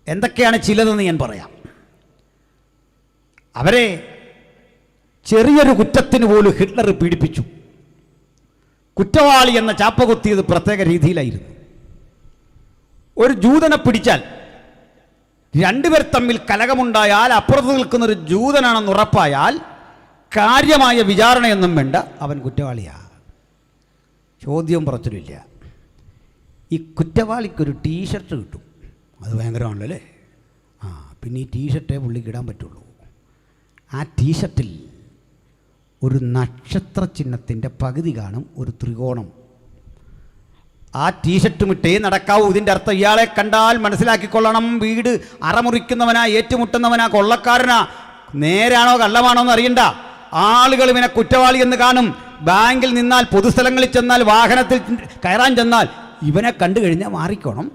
Speaker 1: എന്തൊക്കെയാണ് ചിലതെന്ന് ഞാൻ പറയാം. അവരെ ചെറിയൊരു കുറ്റത്തിന് പോലും ഹിറ്റ്ലർ പീഡിപ്പിച്ചു. കുറ്റവാളി എന്ന ചാപ്പ കുത്തിയത് പ്രത്യേക രീതിയിലായിരുന്നു. ഒരു ജൂതനെ പിടിച്ചാൽ രണ്ടുപേർ തമ്മിൽ കലഹമുണ്ടായാൽ അപ്പുറത്ത് നിൽക്കുന്നൊരു ജൂതനാണെന്ന് ഉറപ്പായാൽ കാര്യമായ വിചാരണയൊന്നും വേണ്ട, അവൻ കുറ്റവാളിയാ, ചോദ്യം പുറത്തില്ല. ഈ കുറ്റവാളിക്കൊരു ടീഷർട്ട് കിട്ടും, അത് ഭയങ്കരമാണല്ലോ അല്ലേ. പിന്നെ ഈ ടീഷർട്ടേ പുള്ളിക്ക് ഇടാൻ പറ്റുള്ളൂ. ആ ടീഷർട്ടിൽ ഒരു നക്ഷത്ര ചിഹ്നത്തിൻ്റെ പകുതി കാണും, ഒരു ത്രികോണം. ആ ടീഷർട്ടും ഇട്ടേ നടക്കാവൂ. ഇതിൻ്റെ അർത്ഥം ഇയാളെ കണ്ടാൽ മനസ്സിലാക്കിക്കൊള്ളണം, വീട് അറമുറിക്കുന്നവനാ, ഏറ്റുമുട്ടുന്നവനാ, കൊള്ളക്കാരനാ, നേരാണോ കള്ളമാണോ എന്ന് അറിയണ്ട. ആളുകൾ ഇവനെ കുറ്റവാളി എന്ന് കാണും. ബാങ്കിൽ നിന്നാൽ, പൊതുസ്ഥലങ്ങളിൽ ചെന്നാൽ, വാഹനത്തിൽ കയറാൻ ചെന്നാൽ ഇവനെ കണ്ടു കഴിഞ്ഞാൽ മാറിക്കോണം,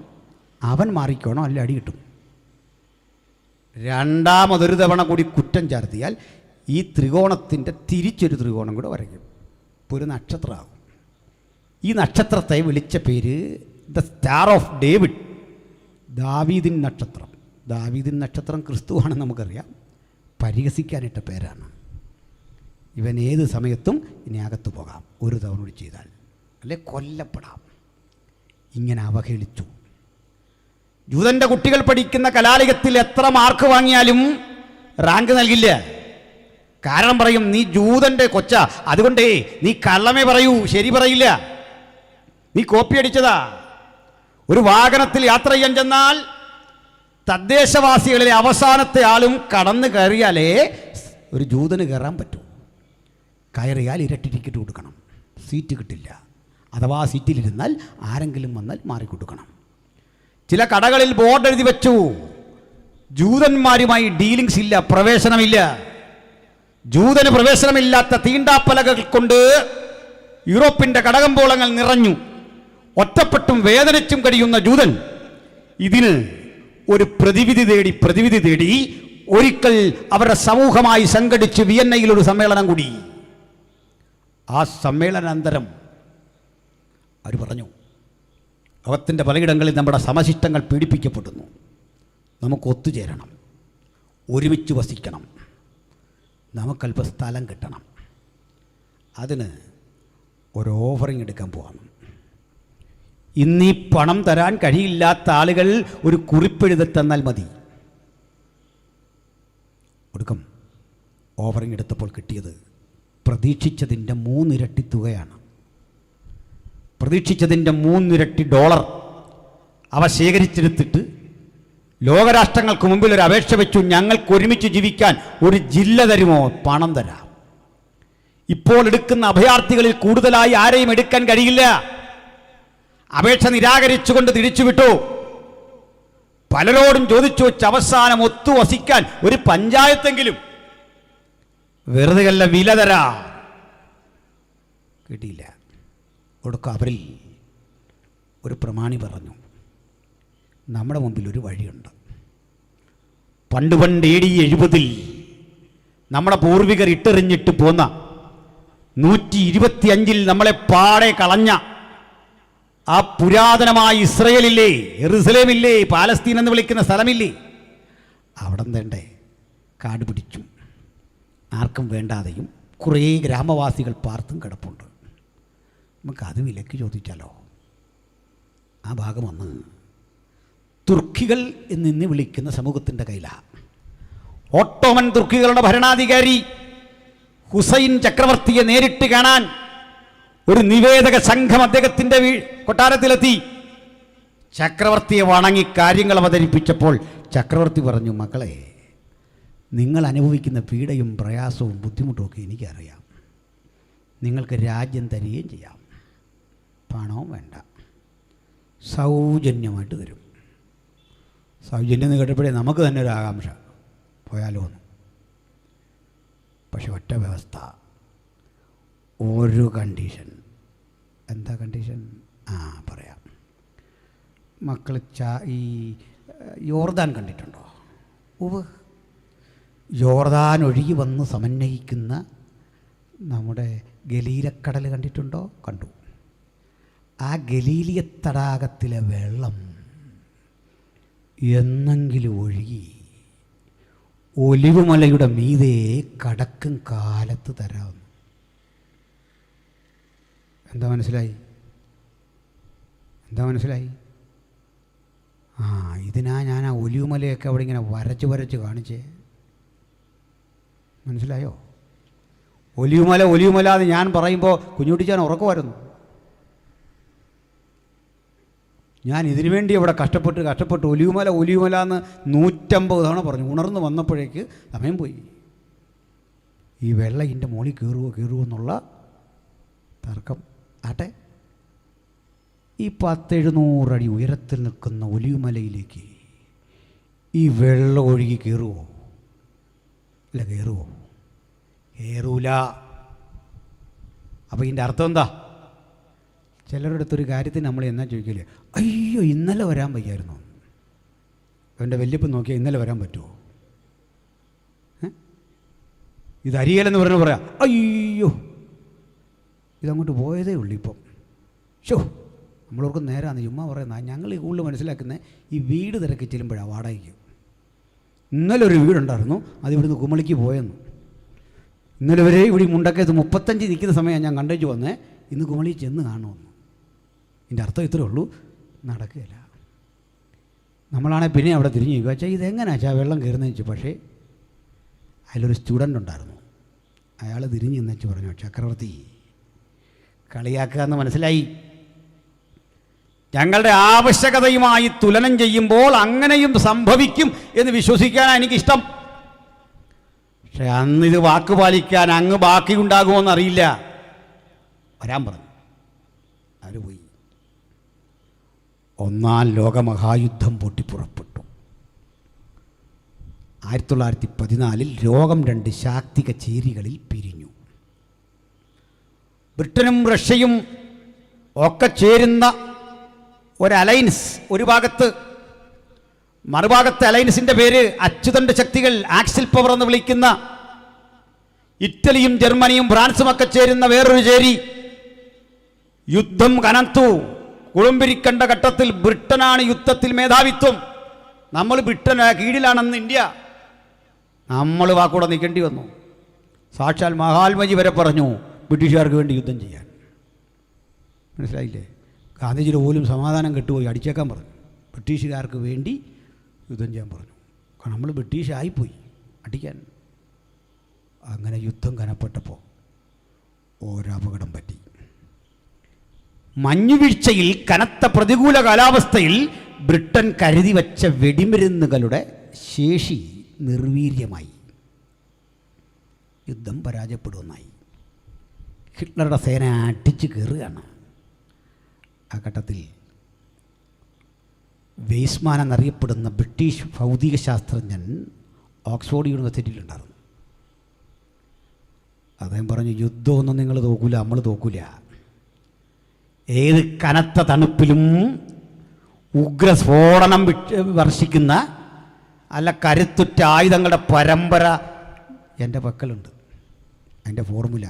Speaker 1: അവൻ മാറിക്കോണം, അല്ല അടി കിട്ടും. രണ്ടാമതൊരു തവണ കൂടി കുറ്റം ചാർത്തിയാൽ ഈ ത്രികോണത്തിൻ്റെ തിരിച്ചൊരു ത്രികോണം കൂടെ വരയ്ക്കും, ഒരു നക്ഷത്രമാകും. ഈ നക്ഷത്രത്തെ വിളിച്ച പേര് ദ സ്റ്റാർ ഓഫ് ഡേവിഡ്, ദാവീദിൻ നക്ഷത്രം. ദാവീദിൻ നക്ഷത്രം ക്രിസ്തുവാണെന്ന് നമുക്കറിയാം, പരിഹസിക്കാനിട്ട പേരാണ്. ഇവൻ ഏത് സമയത്തും ഇനി അകത്തു പോകാം, ഒരു തവണ കൂടി ചെയ്താൽ, അല്ലെ കൊല്ലപ്പെടാം. ഇങ്ങനെ അവഹേളിച്ചു. ജൂതൻ്റെ കുട്ടികൾ പഠിക്കുന്ന കലാലയത്തിൽ എത്ര മാർക്ക് വാങ്ങിയാലും റാങ്ക് നൽകില്ല. കാരണം പറയും, നീ ജൂതൻ്റെ കൊച്ച, അതുകൊണ്ടേ നീ കള്ളമേ പറയൂ, ശരി പറയില്ല, നീ കോപ്പി അടിച്ചതാ. ഒരു വാഹനത്തിൽ യാത്ര ചെയ്യാൻ ചെന്നാൽ തദ്ദേശവാസികളിലെ അവസാനത്തെ ആളും കടന്നു കയറിയാലേ ഒരു ജൂതന് കയറാൻ പറ്റൂ. കയറിയാൽ ഇരട്ടി ടിക്കറ്റ് കൊടുക്കണം, സീറ്റ് കിട്ടില്ല. അഥവാ സീറ്റിലിരുന്നാൽ ആരെങ്കിലും വന്നാൽ മാറിക്കൊടുക്കണം. ചില കടകളിൽ ബോർഡ് എഴുതി വെച്ചു, ജൂതന്മാരുമായി ഡീലിങ്സ് ഇല്ല, പ്രവേശനമില്ല. ജൂതന് പ്രവേശനമില്ലാത്ത തീണ്ടാപ്പലകൾ കൊണ്ട് യൂറോപ്പിൻ്റെ കടകമ്പോളങ്ങൾ നിറഞ്ഞു. ഒറ്റപ്പെട്ടും വേദനിച്ചും കഴിയുന്ന ജൂതൻ ഇതിന് ഒരു പ്രതിവിധി തേടി ഒരിക്കൽ അവരുടെ സമൂഹമായി സംഘടിച്ച് വിയന്നയിൽ ഒരു സമ്മേളനം കൂടി. ആ സമ്മേളനാനന്തരം അവർ പറഞ്ഞു, ലോകത്തിൻ്റെ പലയിടങ്ങളിൽ നമ്മുടെ സമശിഷ്ടങ്ങൾ പീഡിപ്പിക്കപ്പെടുന്നു, നമുക്ക് ഒത്തുചേരണം, ഒരുമിച്ച് വസിക്കണം, നമുക്കല്പം സ്ഥലം കിട്ടണം. അതിന് ഒരു ഓഫറിങ് എടുക്കാൻ പോവാണ്. ഇന്നീ പണം തരാൻ കഴിയില്ലാത്ത ആളുകൾ ഒരു കുറിപ്പെഴുതി തന്നാൽ മതി. ഒടുക്കം ഓഫറിങ് എടുത്തപ്പോൾ കിട്ടിയത് പ്രതീക്ഷിച്ചതിൻ്റെ 3 ഇരട്ടി തുകയാണ്. പ്രതീക്ഷിച്ചതിൻ്റെ 3 ഇരട്ടി ഡോളർ അവ ശേഖരിച്ചെടുത്തിട്ട് ലോകരാഷ്ട്രങ്ങൾക്ക് മുമ്പിൽ ഒരു അപേക്ഷ വെച്ചു, ഞങ്ങൾക്ക് ഒരുമിച്ച് ജീവിക്കാൻ ഒരു ജില്ല തരുമോ? പണം തരാം. ഇപ്പോൾ എടുക്കുന്ന അഭയാർത്ഥികളിൽ കൂടുതലായി ആരെയും എടുക്കാൻ കഴിയില്ല. അപേക്ഷ നിരാകരിച്ചുകൊണ്ട് തിരിച്ചുവിട്ടു. പലരോടും ചോദിച്ചു വെച്ച് അവസാനം ഒത്തുവസിക്കാൻ ഒരു പഞ്ചായത്തെങ്കിലും വെറുതെ അല്ല, വില തരാ. കിട്ടിയില്ല. ഒടുക്കം അവരിൽ ഒരു പ്രമാണി പറഞ്ഞു, നമ്മുടെ മുമ്പിൽ ഒരു വഴിയുണ്ട്. പണ്ട് AD 70 നമ്മുടെ പൂർവികർ ഇട്ടെറിഞ്ഞിട്ട് പോന്ന 125 നമ്മളെ പാടെ കളഞ്ഞ ആ പുരാതനമായ ഇസ്രയേലില്ലേ, യെറുസലേമില്ലേ, പാലസ്തീൻ എന്ന് വിളിക്കുന്ന സ്ഥലമില്ലേ, അവിടെ വേണ്ടേ കാട് പിടിച്ചു, ആർക്കും വേണ്ടാതെയും കുറേ ഗ്രാമവാസികൾ പാർത്തും കിടപ്പുണ്ട്. നമുക്കത് വിലക്ക് ചോദിച്ചാലോ? ആ ഭാഗം വന്ന് തുർക്കികൾ എന്നിന്ന് വിളിക്കുന്ന സമൂഹത്തിൻ്റെ കയ്യിലാണ്. ഓട്ടോമൻ തുർക്കികളുടെ ഭരണാധികാരി ഹുസൈൻ ചക്രവർത്തിയെ നേരിട്ട് കാണാൻ ഒരു നിവേദക സംഘം അദ്ദേഹത്തിൻ്റെ കൊട്ടാരത്തിലെത്തി. ചക്രവർത്തിയെ വണങ്ങി കാര്യങ്ങൾ അവതരിപ്പിച്ചപ്പോൾ ചക്രവർത്തി പറഞ്ഞു, മക്കളെ, നിങ്ങൾ അനുഭവിക്കുന്ന പീഡയും പ്രയാസവും ബുദ്ധിമുട്ടുമൊക്കെ എനിക്കറിയാം. നിങ്ങൾക്ക് രാജ്യം തരികയും ചെയ്യാം, പണവും വേണ്ട, സൗജന്യമായിട്ട് തരും. സൗജന്യം എന്ന് കേട്ടപ്പോഴേ നമുക്ക് തന്നെ ഒരു ആകാംക്ഷ, പോയാലോ എന്ന്. പക്ഷെ ഒറ്റ വ്യവസ്ഥ, ഒരു കണ്ടീഷൻ. എന്താ കണ്ടീഷൻ? പറയാം. മക്കൾ ഈ യോർദാൻ കണ്ടിട്ടുണ്ടോ? യോർദാൻ ഒഴുകി വന്ന് സമന്വയിക്കുന്ന നമ്മുടെ ഗലീലക്കടൽ കണ്ടിട്ടുണ്ടോ? കണ്ടു. ആ ഗലീലിയ തടാകത്തിലെ വെള്ളം എന്നെങ്കിലും ഒഴുകി ഒലിവുമലയുടെ മീതെ കടക്കും കാലത്ത് തരാമെന്ന്. എന്താ മനസ്സിലായി? ഇതിനാ ഞാൻ ആ ഒലിവുമലയൊക്കെ അവിടെ ഇങ്ങനെ വരച്ച് കാണിച്ചേ. മനസ്സിലായോ? ഒലിവുമല എന്ന് ഞാൻ പറയുമ്പോൾ കുഞ്ഞുട്ടിച്ചാൻ ഉറക്കമായിരുന്നു. ഞാൻ ഇതിനു വേണ്ടി അവിടെ കഷ്ടപ്പെട്ട് ഒലിവുമല എന്ന് 150 തവണ പറഞ്ഞു. ഉണർന്ന് വന്നപ്പോഴേക്ക് സമയം പോയി. ഈ വെള്ളം ഇതിൻ്റെ മുകളിൽ കയറുമോ എന്നുള്ള തർക്കം. ആട്ടെ, ഈ 10-700 അടി ഉയരത്തിൽ നിൽക്കുന്ന ഒലിവുമലയിലേക്ക് ഈ വെള്ളം ഒഴുകി കയറുമോ? അല്ല, കയറൂല. അപ്പോൾ ഇതിൻ്റെ അർത്ഥം എന്താ? ചിലരുടെ അടുത്തൊരു കാര്യത്തിന് നമ്മൾ എന്നാ ചോദിക്കില്ലേ, അയ്യോ ഇന്നലെ വരാൻ വയ്യായിരുന്നു. അവൻ്റെ വല്യപ്പൻ നോക്കിയാൽ ഇന്നലെ വരാൻ പറ്റുമോ? ഇത് അരിയലെന്ന് പറയാം, അയ്യോ ഇതങ്ങോട്ട് പോയതേ ഉള്ളൂ ഇപ്പം. നമ്മളവർക്ക് നേരാന്ന് ചുമ്മാ പറയുന്ന. ഞങ്ങൾ ഈ കൂടുതൽ മനസ്സിലാക്കുന്നത് ഈ വീട് തിരക്കി ചെല്ലുമ്പോഴാണ് വാടകയ്ക്ക്. ഇന്നലെ ഒരു വീടുണ്ടായിരുന്നു, അതിവിടുന്ന് കുമളിക്ക് പോയെന്ന്. ഇന്നലെ വരെ ഇവിടെ മുണ്ടക്കയത്ത് 35 നിൽക്കുന്ന സമയം ഞാൻ കണ്ടേച്ച് വന്നേ, ഇന്ന് കുമളി ചെന്ന് കാണുമെന്ന്. ഇതിൻ്റെ അർത്ഥം ഇത്രേ ഉള്ളൂ, നടക്കുകയില്ല. നമ്മളാണെങ്കിൽ പിന്നെ അവിടെ തിരിഞ്ഞ് ചോദിക്കുക, വെച്ചാൽ ഇതെങ്ങനെയാ വെള്ളം കയറുന്നതെന്ന് വെച്ചു. പക്ഷേ അതിലൊരു സ്റ്റുഡൻ്റ് ഉണ്ടായിരുന്നു. അയാൾ തിരിഞ്ഞ് എന്നു പറഞ്ഞു, ചക്രവർത്തി കളിയാക്കുക എന്ന് മനസ്സിലായി. ഞങ്ങളുടെ ആവശ്യകതയുമായി തുലനം ചെയ്യുമ്പോൾ അങ്ങനെയും സംഭവിക്കും എന്ന് വിശ്വസിക്കാനാണ് എനിക്കിഷ്ടം. പക്ഷെ അന്നിത് വാക്ക് പാലിക്കാൻ അങ്ങ് ബാക്കിയുണ്ടാകുമോയെന്നറിയില്ല. വരാൻ പറഞ്ഞു. അവർ പോയി. 1-ാം ലോകമഹായുദ്ധം പൊട്ടിപ്പുറപ്പെട്ടു. 1914 ലോകം 2 ശാക്തിക ചേരികളിൽ പിരിഞ്ഞു. ബ്രിട്ടനും റഷ്യയും ഒക്കെ ചേരുന്ന ഒരു അലയൻസ് ഒരു ഭാഗത്ത്, മറുഭാഗത്ത് അലയൻസിൻ്റെ പേര് അച്ചുതണ്ട് ശക്തികൾ, ആക്സിൽ പവർ എന്ന് വിളിക്കുന്ന ഇറ്റലിയും ജർമ്മനിയും ഫ്രാൻസും ഒക്കെ ചേരുന്ന വേറൊരു ചേരി. യുദ്ധം കനത്തു. കുളുമ്പിരിക്കണ്ട ഘട്ടത്തിൽ ബ്രിട്ടനാണ് യുദ്ധത്തിൽ മേധാവിത്വം. നമ്മൾ ബ്രിട്ടൻ കീഴിലാണെന്ന് ഇന്ത്യ. നമ്മൾ വാക്കൂടെ നിൽക്കേണ്ടി വന്നു. സാക്ഷാൽ മഹാത്മജി വരെ പറഞ്ഞു ബ്രിട്ടീഷുകാർക്ക് വേണ്ടി യുദ്ധം ചെയ്യാൻ. മനസ്സിലായില്ലേ? ഗാന്ധിജിയുടെ പോലും സമാധാനം കെട്ടുപോയി, അടിച്ചേക്കാൻ പറഞ്ഞു. ബ്രിട്ടീഷുകാർക്ക് വേണ്ടി യുദ്ധം ചെയ്യാൻ പറഞ്ഞു. കാരണം നമ്മൾ ബ്രിട്ടീഷായിപ്പോയി അടിക്കാൻ. അങ്ങനെ യുദ്ധം കനപ്പെട്ടപ്പോൾ ഒരപകടം പറ്റി. മഞ്ഞുവീഴ്ചയിൽ കനത്ത പ്രതികൂല കാലാവസ്ഥയിൽ ബ്രിട്ടൻ കരുതി വച്ച വെടിമരുന്നുകളുടെ ശേഷി നിർവീര്യമായി. യുദ്ധം പരാജയപ്പെടുമെന്നായി. ഹിറ്റ്ലറുടെ സേന അടിച്ചു കയറുകയാണ്. ആ ഘട്ടത്തിൽ വെയ്സ്മാൻ എന്നറിയപ്പെടുന്ന ബ്രിട്ടീഷ് ഭൗതിക ശാസ്ത്രജ്ഞൻ ഓക്സ്ഫോർഡ് യൂണിവേഴ്സിറ്റിയിലുണ്ടായിരുന്നു. അദ്ദേഹം പറഞ്ഞു, യുദ്ധമൊന്നും നിങ്ങൾ തോക്കൂല, നമ്മൾ തോക്കൂല. ഏത് കനത്ത തണുപ്പിലും ഉഗ്രസ്ഫോടനം വർഷിക്കുന്ന അല്ല കരുത്തുറ്റ ആയുധങ്ങളുടെ പരമ്പര എൻ്റെ പക്കലുണ്ട്. അതിൻ്റെ ഫോർമുല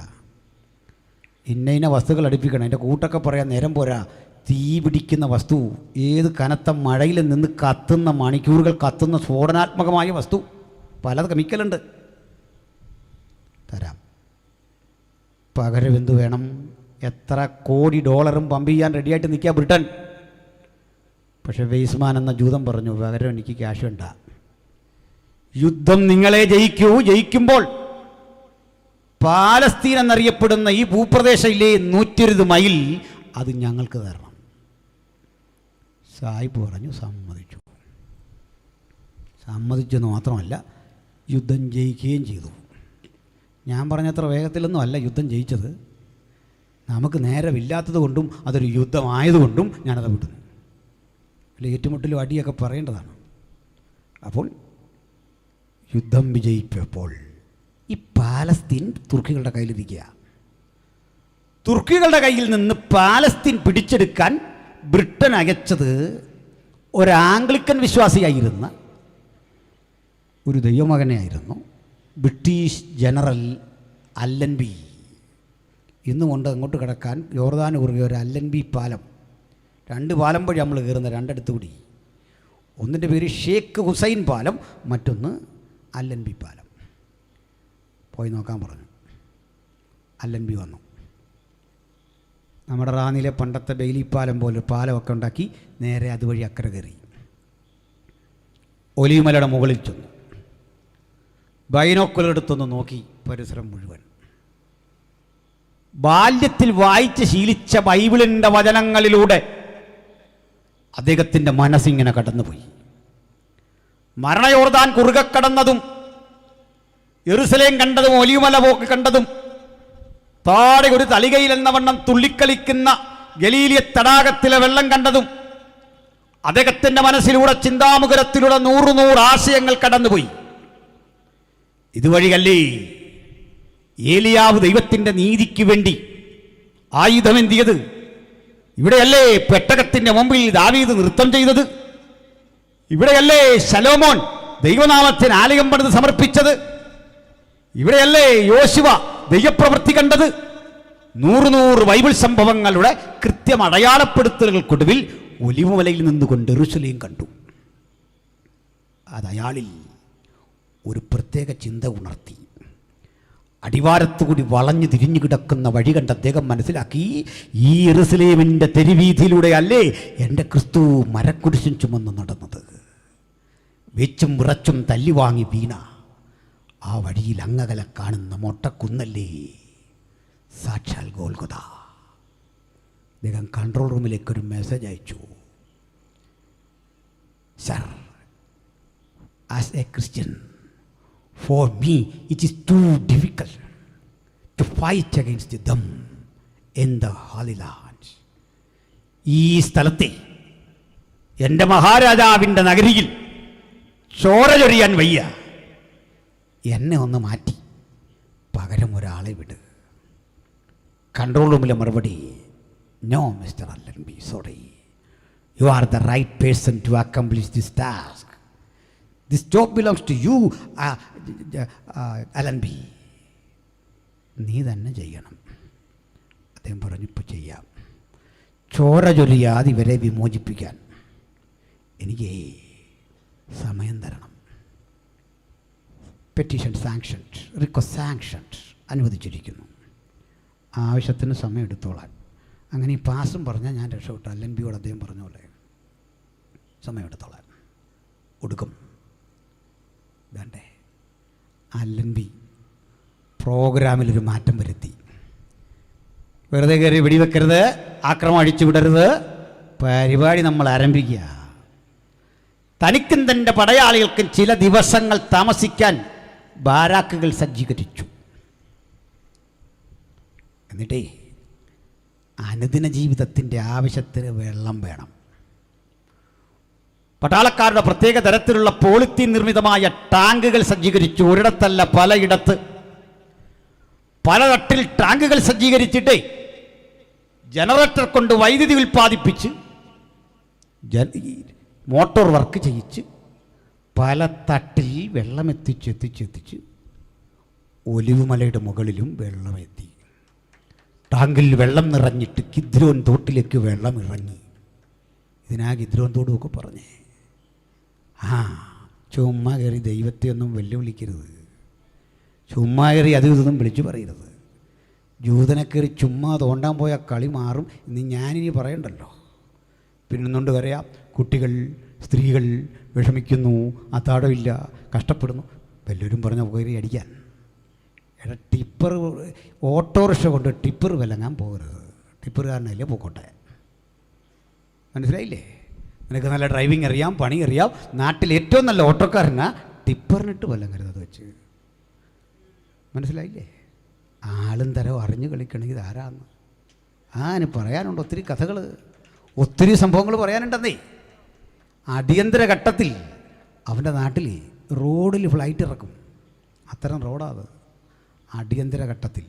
Speaker 1: ഇന്ന വസ്തുക്കൾ അടുപ്പിക്കണം. അതിൻ്റെ കൂട്ടൊക്കെ പറയാൻ നേരം പോരാ. തീ പിടിക്കുന്ന വസ്തു, ഏത് കനത്ത മഴയിൽ നിന്ന് കത്തുന്ന മണിക്കൂറുകൾ കത്തുന്ന സ്ഫോടനാത്മകമായ വസ്തു, പല കെമിക്കലുണ്ട്. തരാം. പകരം എന്ത് വേണം? എത്ര കോടി ഡോളറും പമ്പ് ചെയ്യാൻ റെഡിയായിട്ട് നിൽക്കുക ബ്രിട്ടൻ. പക്ഷെ വെയ്സ്മാൻ എന്ന ജൂതൻ പറഞ്ഞു, പകരം എനിക്ക് ക്യാഷ് വേണ്ട. യുദ്ധം നിങ്ങളെ ജയിക്കുമ്പോൾ പാലസ്തീൻ എന്നറിയപ്പെടുന്ന ഈ ഭൂപ്രദേശയിലെ 120 മൈൽ അത് ഞങ്ങൾക്ക് തരണം. സായിപ്പ് പറഞ്ഞു, സമ്മതിച്ചെന്ന് മാത്രമല്ല യുദ്ധം ജയിക്കുകയും ചെയ്തു. ഞാൻ പറഞ്ഞത്ര വേഗത്തിലൊന്നും അല്ല യുദ്ധം ജയിച്ചത്. നമുക്ക് നേരമില്ലാത്തത് കൊണ്ടും അതൊരു യുദ്ധമായതുകൊണ്ടും ഞാനത് വിടുന്നു. അല്ല, ഏറ്റുമുട്ടലും അടിയൊക്കെ പറയേണ്ടതാണ്. അപ്പോൾ യുദ്ധം വിജയിച്ചപ്പോൾ ഈ പാലസ്തീൻ തുർക്കികളുടെ കയ്യിലിരിക്കുക. തുർക്കികളുടെ കയ്യിൽ നിന്ന് പാലസ്തീൻ പിടിച്ചെടുക്കാൻ ബ്രിട്ടൻ അയച്ചത് ഒരു ആംഗ്ലിക്കൻ വിശ്വാസിയായിരുന്ന ഒരു ദൈവമകനെയായിരുന്നു, ബ്രിട്ടീഷ് ജനറൽ അല്ലൻബി. ഇന്നുകൊണ്ട് അങ്ങോട്ട് കിടക്കാൻ യോർദാന് കുറുകെ ഒരു അല്ലൻബി പാലം, 2 പാലം വഴി നമ്മൾ കയറുന്ന 2 അടുത്ത് കൂടി. ഒന്നിൻ്റെ പേര് ഷേഖ് ഹുസൈൻ പാലം, മറ്റൊന്ന് അല്ലൻബി പാലം. പോയി നോക്കാൻ പറഞ്ഞു. അല്ലൻബി വന്നു. നമ്മുടെ റാന്നിയിലെ പണ്ടത്തെ ബെയിലി പാലം പോലെ പാലമൊക്കെ ഉണ്ടാക്കി നേരെ അതുവഴി അക്കരെ കയറി ഒലിമലയുടെ മുകളിൽ ചെന്നു. ബൈനോക്കുലർ എടുത്തൊന്ന് നോക്കി പരിസരം മുഴുവൻ. ബാല്യത്തിൽ വായിച്ച് ശീലിച്ച ബൈബിളിൻ്റെ വചനങ്ങളിലൂടെ അദ്ദേഹത്തിൻ്റെ മനസ്സിങ്ങനെ കടന്നുപോയി. മരണയോർദാൻ കുറുകെ കടന്നതും യെരുസലേം കണ്ടതും ഒലിവുമല പോക്ക് കണ്ടതും താഴെ ഒരു തളികയിൽ എന്ന വണ്ണം തുള്ളിക്കളിക്കുന്ന ഗലീലിയ തടാകത്തിലെ വെള്ളം കണ്ടതും അദ്ദേഹത്തിൻ്റെ മനസ്സിലൂടെ ചിന്താമുഖരത്തിലൂടെ 100 ആശയങ്ങൾ കടന്നുപോയി. ഇതുവഴിയല്ലേ ഏലിയാവ് ദൈവത്തിൻ്റെ നീതിക്ക് വേണ്ടി ആയുധമെന്തിയത്? ഇവിടെയല്ലേ പെട്ടകത്തിൻ്റെ മുമ്പിൽ ദാവീദ് നൃത്തം ചെയ്തത്? ഇവിടെയല്ലേ ശലോമോൻ ദൈവനാമത്തിന് ആലയം പണിത് സമർപ്പിച്ചത്? ഇവിടെയല്ലേ യോശുവ ദൈവപ്രവൃത്തി കണ്ടത്? 100 ബൈബിൾ സംഭവങ്ങളുടെ കൃത്യം അടയാളപ്പെടുത്തലുകൾക്കൊടുവിൽ ഒലിവുമലയിൽ നിന്നുകൊണ്ട് യെരൂശലേം കണ്ടു. അതയാളിൽ ഒരു പ്രത്യേക ചിന്ത ഉണർത്തി. അടിവാരത്തുകൂടി വളഞ്ഞു തിരിഞ്ഞു കിടക്കുന്ന വഴി കണ്ട് അദ്ദേഹം മനസ്സിലാക്കി, ഈ യെരൂശലേമിൻ്റെ തെരുവീതിയിലൂടെ അല്ലേ എൻ്റെ ക്രിസ്തു മരക്കുരിശും ചുമന്ന് നടന്നത്. വെച്ചും വിറച്ചും തല്ലിവാങ്ങി വീണ ആ വഴിയിൽ അങ്ങകലെ കാണുന്ന മൊട്ടക്കുന്നല്ലേ സാക്ഷാൽ ഗോൽഗോഥ. അദ്ദേഹം കൺട്രോൾ റൂമിലേക്കൊരു മെസ്സേജ് അയച്ചു. Sir, as A Christian, for me it is too difficult to fight against them in the Holy Land. ഈ സ്ഥലത്തെ എൻ്റെ മഹാരാജാവിൻ്റെ നഗരിയിൽ ചോര ചൊരിയാൻ വയ്യ. എന്നെ ഒന്ന് മാറ്റി പകരം ഒരാളെ വിട്. കൺട്രോൾ റൂമിലെ മറുപടി, no mister Allenby, sorry, you are the right person to accomplish this task. This job belongs to you, Allenby. നീ തന്നെ ചെയ്യണം. അദ്ദേഹം പറഞ്ഞു, ഇപ്പോൾ ചെയ്യാം. ചോര ചൊരിയാതെ ഇവരെ വിമോചിപ്പിക്കാൻ എനിക്ക് സമയം തരണം. പെറ്റീഷൻ സാങ്ഷൻഡ്, റിക്വസ്റ്റ് സാങ്ഷൻഡ്, അനുവദിച്ചിരിക്കുന്നു. ആവശ്യത്തിന് സമയം എടുത്തോളാൻ. അങ്ങനെ ഈ പാസും പറഞ്ഞാൽ ഞാൻ രക്ഷപ്പെട്ടു. അല്ലൻബിയോട് അദ്ദേഹം പറഞ്ഞ പോലെ സമയം എടുത്തോളാൻ. ഒടുക്കം വേണ്ടേ, അല്ലൻബി പ്രോഗ്രാമിലൊരു മാറ്റം വരുത്തി. വെറുതെ കയറി വെടിവെക്കരുത്, ആക്രമണം അഴിച്ചു വിടരുത്, പരിപാടി നമ്മൾ ആരംഭിക്കുക. തനിക്കും തൻ്റെ പടയാളികൾക്കും ചില ദിവസങ്ങൾ താമസിക്കാൻ ബാരാക്കുകൾ സജ്ജീകരിച്ചു. എന്നിട്ടേ അനുദിന ജീവിതത്തിൻ്റെ ആവശ്യത്തിന് വെള്ളം വേണം. പട്ടാളക്കാരുടെ പ്രത്യേക തരത്തിലുള്ള പോളിത്തീൻ നിർമ്മിതമായ ടാങ്കുകൾ സജ്ജീകരിച്ചു. ഒരിടത്തല്ല, പലയിടത്ത് പല തട്ടിൽ ടാങ്കുകൾ സജ്ജീകരിച്ചിട്ടേ ജനറേറ്റർ കൊണ്ട് വൈദ്യുതി ഉൽപ്പാദിപ്പിച്ച് മോട്ടോർ വർക്ക് ചെയ്യിച്ച് പല തട്ടിൽ വെള്ളം എത്തിച്ച് ഒലിവുമലയുടെ മുകളിലും വെള്ളമെത്തി. ടാങ്കിൽ വെള്ളം നിറഞ്ഞിട്ട് കിദ്രോൻ തോട്ടിലേക്ക് വെള്ളം ഇറങ്ങി. ഇതിനാ കിദ്രോൻ തോടുമൊക്കെ പറഞ്ഞേ. ചുമ്മാ കയറി ദൈവത്തെ ഒന്നും വെല്ലുവിളിക്കരുത്. ചുമ്മാ കയറി അതും ഇതൊന്നും വിളിച്ചു പറയരുത്. ജൂതനെ കയറി ചുമ്മാ തോണ്ടാൻ പോയ കളി മാറും എന്ന് ഞാനിനി പറയണ്ടല്ലോ. പിന്നൊന്നുകൊണ്ട് പറയാം, കുട്ടികൾ സ്ത്രീകൾ വിഷമിക്കുന്നു, അത്താടമില്ല, കഷ്ടപ്പെടുന്നു. വല്ലവരും പറഞ്ഞ കയറി അടിക്കാൻ. എടാ, ടിപ്പർ ഓട്ടോറിക്ഷ കൊണ്ട് ടിപ്പർ വിലങ്ങാൻ പോകരുത്. ടിപ്പറുകാരനല്ലേ പോക്കോട്ടെ. മനസ്സിലായില്ലേ? നിനക്ക് നല്ല ഡ്രൈവിംഗ് അറിയാം, പണി അറിയാം, നാട്ടിൽ ഏറ്റവും നല്ല ഓട്ടോക്കാരനാ, ടിപ്പറിനിട്ട് വല്ലങ്ങരുത് അത് വെച്ച്. മനസ്സിലായില്ലേ? ആളും തരവും അറിഞ്ഞു കളിക്കണമെങ്കിൽ ആരാന്ന് അതിന് പറയാനുണ്ട്. ഒത്തിരി കഥകൾ, ഒത്തിരി സംഭവങ്ങൾ പറയാനുണ്ടെന്നേ. അടിയന്തര ഘട്ടത്തിൽ അവൻ്റെ നാട്ടിൽ റോഡിൽ ഫ്ലൈറ്റ് ഇറക്കും. അത്തരം റോഡാണ് അത്. അടിയന്തര ഘട്ടത്തിൽ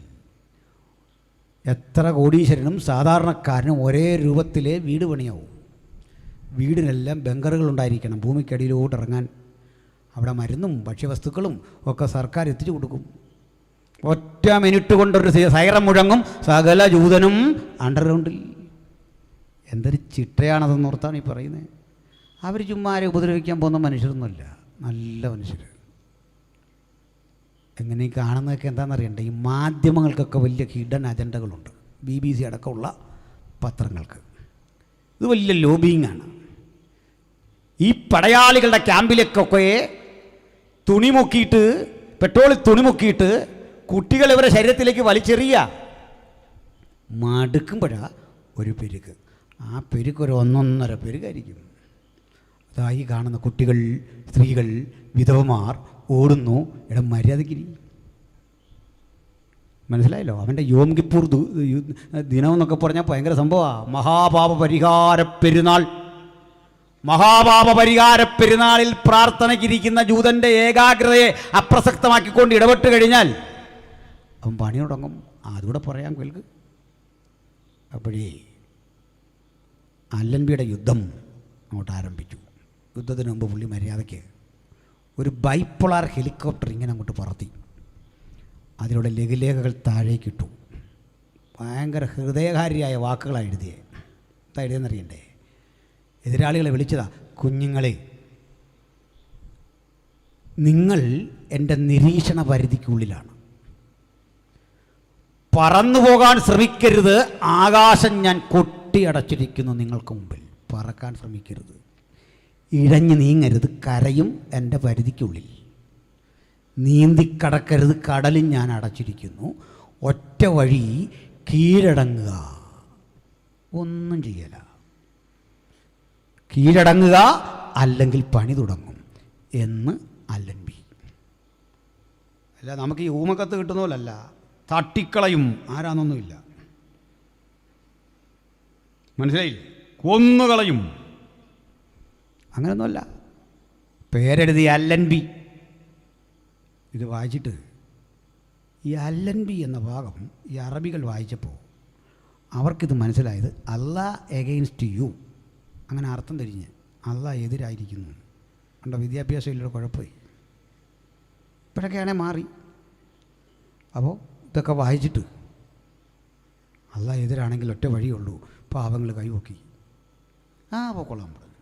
Speaker 1: എത്ര കോടീശ്വരനും സാധാരണക്കാരനും ഒരേ രൂപത്തിലെ വീട് പണിയാവും. വീടിനെല്ലാം ബങ്കറുകൾ ഉണ്ടായിരിക്കണം, ഭൂമിക്കടിയിലോട്ട് ഇറങ്ങാൻ. അവിടെ മരുന്നും ഭക്ഷ്യവസ്തുക്കളും ഒക്കെ സർക്കാർ എത്തിച്ചു കൊടുക്കും. ഒറ്റ മിനിറ്റ് കൊണ്ടൊരു സൈറം മുഴങ്ങും, സകല ജൂതനും അണ്ടർഗ്രൗണ്ടിൽ. എന്തൊരു ചിട്ടയാണതെന്ന് ഓർത്താണ് ഈ പറയുന്നത്. അവർ ചുമ്മാരെ ഉപദ്രവിക്കാൻ പോകുന്ന മനുഷ്യരൊന്നുമല്ല, നല്ല മനുഷ്യർ. എങ്ങനെ ഈ കാണുന്നതൊക്കെ എന്താണെന്നറിയണ്ടേ, ഈ മാധ്യമങ്ങൾക്കൊക്കെ വലിയ ഹിഡൻ അജണ്ടകളുണ്ട്. BBC അടക്കമുള്ള പത്രങ്ങൾക്ക് ഇത് വലിയ ലോബിയിങ്ങാണ്. ഈ പടയാളികളുടെ ക്യാമ്പിലേക്കൊക്കെ തുണി മുക്കിയിട്ട്, പെട്രോളിൽ തുണി മുക്കിയിട്ട് കുട്ടികൾ ഇവരുടെ ശരീരത്തിലേക്ക് വലിച്ചെറിയുക. മടുക്കുമ്പോഴാണ് ഒരു പെരുക്ക്. ആ പെരുക്ക് ഒരു 1.5 പെരുക്കായിരിക്കും. അതായി കാണുന്ന കുട്ടികൾ, സ്ത്രീകൾ, വിധവമാർ ഓടുന്നു. ഇടം മര്യാദയ്ക്ക് മനസ്സിലായല്ലോ. അവൻ്റെ യോം കിപ്പൂർ ദിനമെന്നൊക്കെ പറഞ്ഞാൽ ഭയങ്കര സംഭവമാണ്. മഹാപാപ പരിഹാര പെരുന്നാൾ. മഹാപാപ പരിഹാര പെരുന്നാളിൽ പ്രാർത്ഥനയ്ക്കിരിക്കുന്ന ജൂതൻ്റെ ഏകാഗ്രതയെ അപ്രസക്തമാക്കിക്കൊണ്ട് ഇടപെട്ട് കഴിഞ്ഞാൽ അവൻ പണി തുടങ്ങും. അതുകൂടെ പറയാൻ കേൾക്ക്. അപ്പോഴേ അല്ലൻബിയുടെ യുദ്ധം അങ്ങോട്ട് ആരംഭിച്ചു. യുദ്ധത്തിന് മുമ്പ് പുള്ളി മര്യാദയ്ക്ക് ഒരു ബൈപ്പോളാർ ഹെലികോപ്റ്റർ ഇങ്ങനെ അങ്ങോട്ട് പറത്തി. അതിലൂടെ ലഘുലേഖകൾ താഴേക്കിട്ടു. ഭയങ്കര ഹൃദയകാരിയായ വാക്കുകളാണ് എഴുതിയത്. എന്താ എഴുതിയെന്നറിയണ്ടേ? എതിരാളികളെ വിളിച്ചതാ, കുഞ്ഞുങ്ങളെ, നിങ്ങൾ എൻ്റെ നിരീക്ഷണ പരിധിക്കുള്ളിലാണ്. പറന്നു പോകാൻ ശ്രമിക്കരുത്. ആകാശം ഞാൻ കൊട്ടിയടച്ചിരിക്കുന്നു നിങ്ങൾക്ക് മുമ്പിൽ. പറക്കാൻ ശ്രമിക്കരുത്. ഇഴഞ്ഞു നീങ്ങരുത്. കരയും എൻ്റെ പരിധിക്കുള്ളിൽ. നീന്തിക്കടക്കരുത്. കടലും ഞാൻ അടച്ചിരിക്കുന്നു. ഒറ്റ വഴി കീഴടങ്ങുക. ഒന്നും ചെയ്യല. കീഴടങ്ങുക, അല്ലെങ്കിൽ പണി തുടങ്ങും എന്ന് അല്ലൻബി. അല്ല, നമുക്ക് ഈ ഊമക്കത്ത് കിട്ടുന്ന പോലല്ല. തട്ടിക്കളയും. ആരാന്നൊന്നുമില്ല. മനസ്സിലായില്ലേ? കൊന്നുകളയും. അങ്ങനെയൊന്നുമല്ല. പേരെഴുതി അല്ലൻബി. ഇത് വായിച്ചിട്ട് ഈ അല്ലൻബി എന്ന ഭാഗം ഈ അറബികൾ വായിച്ചപ്പോൾ അവർക്കിത് മനസ്സിലായത് അല്ലാഹ് എഗെയിൻസ്റ്റ് യു. അങ്ങനെ അർത്ഥം തിരിഞ്ഞ് അല്ലാഹ് എതിരായിരിക്കുന്നു. കണ്ടോ, വിദ്യാഭ്യാസം ഇല്ലൊരു കുഴപ്പമായി. ഇപ്പോഴൊക്കെയാണെങ്കിൽ മാറി. അപ്പോൾ ഇതൊക്കെ വായിച്ചിട്ട് അല്ലാഹ് എതിരാണെങ്കിൽ ഒറ്റ വഴിയുള്ളൂ, പാവങ്ങൾ കൈവക്കി പോക്കൊള്ളാൻ പറഞ്ഞു.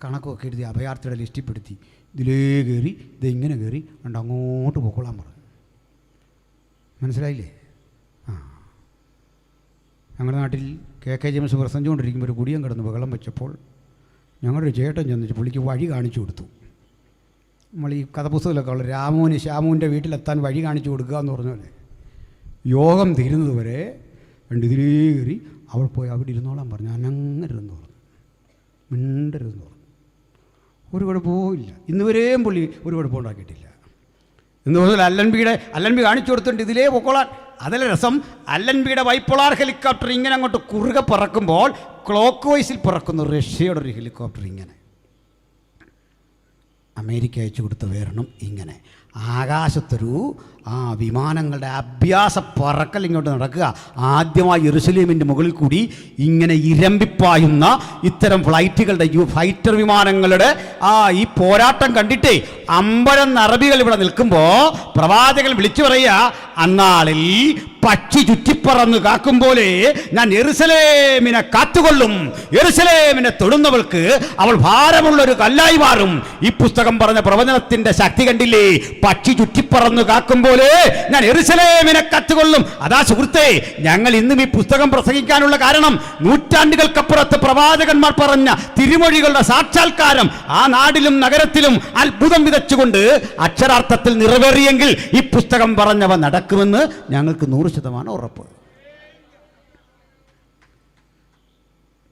Speaker 1: കണക്കൊക്കെ എഴുതി അഭയാർത്ഥിയുടെ ലിസ്റ്റിൽപ്പെടുത്തി. ഇതിലേ കയറി, ഇതിങ്ങനെ കയറി കണ്ട് അങ്ങോട്ട് പോക്കൊള്ളാൻ പറഞ്ഞു. മനസ്സിലായില്ലേ? ഞങ്ങളുടെ നാട്ടിൽ KK ജെയിംസ് പ്രസംഗിച്ചുകൊണ്ടിരിക്കുമ്പോൾ ഒരു കുടിയൻ കിടന്ന് ബഹളം വെച്ചപ്പോൾ ഞങ്ങളുടെ ഒരു ചേട്ടൻ ചെന്നിട്ട് പുള്ളിക്ക് വഴി കാണിച്ചു കൊടുത്തു. നമ്മൾ ഈ കഥപുസ്തകത്തിലൊക്കെ ഉള്ള രാമുവിന് ശ്യാമുവിൻ്റെ വീട്ടിലെത്താൻ വഴി കാണിച്ചു കൊടുക്കുക എന്ന് പറഞ്ഞ യോഗം തീരുന്നത് വരെ ഇതിലേ കയറി അവൾ പോയി അവിടെ ഇരുന്നോളാൻ പറഞ്ഞു. അനങ്ങരുതെന്ന് പറഞ്ഞു, മിണ്ടരുതെന്ന് പറഞ്ഞു. ഒരു കുഴപ്പവും ഇല്ല. ഇന്നുവരെയും പുള്ളി ഒരു കുഴപ്പം ഉണ്ടാക്കിയിട്ടില്ല. എന്ന് പറഞ്ഞാൽ അല്ലൻബി കാണിച്ചു കൊടുത്തിട്ടുണ്ട് ഇതിലേ പൊക്കോളാൻ. അതല്ല രസം. അല്ലൻബിയുടെ ബൈപ്പോളാർ ഹെലികോപ്റ്റർ ഇങ്ങനെ അങ്ങോട്ട് കുറുകെ പറക്കുമ്പോൾ ക്ലോക്ക് വൈസിൽ പറക്കുന്നു റഷ്യയുടെ ഒരു ഹെലികോപ്റ്റർ. ഇങ്ങനെ അമേരിക്ക അയച്ചു കൊടുത്ത വേരണം. ഇങ്ങനെ ആകാശത്തൊരു വിമാനങ്ങളുടെ അഭ്യാസ പറക്കൽ ഇങ്ങോട്ട് നടക്കുക. ആദ്യമായി യെരുശലേമിൻ്റെ മുകളിൽ കൂടി ഇങ്ങനെ ഇരമ്പിപ്പായുന്ന ഇത്തരം ഫ്ലൈറ്റുകളുടെ ഫൈറ്റർ വിമാനങ്ങളുടെ ഈ പോരാട്ടം കണ്ടിട്ടേ അമ്പരം അറബികൾ ഇവിടെ നിൽക്കുമ്പോൾ പ്രവാചകൻ വിളിച്ചു പറയുക, അന്നാളിൽ പക്ഷി ചുറ്റിപ്പറന്ന് കാക്കും പോലെ ഞാൻ യെരുശലേമിനെ കാത്തുകൊള്ളും. യെരുശലേമിനെ തൊടുന്നവൾക്ക് അവൾ ഭാരമുള്ളൊരു കല്ലായി മാറും. ഈ പുസ്തകം പറഞ്ഞ പ്രവചനത്തിന്റെ ശക്തി കണ്ടില്ലേ? പക്ഷി ചുറ്റിപ്പറന്ന് കാക്കും പോലെ ഞാൻ യെരുശലേമിനെ കാത്തുകൊള്ളും. അതാ സുഹൃത്തേ, ഞങ്ങൾ ഇന്നും ഈ പുസ്തകം പ്രസംഗിക്കാനുള്ള കാരണം നൂറ്റാണ്ടുകൾക്കപ്പുറത്ത് പ്രവാചകന്മാർ പറഞ്ഞ തിരുമൊഴികളുടെ സാക്ഷാത്കാരം ആ നാടിലും നഗരത്തിലും അത്ഭുതം വിതച്ചുകൊണ്ട് അക്ഷരാർത്ഥത്തിൽ നിറവേറിയെങ്കിൽ ഈ പുസ്തകം പറഞ്ഞവ നടക്കുമെന്ന് ഞങ്ങൾക്ക് 100% ഉറപ്പ്.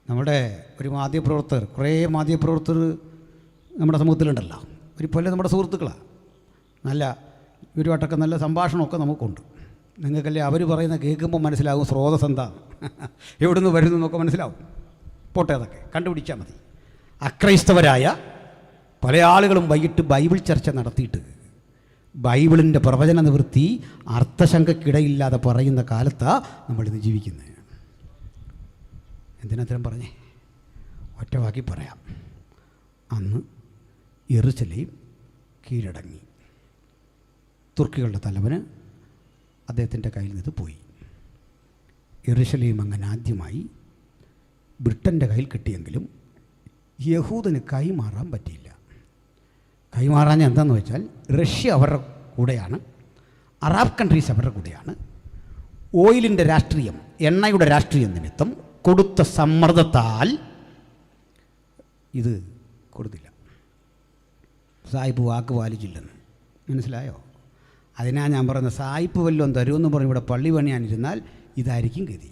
Speaker 1: നമ്മുടെ ഒരു മാധ്യമപ്രവർത്തകർ, കുറേ മാധ്യമപ്രവർത്തകർ നമ്മുടെ സമൂഹത്തിലുണ്ടല്ലോ. ഒരു പോലെ നമ്മുടെ സുഹൃത്തുക്കളാണ്. നല്ല ഇവരുമായിട്ടൊക്കെ നല്ല സംഭാഷണമൊക്കെ നമുക്കുണ്ട്. നിങ്ങൾക്കല്ലേ അവർ പറയുന്ന കേൾക്കുമ്പോൾ മനസ്സിലാകും സ്രോതസ് എന്താണ്, എവിടെ നിന്ന് വരുന്നു എന്നൊക്കെ മനസ്സിലാവും. പോട്ടെ, അതൊക്കെ കണ്ടുപിടിച്ചാൽ മതി. അക്രൈസ്തവരായ പല ആളുകളും വൈകിട്ട് ബൈബിൾ ചർച്ച നടത്തിയിട്ട് ബൈബിളിൻ്റെ പ്രവചന നിവൃത്തി അർത്ഥശങ്കയ്ക്കിടയില്ലാതെ പറയുന്ന കാലത്താണ് നമ്മളിന്ന് ജീവിക്കുന്നത്. എന്തിനത്തരം പറഞ്ഞേ? ഒറ്റ വാക്കി പറയാം. അന്ന് യെരുശലേം കീഴടങ്ങി. തുർക്കികളുടെ തലവന് അദ്ദേഹത്തിൻ്റെ കയ്യിൽ നിന്ന് പോയി. യെരുശലേം അങ്ങനെ ആദ്യമായി ബ്രിട്ടൻ്റെ കയ്യിൽ കിട്ടിയെങ്കിലും യഹൂദന് കൈമാറാൻ പറ്റിയില്ല. കൈമാറാൻ എന്താണെന്ന് വെച്ചാൽ റഷ്യ അവരുടെ കൂടെയാണ്, അറബ് കൺട്രീസ് അവരുടെ കൂടെയാണ്. ഓയിലിൻ്റെ രാഷ്ട്രീയം, എണ്ണയുടെ രാഷ്ട്രീയം നിമിത്തം കൊടുത്ത സമ്മർദ്ദത്താൽ ഇത് കൊടുത്തില്ല. സായിപ്പ് വാക്ക് പാലിച്ചില്ലെന്ന് മനസ്സിലായോ? അതിനാ ഞാൻ പറയുന്നത്, സായിപ്പ് വല്ലതും തരുമെന്ന് പറഞ്ഞ് ഇവിടെ പള്ളി പണിയാനിരുന്നാൽ ഇതായിരിക്കും ഗതി.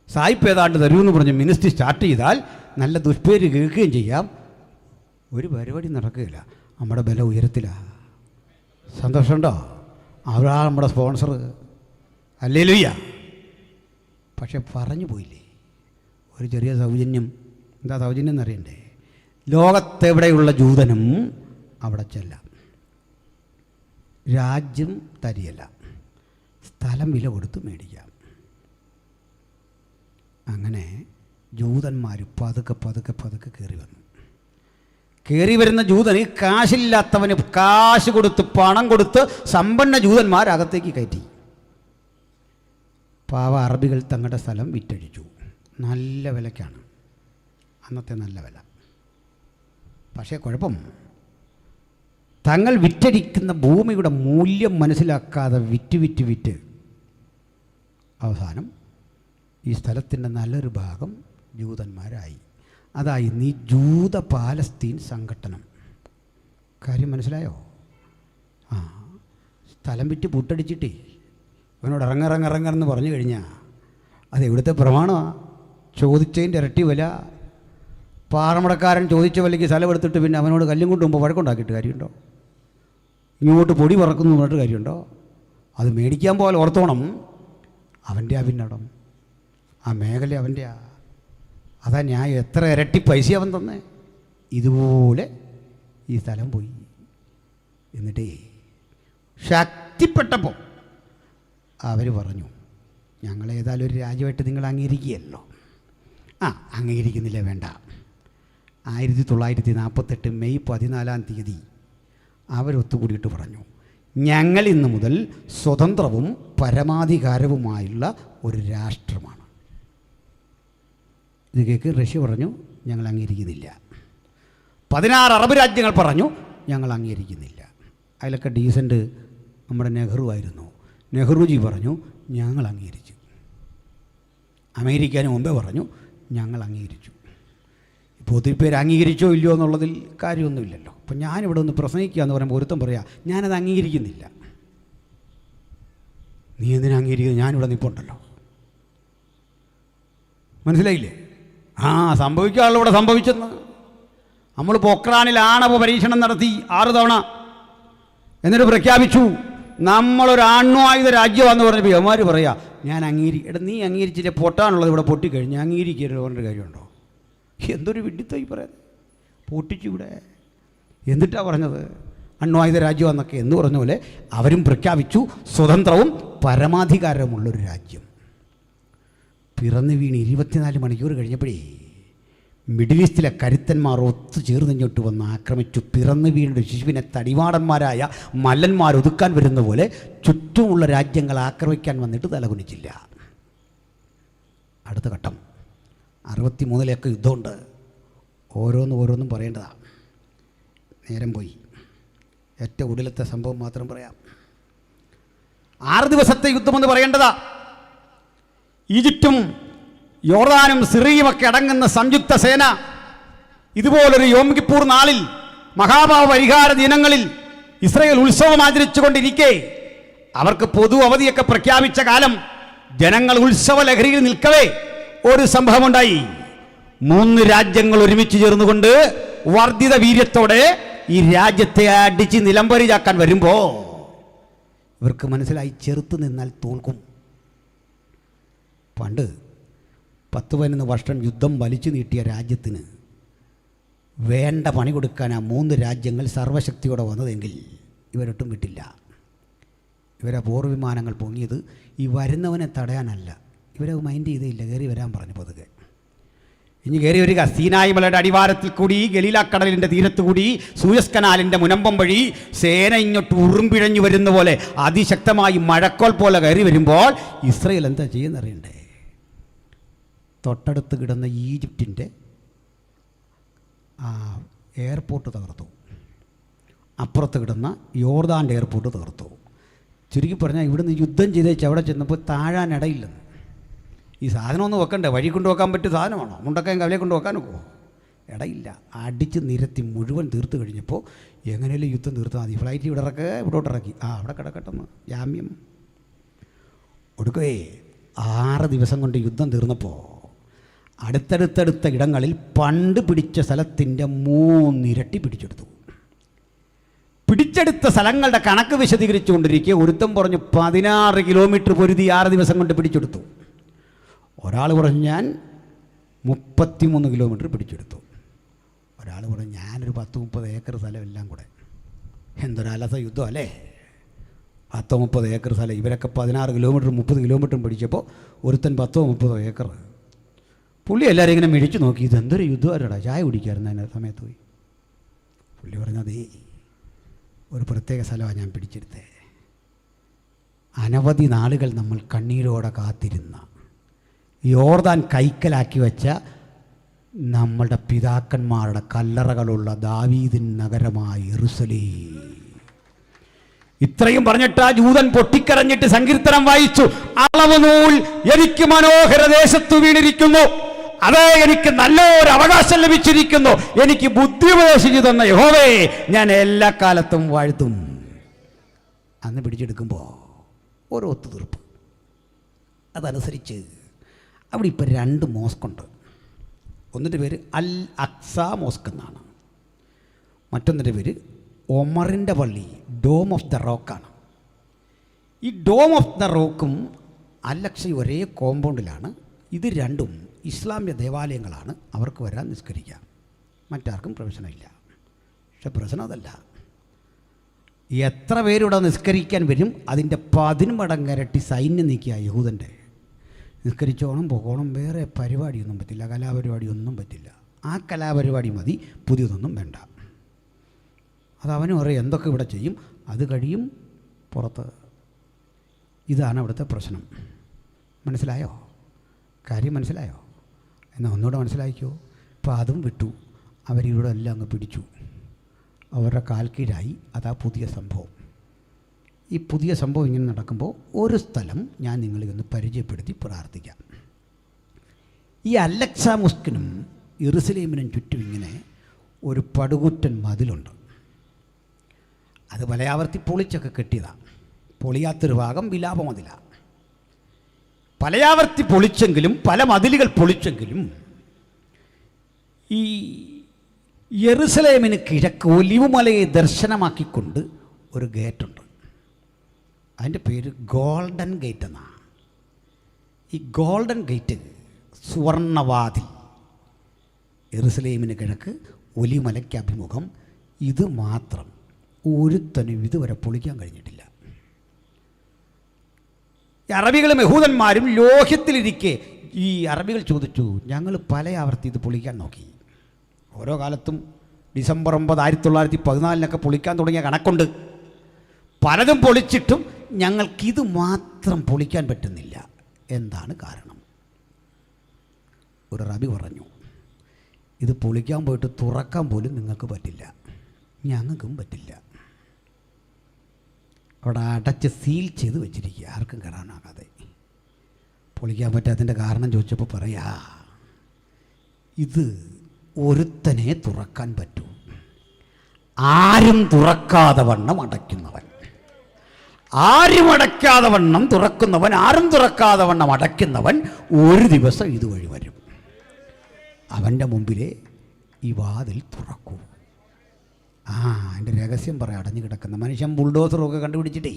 Speaker 1: സായിപ്പ് ഏതാണ്ട് തരുമെന്ന് പറഞ്ഞ് മിനിസ്ട്രി സ്റ്റാർട്ട് ചെയ്താൽ നല്ല ദുഷ്പേര് കേൾക്കുകയും ചെയ്യാം. ഒരു പരിപാടി നടക്കുകയില്ല. നമ്മുടെ ബലം ഉയരത്തിലാണ്. സന്തോഷമുണ്ടോ? അവരാ നമ്മുടെ സ്പോൺസർ. ഹല്ലേലൂയ. പക്ഷെ പറഞ്ഞു പോയില്ലേ ഒരു ചെറിയ സൗജന്യം. എന്താ സൗജന്യം എന്നറിയണ്ടേ? ലോകത്തെവിടെയുള്ള ജൂതനും അവിടെ ചെല്ലാം. രാജ്യം തരിയല്ല, സ്ഥലം വില കൊടുത്ത് മേടിക്കാം. അങ്ങനെ ജൂതന്മാർ പതുക്കെ പതുക്കെ പതുക്കെ കയറി വന്നു. കയറി വരുന്ന ജൂതന് കാശില്ലാത്തവന് കാശ് കൊടുത്ത് പണം കൊടുത്ത് സമ്പന്ന ജൂതന്മാരകത്തേക്ക് കയറ്റി. പാവ അറബികൾ തങ്ങളുടെ സ്ഥലം വിറ്റഴിച്ചു. നല്ല വിലയ്ക്കാണ്, അന്നത്തെ നല്ല വില. പക്ഷേ കുഴപ്പം, തങ്ങൾ വിറ്റഴിക്കുന്ന ഭൂമിയുടെ മൂല്യം മനസ്സിലാക്കാതെ വിറ്റ് അവസാനം ഈ സ്ഥലത്തിൻ്റെ നല്ലൊരു ഭാഗം ജൂതന്മാരായി. അതായി നീ ജൂത പാലസ്തീൻ സംഘട്ടനം. കാര്യം മനസ്സിലായോ? സ്ഥലം വിറ്റ് പുട്ടടിച്ചിട്ടേ അവനോട് ഇറങ്ങെന്ന് പറഞ്ഞു കഴിഞ്ഞാൽ അത് എവിടുത്തെ പ്രമാണമാണ്? ചോദിച്ചതിൻ്റെ ഇരട്ടി വില. പാറമടക്കാരൻ ചോദിച്ച വിലയ്ക്ക് സ്ഥലം എടുത്തിട്ട് പിന്നെ അവനോട് കല്ലും കൊണ്ട് മുമ്പ് വഴക്കുണ്ടാക്കിയിട്ട് കാര്യമുണ്ടോ? ഇങ്ങോട്ട് പൊടി പറക്കുന്നു പറഞ്ഞിട്ട് കാര്യമുണ്ടോ? അത് മേടിക്കാൻ പോലെ ഓർത്തോണം. അവൻ്റെ പിന്നടം, ആ മേഖല അവൻ്റെയാ. അതാ ഞാൻ എത്ര ഇരട്ടി പൈസ അവൻ തന്നെ. ഇതുപോലെ ഈ സ്ഥലം പോയി. എന്നിട്ടേ ശക്തിപ്പെട്ടപ്പോൾ അവർ പറഞ്ഞു, ഞങ്ങളേതായാലും ഒരു രാജ്യമായിട്ട് നിങ്ങൾ അംഗീകരിക്കുകയല്ലോ. അംഗീകരിക്കുന്നില്ല, വേണ്ട. 1948 മെയ് 14 അവരൊത്തുകൂടിയിട്ട് പറഞ്ഞു, ഞങ്ങൾ ഇന്ന് മുതൽ സ്വതന്ത്രവും പരമാധികാരവുമായുള്ള ഒരു രാഷ്ട്രമാണ്. ഇത് കേൾക്ക്. റഷ്യ പറഞ്ഞു ഞങ്ങൾ അംഗീകരിക്കുന്നില്ല. 16 അറബ് രാജ്യങ്ങൾ പറഞ്ഞു ഞങ്ങൾ അംഗീകരിക്കുന്നില്ല. അതിലൊക്കെ ഡീസൻ്റ് നമ്മുടെ നെഹ്റു ആയിരുന്നു. നെഹ്റുജി പറഞ്ഞു ഞങ്ങൾ അംഗീകരിച്ചു. അമേരിക്കന് മുമ്പേ പറഞ്ഞു ഞങ്ങൾ അംഗീകരിച്ചു. ഇപ്പോൾ ഒത്തിരി പേര് അംഗീകരിച്ചോ ഇല്ലയോ എന്നുള്ളതിൽ കാര്യമൊന്നുമില്ലല്ലോ. അപ്പം ഞാനിവിടെ ഒന്ന് പ്രസംഗിക്കുക എന്ന് പറയുമ്പോൾ ഒരുത്തം പറയാം ഞാനത് അംഗീകരിക്കുന്നില്ല. നീ എന്തിനാ അംഗീകരിക്കുന്നത്? ഞാനിവിടെ നിൽപ്പുണ്ടല്ലോ. മനസ്സിലായില്ലേ? സംഭവിക്കാനുള്ള ഇവിടെ സംഭവിച്ചെന്ന്. നമ്മൾ പൊക്രാനിൽ ആണവ പരീക്ഷണം നടത്തി 6 തവണ. എന്നിട്ട് പ്രഖ്യാപിച്ചു നമ്മളൊരു ആണവായുധ രാജ്യമാണെന്ന് പറഞ്ഞപ്പോൾ യവന്മാർ പറയാ ഞാൻ നീ അംഗീകരിച്ചിട്ട് പൊട്ടാനുള്ളത് ഇവിടെ പൊട്ടിക്കഴിഞ്ഞ് അംഗീകരിക്കരുത് പറഞ്ഞൊരു കാര്യമുണ്ടോ? എന്തൊരു വിഡിത്തം ഈ പറയുന്നത്. പൊട്ടിച്ചു ഇവിടെ. എന്നിട്ടാണ് പറഞ്ഞത് അണ്വായുധ രാജ്യമെന്നൊക്കെ എന്ന് പറഞ്ഞ പോലെ അവരും പ്രഖ്യാപിച്ചു സ്വതന്ത്രവും പരമാധികാരമുള്ളൊരു രാജ്യം. പിറന്നു വീണ് 24 മണിക്കൂർ കഴിഞ്ഞപ്പോഴേ മിഡിൽ ഈസ്റ്റിലെ കരുത്തന്മാർ ഒത്തുചേർന്നിങ്ങോട്ട് വന്ന് ആക്രമിച്ചു. പിറന്നു വീണൊരു ശിശുവിനെ തടിവാടന്മാരായ മല്ലന്മാർ ഒതുക്കാൻ വരുന്ന പോലെ ചുറ്റുമുള്ള രാജ്യങ്ങൾ ആക്രമിക്കാൻ വന്നിട്ട് തലകുനിച്ചില്ല. അടുത്ത ഘട്ടം 63 യുദ്ധമുണ്ട്. ഓരോന്നും പറയേണ്ടതാണ്. നേരം പോയി. ഏറ്റവും ഒടുവിലത്തെ സംഭവം മാത്രം പറയാം. 6 ദിവസത്തെ യുദ്ധമെന്ന് പറയേണ്ടതാ. ഈജിപ്തും യോർദാനും സിറിയുമൊക്കെ അടങ്ങുന്ന സംയുക്ത സേന ഇതുപോലൊരു യോം കിപ്പൂർ നാളിൽ, മഹാഭാവ പരിഹാര ദിനങ്ങളിൽ ഇസ്രായേൽ ഉത്സവം ആചരിച്ചു കൊണ്ടിരിക്കെ അവർക്ക് പൊതു അവധിയൊക്കെ പ്രഖ്യാപിച്ച കാലം ജനങ്ങൾ ഉത്സവ ലഹരിയിൽ നിൽക്കവേ ഒരു സംഭവമുണ്ടായി. 3 രാജ്യങ്ങൾ ഒരുമിച്ച് ചേർന്നുകൊണ്ട് വർദ്ധിത വീര്യത്തോടെ ഈ രാജ്യത്തെ അടിച്ച് നിലംപരിചാക്കാൻ വരുമ്പോൾ ഇവർക്ക് മനസ്സിലായി ചെറുത്ത് നിന്നാൽ തോൽക്കും. പണ്ട് 10-11 വർഷം യുദ്ധം വലിച്ചു നീട്ടിയ രാജ്യത്തിന് വേണ്ട പണി കൊടുക്കാൻ ആ 3 രാജ്യങ്ങൾ സർവ്വശക്തിയോടെ വന്നതെങ്കിൽ ഇവരൊട്ടും വിട്ടില്ല. ഇവരെ പോർവിമാനങ്ങൾ പൊങ്ങിയത് ഈ വരുന്നവനെ തടയാനല്ല. ഇവരെ മൈൻഡ് ചെയ്തേയില്ല, കയറി വരാൻ പറഞ്ഞു പതുക്കെ. ഇനി കയറി വരിക. സീനായി മലയുടെ അടിവാരത്തിൽ കൂടി, ഗലീലാക്കടലിൻ്റെ തീരത്ത് കൂടി, സൂയസ് കനാലിൻ്റെ മുനമ്പം വഴി സേന ഇങ്ങോട്ട് ഉറുമ്പിഴഞ്ഞു വരുന്ന പോലെ അതിശക്തമായി മഴക്കോൾ പോലെ കയറി വരുമ്പോൾ ഇസ്രയേൽ എന്താ ചെയ്യുന്നറിയണ്ടേ? തൊട്ടടുത്ത് കിടന്ന ഈജിപ്തിൻ്റെ എയർപോർട്ട് തകർത്തു. അപ്പുറത്ത് കിടന്ന യോർദാൻ്റെ എയർപോർട്ട് തകർത്തു. ചുരുക്കി പറഞ്ഞാൽ ഇവിടുന്ന് യുദ്ധം ചെയ്തേച്ച് അവിടെ ചെന്നപ്പോൾ താഴാനിടയില്ലെന്ന്. ഈ സാധനം ഒന്ന് വെക്കണ്ടേ? വഴി കൊണ്ട് വെക്കാൻ പറ്റിയ സാധനമാണോ? മുണ്ടക്കയും കവലയെ കൊണ്ട് വെക്കാൻ ഒക്കുമോ? ഇടയില്ല. അടിച്ച് നിരത്തി മുഴുവൻ തീർത്ത് കഴിഞ്ഞപ്പോൾ എങ്ങനെയും യുദ്ധം തീർത്താൽ മതി. ഫ്ലൈറ്റ് ഇവിടെ ഇറക്കുക, ഇവിടോട്ട് ഇറക്കി, അവിടെ കിടക്കട്ടെന്ന് ജാമ്യം കൊടുക്കേ. 6 ദിവസം കൊണ്ട് യുദ്ധം തീർന്നപ്പോൾ അടുത്തടുത്തടുത്ത ഇടങ്ങളിൽ പണ്ട് പിടിച്ച സ്ഥലത്തിൻ്റെ 3 ഇരട്ടി പിടിച്ചെടുത്തു. പിടിച്ചെടുത്ത സ്ഥലങ്ങളുടെ കണക്ക് വിശദീകരിച്ചുകൊണ്ടിരിക്കുക ഒരുത്തം പറഞ്ഞു 16 കിലോമീറ്റർ പൊരുതി 6 ദിവസം കൊണ്ട് പിടിച്ചെടുത്തു. ഒരാൾ പറഞ്ഞു ഞാൻ 33 കിലോമീറ്റർ പിടിച്ചെടുത്തു. ഒരാൾ പറഞ്ഞു ഞാനൊരു 10-30 ഏക്കർ സ്ഥലം എല്ലാം കൂടെ. എന്തൊരലസ യുദ്ധം അല്ലേ? 10-30 ഏക്കർ സ്ഥലം. ഇവരൊക്കെ 16 കിലോമീറ്റർ 30 കിലോമീറ്ററും പിടിച്ചപ്പോൾ ഒരുത്തൻ 10-30 ഏക്കർ. പുള്ളി എല്ലാവരും ഇങ്ങനെ മിഴിച്ചു നോക്കി, ഇതെന്തൊരു യുദ്ധമാരടാ, ചായ കുടിക്കായിരുന്നു അതിൻ്റെ സമയത്ത് പോയി. പുള്ളി പറഞ്ഞതേ ഒരു പ്രത്യേക സ്ഥലമാണ് ഞാൻ പിടിച്ചെടുത്തേ. അനവധി നാളുകൾ നമ്മൾ കണ്ണീരോടെ കാത്തിരുന്ന, യോർദാൻ കൈക്കലാക്കി വെച്ച നമ്മളുടെ പിതാക്കന്മാരുടെ കല്ലറകളുള്ള ദാവീദിൻ നഗരമായ യെരൂശലേം. ഇത്രയും പറഞ്ഞിട്ട് ആ ജൂതൻ പൊട്ടിക്കരഞ്ഞിട്ട് സങ്കീർത്തനം വായിച്ചു. അളവ് നൂൽ എനിക്ക് മനോഹര ദേശത്തു വീണിരിക്കുന്നു, അതേ എനിക്ക് നല്ലൊരു അവകാശം ലഭിച്ചിരിക്കുന്നു, എനിക്ക് ബുദ്ധി ഉപദേശിച്ചു തന്ന യഹോവേ ഞാൻ എല്ലാ കാലത്തും വാഴ്ത്തും. അന്ന് പിടിച്ചെടുക്കുമ്പോൾ ഓരോ ഒത്തുതീർപ്പ്. അതനുസരിച്ച് അവിടെ ഇപ്പോൾ 2 മോസ്കുണ്ട്. ഒന്നിൻ്റെ പേര് അൽ അക്സ മോസ്ക് എന്നാണ്. മറ്റൊന്നിൻ്റെ പേര് ഒമറിൻ്റെ പള്ളി, ഡോം ഓഫ് ദ റോക്കാണ്. ഈ ഡോം ഓഫ് ദ റോക്കും അൽ അക്സയും ഒരേ കോമ്പൗണ്ടിലാണ്. ഇത് രണ്ടും ഇസ്ലാമിക ദേവാലയങ്ങളാണ്. അവർക്ക് വരാൻ നിസ്കരിക്കാം, മറ്റാർക്കും പ്രവേശനമില്ല. പക്ഷെ പ്രശ്നം അതല്ല, എത്ര പേരിവിടെ നിസ്കരിക്കാൻ വരും അതിൻ്റെ 10 മടങ്ങരട്ടി സൈന്യം നീക്കിയ യഹൂദൻ്റെ. നിസ്കരിച്ചോണം പോകണം, വേറെ പരിപാടിയൊന്നും പറ്റില്ല, കലാപരിപാടിയൊന്നും പറ്റില്ല. ആ കലാപരിപാടി മതി, പുതിയതൊന്നും വേണ്ട. അതവനും അറിയാം എന്തൊക്കെ ഇവിടെ ചെയ്യും, അത് കഴിയും പുറത്ത്. ഇതാണ് അവിടുത്തെ പ്രശ്നം. മനസ്സിലായോ? കാര്യം മനസ്സിലായോ? എന്നാൽ ഒന്നുകൂടെ മനസ്സിലാക്കിയോ? ഇപ്പോൾ അതും വിട്ടു, അവരിവിടെ എല്ലാം അങ്ങ് പിടിച്ചു, അവരുടെ കാൽ കീഴായി. അതാ പുതിയ സംഭവം. ഈ പുതിയ സംഭവം ഇങ്ങനെ നടക്കുമ്പോൾ ഒരു സ്ഥലം ഞാൻ നിങ്ങളെ ഒന്ന് പരിചയപ്പെടുത്തി പ്രാർത്ഥിക്കാം. ഈ അൽ അക്സ മോസ്കിനും യെരൂശലേമിനും ചുറ്റും ഇങ്ങനെ ഒരു പടുകുറ്റൻ മതിലുണ്ട്. അത് പലയാവർത്തി പൊളിച്ചൊക്കെ കെട്ടിയതാണ്. പൊളിയാത്തൊരു ഭാഗം വിലാപ മതിലാണ്. പലയാവർത്തി പൊളിച്ചെങ്കിലും, പല മതിലുകൾ പൊളിച്ചെങ്കിലും ഈ യെരൂശലേമിന് കിഴക്ക് ഒലിവുമലയെ ദർശനമാക്കിക്കൊണ്ട് ഒരു ഗേറ്റുണ്ട്. അതിൻ്റെ പേര് ഗോൾഡൻ ഗേറ്റ് എന്നാണ്. ഈ ഗോൾഡൻ ഗേറ്റ്, സുവർണവാതിൽ, യെരൂശലേമിന് കിഴക്ക് ഒലിവുമലയ്ക്ക് അഭിമുഖം. ഇത് മാത്രം ഒരുത്തനും ഇതുവരെ പൊളിക്കാൻ കഴിഞ്ഞിട്ടില്ല. ഈ അറബികളും യഹൂദന്മാരും ലോഹ്യത്തിലിരിക്കെ ഈ അറബികൾ ചോദിച്ചു, ഞങ്ങൾ പല ആവർത്തി ഇത് പൊളിക്കാൻ നോക്കി. ഓരോ കാലത്തും ഡിസംബർ 9, 1914 പൊളിക്കാൻ തുടങ്ങിയ കണക്കുണ്ട്. പലതും പൊളിച്ചിട്ടും ഞങ്ങൾക്കിത് മാത്രം പൊളിക്കാൻ പറ്റുന്നില്ല. എന്താണ് കാരണം? ഒരു അറബി പറഞ്ഞു, ഇത് പൊളിക്കാൻ പോയിട്ട് തുറക്കാൻ പോലും നിങ്ങൾക്ക് പറ്റില്ല, ഞങ്ങൾക്കും പറ്റില്ല. അവിടെ അടച്ച് സീൽ ചെയ്ത് വെച്ചിരിക്കുക, ആർക്കും കയറാനാകാതെ. പൊളിക്കാൻ പറ്റാത്തതിൻ്റെ കാരണം ചോദിച്ചപ്പോൾ പറയാ, ഇത് ഒരുത്തനെ തുറക്കാൻ പറ്റൂ, ആരും തുറക്കാതെ വണ്ണം അടയ്ക്കുന്നവൻ. ആരും അടയ്ക്കാതെ വണ്ണം തുറക്കുന്നവൻ, ആരും തുറക്കാതെ വണ്ണം അടയ്ക്കുന്നവൻ ഒരു ദിവസം ഇതുവഴി വരും. അവൻ്റെ മുമ്പിലെ ഈ വാതിൽ തുറക്കൂ. അതിൻ്റെ രഹസ്യം പറയാം. അടഞ്ഞു കിടക്കുന്ന മനുഷ്യൻ ബുൾഡോസറൊക്കെ കണ്ടുപിടിച്ചിട്ടേ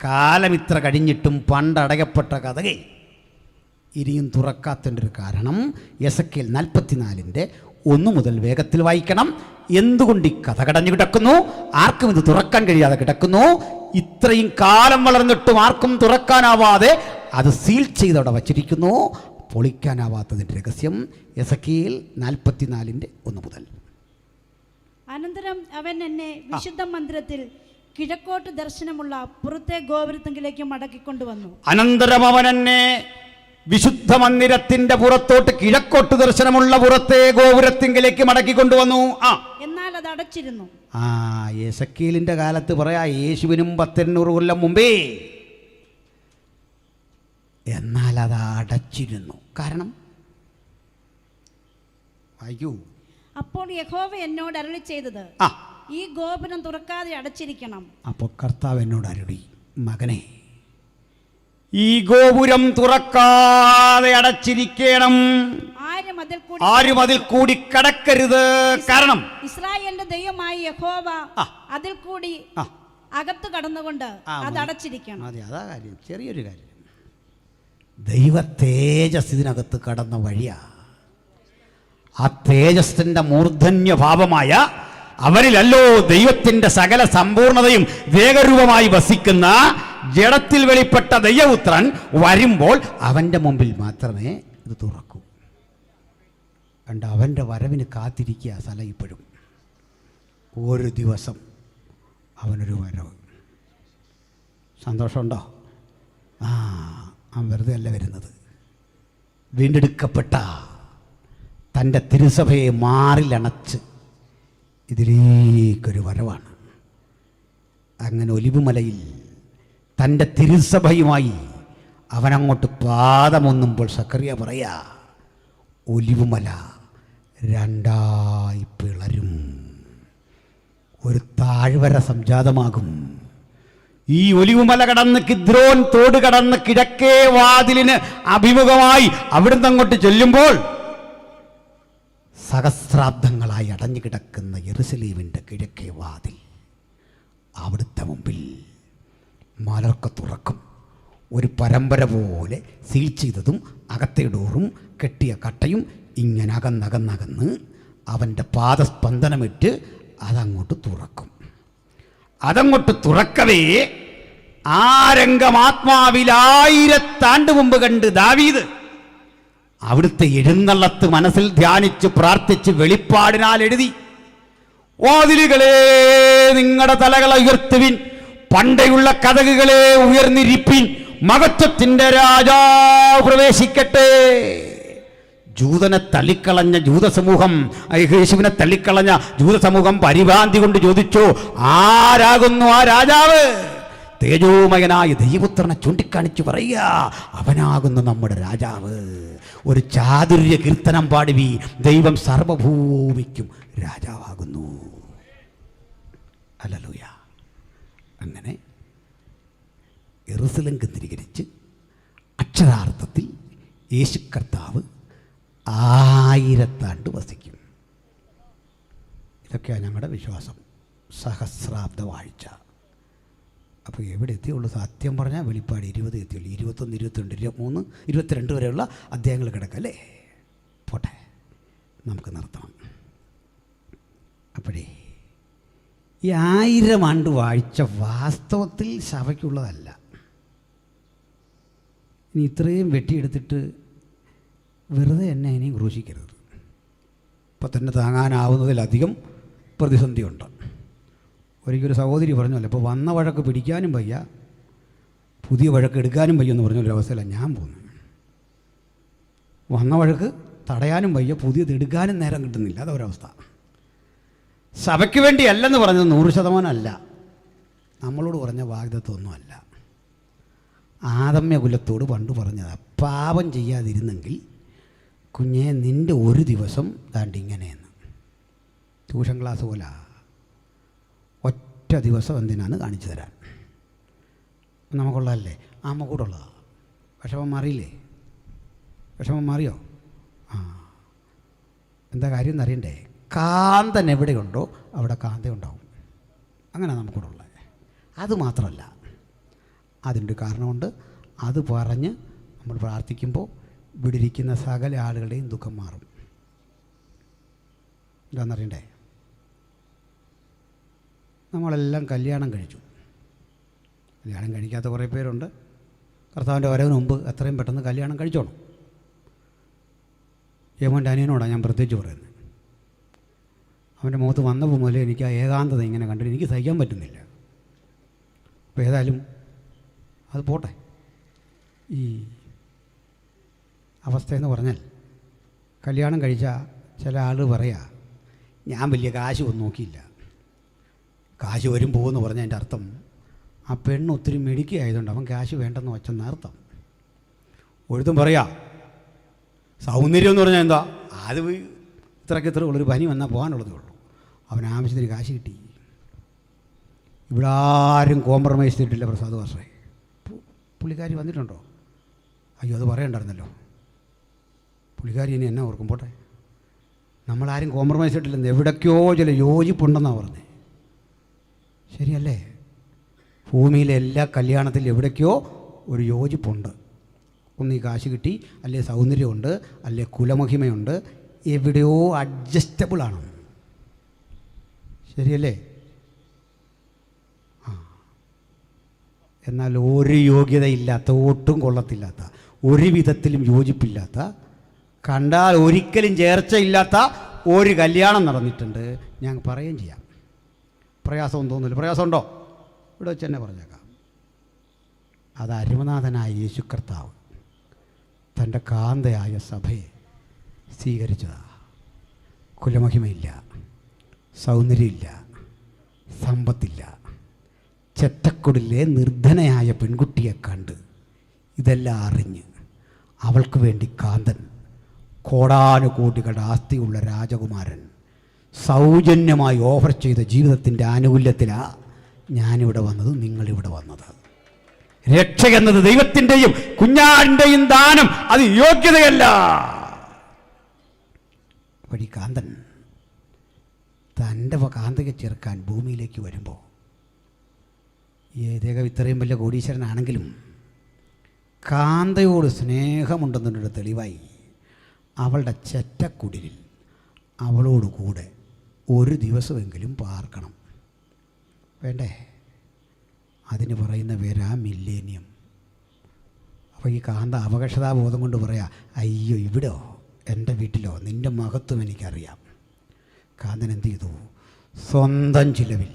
Speaker 1: കാലം ഇത്ര കഴിഞ്ഞിട്ടും പണ്ടടയപ്പെട്ട കഥകെ ഇനിയും തുറക്കാത്തതിൻ്റെ ഒരു കാരണം എസെക്കിയേൽ 44 1 മുതൽ വേഗത്തിൽ വായിക്കണം. എന്തുകൊണ്ട് ഈ കഥ കടഞ്ഞു കിടക്കുന്നു? ആർക്കും ഇത് തുറക്കാൻ കഴിയാതെ കിടക്കുന്നു. ഇത്രയും കാലം വളർന്നിട്ടും ആർക്കും തുറക്കാനാവാതെ അത് സീൽ ചെയ്തവിടെ വച്ചിരിക്കുന്നു. പൊളിക്കാനാവാത്തതിൻ്റെ രഹസ്യം എസെക്കിയേൽ 44:1 മുതൽ.
Speaker 2: അനന്തരം അവൻ എന്നെ വിശുദ്ധ മന്ദിരത്തിൽ കിഴക്കോട്ട് ദർശനമുള്ള പുറത്തെ ഗോപുരത്തിലേക്ക് മടക്കിക്കൊണ്ടുവന്നു.
Speaker 1: അനന്തരം അവൻ എന്നെ വിശുദ്ധ മന്ദിരത്തിന്റെ പുറത്തോട്ട് കിഴക്കോട്ട് ദർശനമുള്ള പുറത്തെ ഗോപുരത്തിങ്കിലേക്ക് മടക്കിക്കൊണ്ടുവന്നു.
Speaker 2: എന്നാൽ അത് അടച്ചിരുന്നു.
Speaker 1: എസെക്കിയേലിന്റെ കാലത്ത് പറയാ, യേശുവിനും 1800 കൊല്ലം മുമ്പേ. എന്നാൽ അത് അടച്ചിരുന്നു. കാരണം വായിക്കൂ.
Speaker 2: അപ്പോൾ യഹോവ എന്നോട് അരുളി ചെയ്തത്, ഈ ഗോപുരം തുറക്കാതെ അടച്ചിരിക്കണം.
Speaker 1: അപ്പോൾ കർത്താവ് എന്നോട് അരുളി, മകനെ, ഈ ഗോപുരം തുറക്കാതെ അടച്ചിരിക്കണം. ആരും അതിൽ കൂടി കടക്കരുത്. കാരണം
Speaker 2: ഇസ്രായേലിന്റെ ദൈവമായ യഹോവ അതിൽ കൂടി അകത്ത് കടന്നുകൊണ്ട് അത് അടച്ചിരിക്കണം.
Speaker 1: അതെ, അതാ കാര്യം. ചെറിയൊരു കാര്യം. ദൈവ തേജസ് ഇതിനകത്ത് കടന്ന വഴിയാ. ആ തേജസ്സിന്റെ മൂർധന്യ ഭാവമായ അവരിലല്ലോ ദൈവത്തിന്റെ സകല സമ്പൂർണതയും വേഗരൂപമായി വസിക്കുന്ന ജഡത്തിൽ വെളിപ്പെട്ട ദൈവപുത്രൻ വരുമ്പോൾ അവൻ്റെ മുമ്പിൽ മാത്രമേ ഇത് തുറക്കൂ. കണ്ട, അവൻ്റെ വരവിന് കാത്തിരിക്കുക സ്ഥലം ഇപ്പോഴും. ഒരു ദിവസം അവനൊരു വരവ്. സന്തോഷമുണ്ടോ? അവൻ വെറുതെ അല്ല വരുന്നത്. വീണ്ടെടുക്കപ്പെട്ട തൻ്റെ തിരുസഭയെ മാറിലണച്ച് ഇതിലേക്കൊരു വരവാണ്. അങ്ങനെ ഒലിവുമലയിൽ തൻ്റെ തിരുസഭയുമായി അവനങ്ങോട്ട് പാദമൊന്നുമ്പോൾ സക്കറിയ പറയാ, ഒലിവുമല 2 പിളരും, ഒരു താഴ്വര സംജാതമാകും. ഈ ഒലിവുമല കടന്ന് കിദ്രോൻ തോട് കടന്ന് കിഴക്കേ വാതിലിന് അഭിമുഖമായി അവിടുന്ന് അങ്ങോട്ട് ചെല്ലുമ്പോൾ സഹസ്രാബ്ദങ്ങളായി അടഞ്ഞു കിടക്കുന്ന യെരുശലേമിൻ്റെ കിഴക്കേ വാതിൽ അവിടുത്തെ മുമ്പിൽ മലർക്ക തുറക്കും. ഒരു പരമ്പര പോലെ സീൽ ചെയ്തതും അകത്തെ ഡോറും കെട്ടിയ കട്ടയും ഇങ്ങനെ അകന്നകന്നകന്ന് അവൻ്റെ പാദസ്പന്ദനമിട്ട് അതങ്ങോട്ട് തുറക്കും. അതങ്ങോട്ട് തുറക്കവേ ആ രംഗമാത്മാവിൽ 1000 ആണ്ട് മുമ്പ് കണ്ട് ദാവീദ് അവിടുത്തെ എഴുന്നള്ളത്ത് മനസ്സിൽ ധ്യാനിച്ച് പ്രാർത്ഥിച്ച് വെളിപ്പാടിനാൽ എഴുതി, വാതിലുകളെ നിങ്ങളുടെ തലകളെ ഉയർത്തുവിൻ, പണ്ടയുള്ള കതകുകളെ ഉയർന്നിരിപ്പിൻ, മഹത്വത്തിന്റെ രാജാവ് പ്രവേശിക്കട്ടെ. ജൂതനെ തള്ളിക്കളഞ്ഞ ജൂതസമൂഹം, യേശുവിനെ തള്ളിക്കളഞ്ഞ ജൂതസമൂഹം പരിഭ്രാന്തി കൊണ്ട് ചോദിച്ചു, ആരാകുന്നു ആ രാജാവ്? തേജോമയനായ ദൈവപുത്രനെ ചൂണ്ടിക്കാണിച്ചു പറയുക, അവനാകുന്നു നമ്മുടെ രാജാവ്. ഒരു ചാതുര്യ കീർത്തനം പാടുവി, ദൈവം സർവഭൂമിക്കും രാജാവാകുന്നു. ഹല്ലേലൂയ. അങ്ങനെ യെരൂശലേം കേന്ദ്രീകരിച്ച് അക്ഷരാർത്ഥത്തിൽ യേശു കർത്താവ് 1000 ആണ്ട് വസിക്കും. ഇതൊക്കെയാണ് ഞങ്ങളുടെ വിശ്വാസം. സഹസ്രാബ്ദ വാഴ്ച. അപ്പോൾ എവിടെ എത്തിയുള്ളൂ? സത്യം പറഞ്ഞാൽ വെളിപ്പാട് 20 എത്തിയുള്ളൂ. 21, 22, 23, 22 വരെയുള്ള അധ്യായങ്ങൾ കിടക്കല്ലേ. പോട്ടെ, നമുക്ക് നിർത്തണം. അപ്പോഴേ ഈ 1000 ആണ്ട് വാഴ്ച വാസ്തവത്തിൽ സഭയ്ക്കുള്ളതല്ല. ഇനി ഇത്രയും വെട്ടിയെടുത്തിട്ട് വെറുതെ എന്നെ ഇനിയും ക്രൂശിക്കരുത്. ഇപ്പം തന്നെ താങ്ങാനാവുന്നതിലധികം പ്രതിസന്ധിയുണ്ട്. ഒരിക്കലൊരു സഹോദരി പറഞ്ഞല്ലോ, ഇപ്പോൾ വന്ന വഴക്ക് പിടിക്കാനും വയ്യ, പുതിയ വഴക്ക് എടുക്കാനും വയ്യ എന്ന് പറഞ്ഞൊരവസ്ഥയിലാണ് ഞാൻ പോകുന്നത്. വന്ന വഴക്ക് തടയാനും വയ്യ, പുതിയത് എടുക്കാനും നേരം കിട്ടുന്നില്ല. അതൊരവസ്ഥ. സഭയ്ക്ക് വേണ്ടിയല്ലെന്ന് പറഞ്ഞത് 100% അല്ല. നമ്മളോട് പറഞ്ഞ വാഗ്ദത്വമൊന്നുമല്ല. ആദമ്യകുലത്തോട് പണ്ട് പറഞ്ഞതാണ്, പാപം ചെയ്യാതിരുന്നെങ്കിൽ കുഞ്ഞെ നിൻ്റെ ഒരു ദിവസം ദാണ്ടിങ്ങനെയെന്ന്. ട്യൂഷൻ ക്ലാസ് പോലെ ഒറ്റ ദിവസം എന്തിനാണ് കാണിച്ചു തരാൻ. നമുക്കുള്ളതല്ലേ, അമ്മ കൂടെ ഉള്ളതാണ്. വിഷമം മാറിയില്ലേ? വിഷമം മാറിയോ? എന്താ കാര്യം എന്നറിയണ്ടേ? കാന്തൻ എവിടെയുണ്ടോ അവിടെ കാന്ത ഉണ്ടാവും. അങ്ങനെ നമുക്കൂടെ ഉള്ളത്. അത് മാത്രമല്ല, അതിൻ്റെ കാരണമുണ്ട്. അത് പറഞ്ഞ് നമ്മൾ പ്രാർത്ഥിക്കുമ്പോൾ ഇവിടെ ഇരിക്കുന്ന സകല ആളുകളുടെയും ദുഃഖം മാറും. എന്താണെന്നറിയണ്ടേ? നമ്മളെല്ലാം കല്യാണം കഴിച്ചു. കല്യാണം കഴിക്കാത്ത കുറേ പേരുണ്ട്. കർത്താവിൻ്റെ വരവിന് മുമ്പ് എത്രയും പെട്ടെന്ന് കല്യാണം കഴിച്ചോണം. യമോൻ്റെ അനിയനോടാണ് ഞാൻ പ്രത്യേകിച്ച് പറയുന്നത്. അവൻ്റെ മുഖത്ത് വന്നപ്പോൾ മുതലേ എനിക്ക് ആ ഏകാന്തത ഇങ്ങനെ കണ്ടിട്ട് എനിക്ക് സഹിക്കാൻ പറ്റുന്നില്ല. അപ്പോൾ ഏതായാലും അത് പോട്ടെ. ഈ അവസ്ഥയെന്ന് പറഞ്ഞാൽ കല്യാണം കഴിച്ചാൽ ചില ആൾ പറയാ, ഞാൻ വലിയ കാശ് ഒന്നും നോക്കിയില്ല. കാശ് വരും പോകുമെന്ന് പറഞ്ഞാൽ അതിൻ്റെ അർത്ഥം ആ പെണ്ണ് ഒത്തിരി മെടുക്കിയായതുകൊണ്ട് അവൻ കാശ് വേണ്ടെന്ന് വെച്ചെന്നർത്ഥം. ഒഴുതും പറയാ സൗന്ദര്യം എന്ന് പറഞ്ഞാൽ എന്താ, അത് ഇത്ര ഉള്ളൊരു പനി വന്നാൽ പോകാനുള്ളതേ ഉള്ളൂ. അവൻ ആവശ്യത്തിന് കാശ് കിട്ടി. ഇവിടെ ആരും കോംപ്രമൈസ് ചെയ്തിട്ടില്ല. പ്രസാദ് വർഷേ പുള്ളിക്കാരി വന്നിട്ടുണ്ടോ? അയ്യോ, അത് പറയണ്ടായിരുന്നല്ലോ. പുള്ളിക്കാരി ഇനി എന്നാ ഓർക്കും, പോട്ടെ. നമ്മളാരും കോംപ്രമൈസ് ചെയ്തിട്ടില്ലെന്ന്. എവിടേക്കോ ചില യോജിപ്പുണ്ടെന്നാണ് പറഞ്ഞത്. ശരിയല്ലേ? ഭൂമിയിലെ എല്ലാ കല്യാണത്തിലും എവിടേക്കോ ഒരു യോജിപ്പുണ്ട്. ഒന്ന് ഈ കാശ് കിട്ടി, അല്ലെ സൗന്ദര്യമുണ്ട്, അല്ലെ കുലമഹിമയുണ്ട്, എവിടെയോ അഡ്ജസ്റ്റബിളാണ്. ശരിയല്ലേ? എന്നാൽ ഒരു യോഗ്യതയില്ലാത്ത, ഒട്ടും കൊള്ളത്തില്ലാത്ത, ഒരു വിധത്തിലും യോജിപ്പില്ലാത്ത, കണ്ടാൽ ഒരിക്കലും ചേർച്ചയില്ലാത്ത ഒരു കല്യാണം നടന്നിട്ടുണ്ട്. ഞാൻ പറയുകയും ചെയ്യാം. പ്രയാസമൊന്നും തോന്നില്ല. പ്രയാസമുണ്ടോ? ഇവിടെ വെച്ച് തന്നെ പറഞ്ഞേക്കാം. അത് അരുമനാഥനായ യേശു കർത്താവ് തൻ്റെ കാന്തയായ സഭയെ സ്വീകരിച്ചതാണ്. കുലമഹിമയില്ല, സൗന്ദര്യമില്ല, സമ്പത്തില്ല, ചെറ്റക്കുടിലെ നിർധനയായ പെൺകുട്ടിയെ കണ്ട് ഇതെല്ലാം അറിഞ്ഞ് അവൾക്ക് വേണ്ടി കാന്തൻ, കോടാനുകോടികളുടെ ആസ്തിയുള്ള രാജകുമാരൻ, സൗജന്യമായി ഓഫർ ചെയ്ത ജീവിതത്തിൻ്റെ ആനുകൂല്യത്തിലാണ് ഞാനിവിടെ വന്നത്, നിങ്ങളിവിടെ വന്നത്. രക്ഷ എന്നത് ദൈവത്തിൻ്റെയും കുഞ്ഞാടിൻ്റെയും ദാനം, അത് യോഗ്യതയല്ല. വഴി കാന്തൻ തൻ്റെ കാന്തയെ ചേർക്കാൻ ഭൂമിയിലേക്ക് വരുമ്പോൾ, ഏതേകം ഇത്രയും വലിയ കോടീശ്വരനാണെങ്കിലും കാന്തയോട് സ്നേഹമുണ്ടെന്നൊരു തെളിവായി അവളുടെ ചെറ്റക്കുടിലിൽ അവളോട് കൂടെ ഒരു ദിവസമെങ്കിലും പാർക്കണം. വേണ്ടേ? അതിന് പറയുന്ന പേരാ മില്ലേനിയം. അപ്പോൾ ഈ കാന്ത അവകാശതാബോധം കൊണ്ട് പറയാം, അയ്യോ ഇവിടോ, എൻ്റെ വീട്ടിലോ നിൻ്റെ മഹത്വം എനിക്കറിയാം. കാന്തൻ എന്ത് ചെയ്തു? സ്വന്തം ചിലവിൽ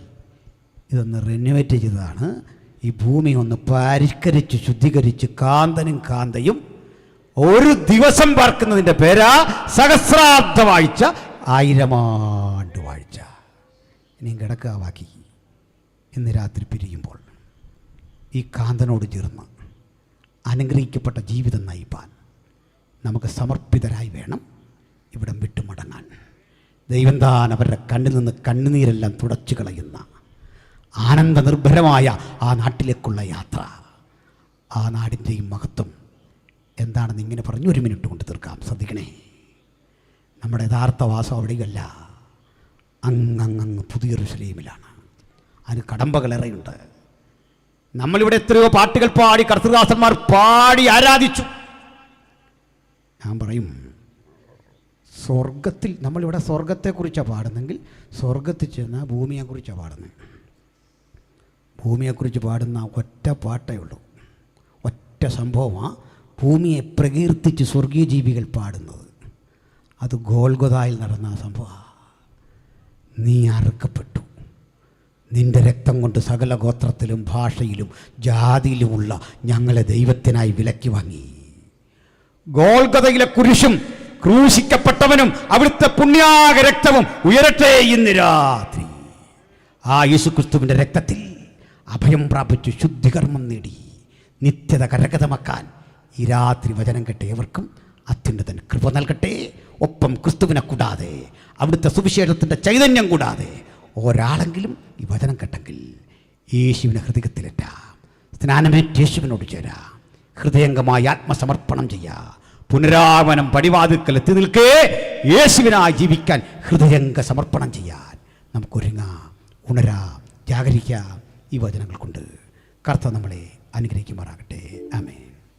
Speaker 1: ഇതൊന്ന് റിനോവേറ്റ് ചെയ്തതാണ്. ഈ ഭൂമി ഒന്ന് പരിഷ്കരിച്ച് ശുദ്ധീകരിച്ച് കാന്തനും കാന്തയും ഒരു ദിവസം പാർക്കുന്നതിൻ്റെ പേരാ സഹസ്രാബ്ദ വാഴ്ച, 1000 ആണ്ട് വാഴ്ച. ഇനിയും കിടക്കുക ബാക്കി. ഇന്ന് രാത്രി പിരിയുമ്പോൾ ഈ കാന്തനോട് ചേർന്ന് അനുഗ്രഹിക്കപ്പെട്ട ജീവിതം നയിപ്പാൻ നമുക്ക് സമർപ്പിതരായി വേണം ഇവിടം വിട്ടുമടങ്ങാൻ. ദൈവം താൻ അവരുടെ കണ്ണിൽ നിന്ന് കണ്ണുനീരെല്ലാം തുടച്ചു കളയുന്ന ആനന്ദ നിർഭരമായ ആ നാട്ടിലേക്കുള്ള യാത്ര, ആ നാടിൻ്റെയും മഹത്വം എന്താണെന്ന് ഇങ്ങനെ പറഞ്ഞു 1 മിനിറ്റ് കൊണ്ട് തീർക്കാം. ശ്രദ്ധിക്കണേ, നമ്മുടെ യഥാർത്ഥ വാസം അവിടെയല്ല, അങ്ങ് പുതിയ യെരൂശലേമിലാണ്. അതിന് കടമ്പകളേറെയുണ്ട്. നമ്മളിവിടെ എത്രയോ പാട്ടുകൾ പാടി, കർത്തൃദാസന്മാർ പാടി ആരാധിച്ചു. ഞാൻ പറയും, സ്വർഗത്തിൽ നമ്മളിവിടെ സ്വർഗത്തെക്കുറിച്ചാണ് പാടുന്നെങ്കിൽ സ്വർഗത്തിൽ ചെന്നാൽ ഭൂമിയെക്കുറിച്ചാണ് പാടുന്നത്. ഭൂമിയെക്കുറിച്ച് പാടുന്ന ഒറ്റ പാട്ടേ ഉള്ളൂ, ഒറ്റ സംഭവമാണ് ഭൂമിയെ പ്രകീർത്തിച്ച് സ്വർഗീയ ജീവികൾ പാടുന്നത്. അത് ഗോൽഗൊതായിൽ നടന്ന സംഭവമാണ്. നീ അറുക്കപ്പെട്ടു, നിന്റെ രക്തം കൊണ്ട് സകല ഗോത്രത്തിലും ഭാഷയിലും ജാതിയിലുമുള്ള ഞങ്ങളെ ദൈവത്തിനായി വിലക്കി വാങ്ങി. ഗോൽഗൊതയിലെ കുരിശും ക്രൂശിക്കപ്പെട്ടവനും അവിടുത്തെ പുണ്യാക രക്തവും ഉയരട്ടെ ഇന്ന് രാത്രി. ആ യേശുക്രിസ്തുവിൻ്റെ രക്തത്തിൽ അഭയം പ്രാപിച്ചു ശുദ്ധികർമ്മം നേടി നിത്യത കരഗതമാക്കാൻ ഈ രാത്രി വചനം കേട്ട ഏവർക്കും അത്യുന്നതൻ കൃപ നൽകട്ടെ. ഒപ്പം ക്രിസ്തുവിനെ കൂടാതെ, അവിടുത്തെ സുവിശേഷത്തിൻ്റെ ചൈതന്യം കൂടാതെ ഒരാളെങ്കിലും ഈ വചനം കേട്ടെങ്കിൽ യേശുവിനെ ഹൃദയത്തിലേറ്റാം, സ്നാനമേറ്റ് യേശുവിനോട് ചേരാം, ഹൃദയംഗമായി ആത്മസമർപ്പണം ചെയ്യാം, പുനരാഗമനം പടിവാതിൽക്കൽ എത്തി നിൽക്കേ യേശുവിനായി ജീവിക്കാൻ ഹൃദയംഗ സമർപ്പണം ചെയ്യാൻ നമുക്കൊരുങ്ങാം, ഉണരാം, ജാഗരിക്കാം. ഈ വചനങ്ങൾ കൊണ്ട് കർത്താവ് നമ്മളെ അനുഗ്രഹിക്കുമാറാകട്ടെ. ആമേൻ.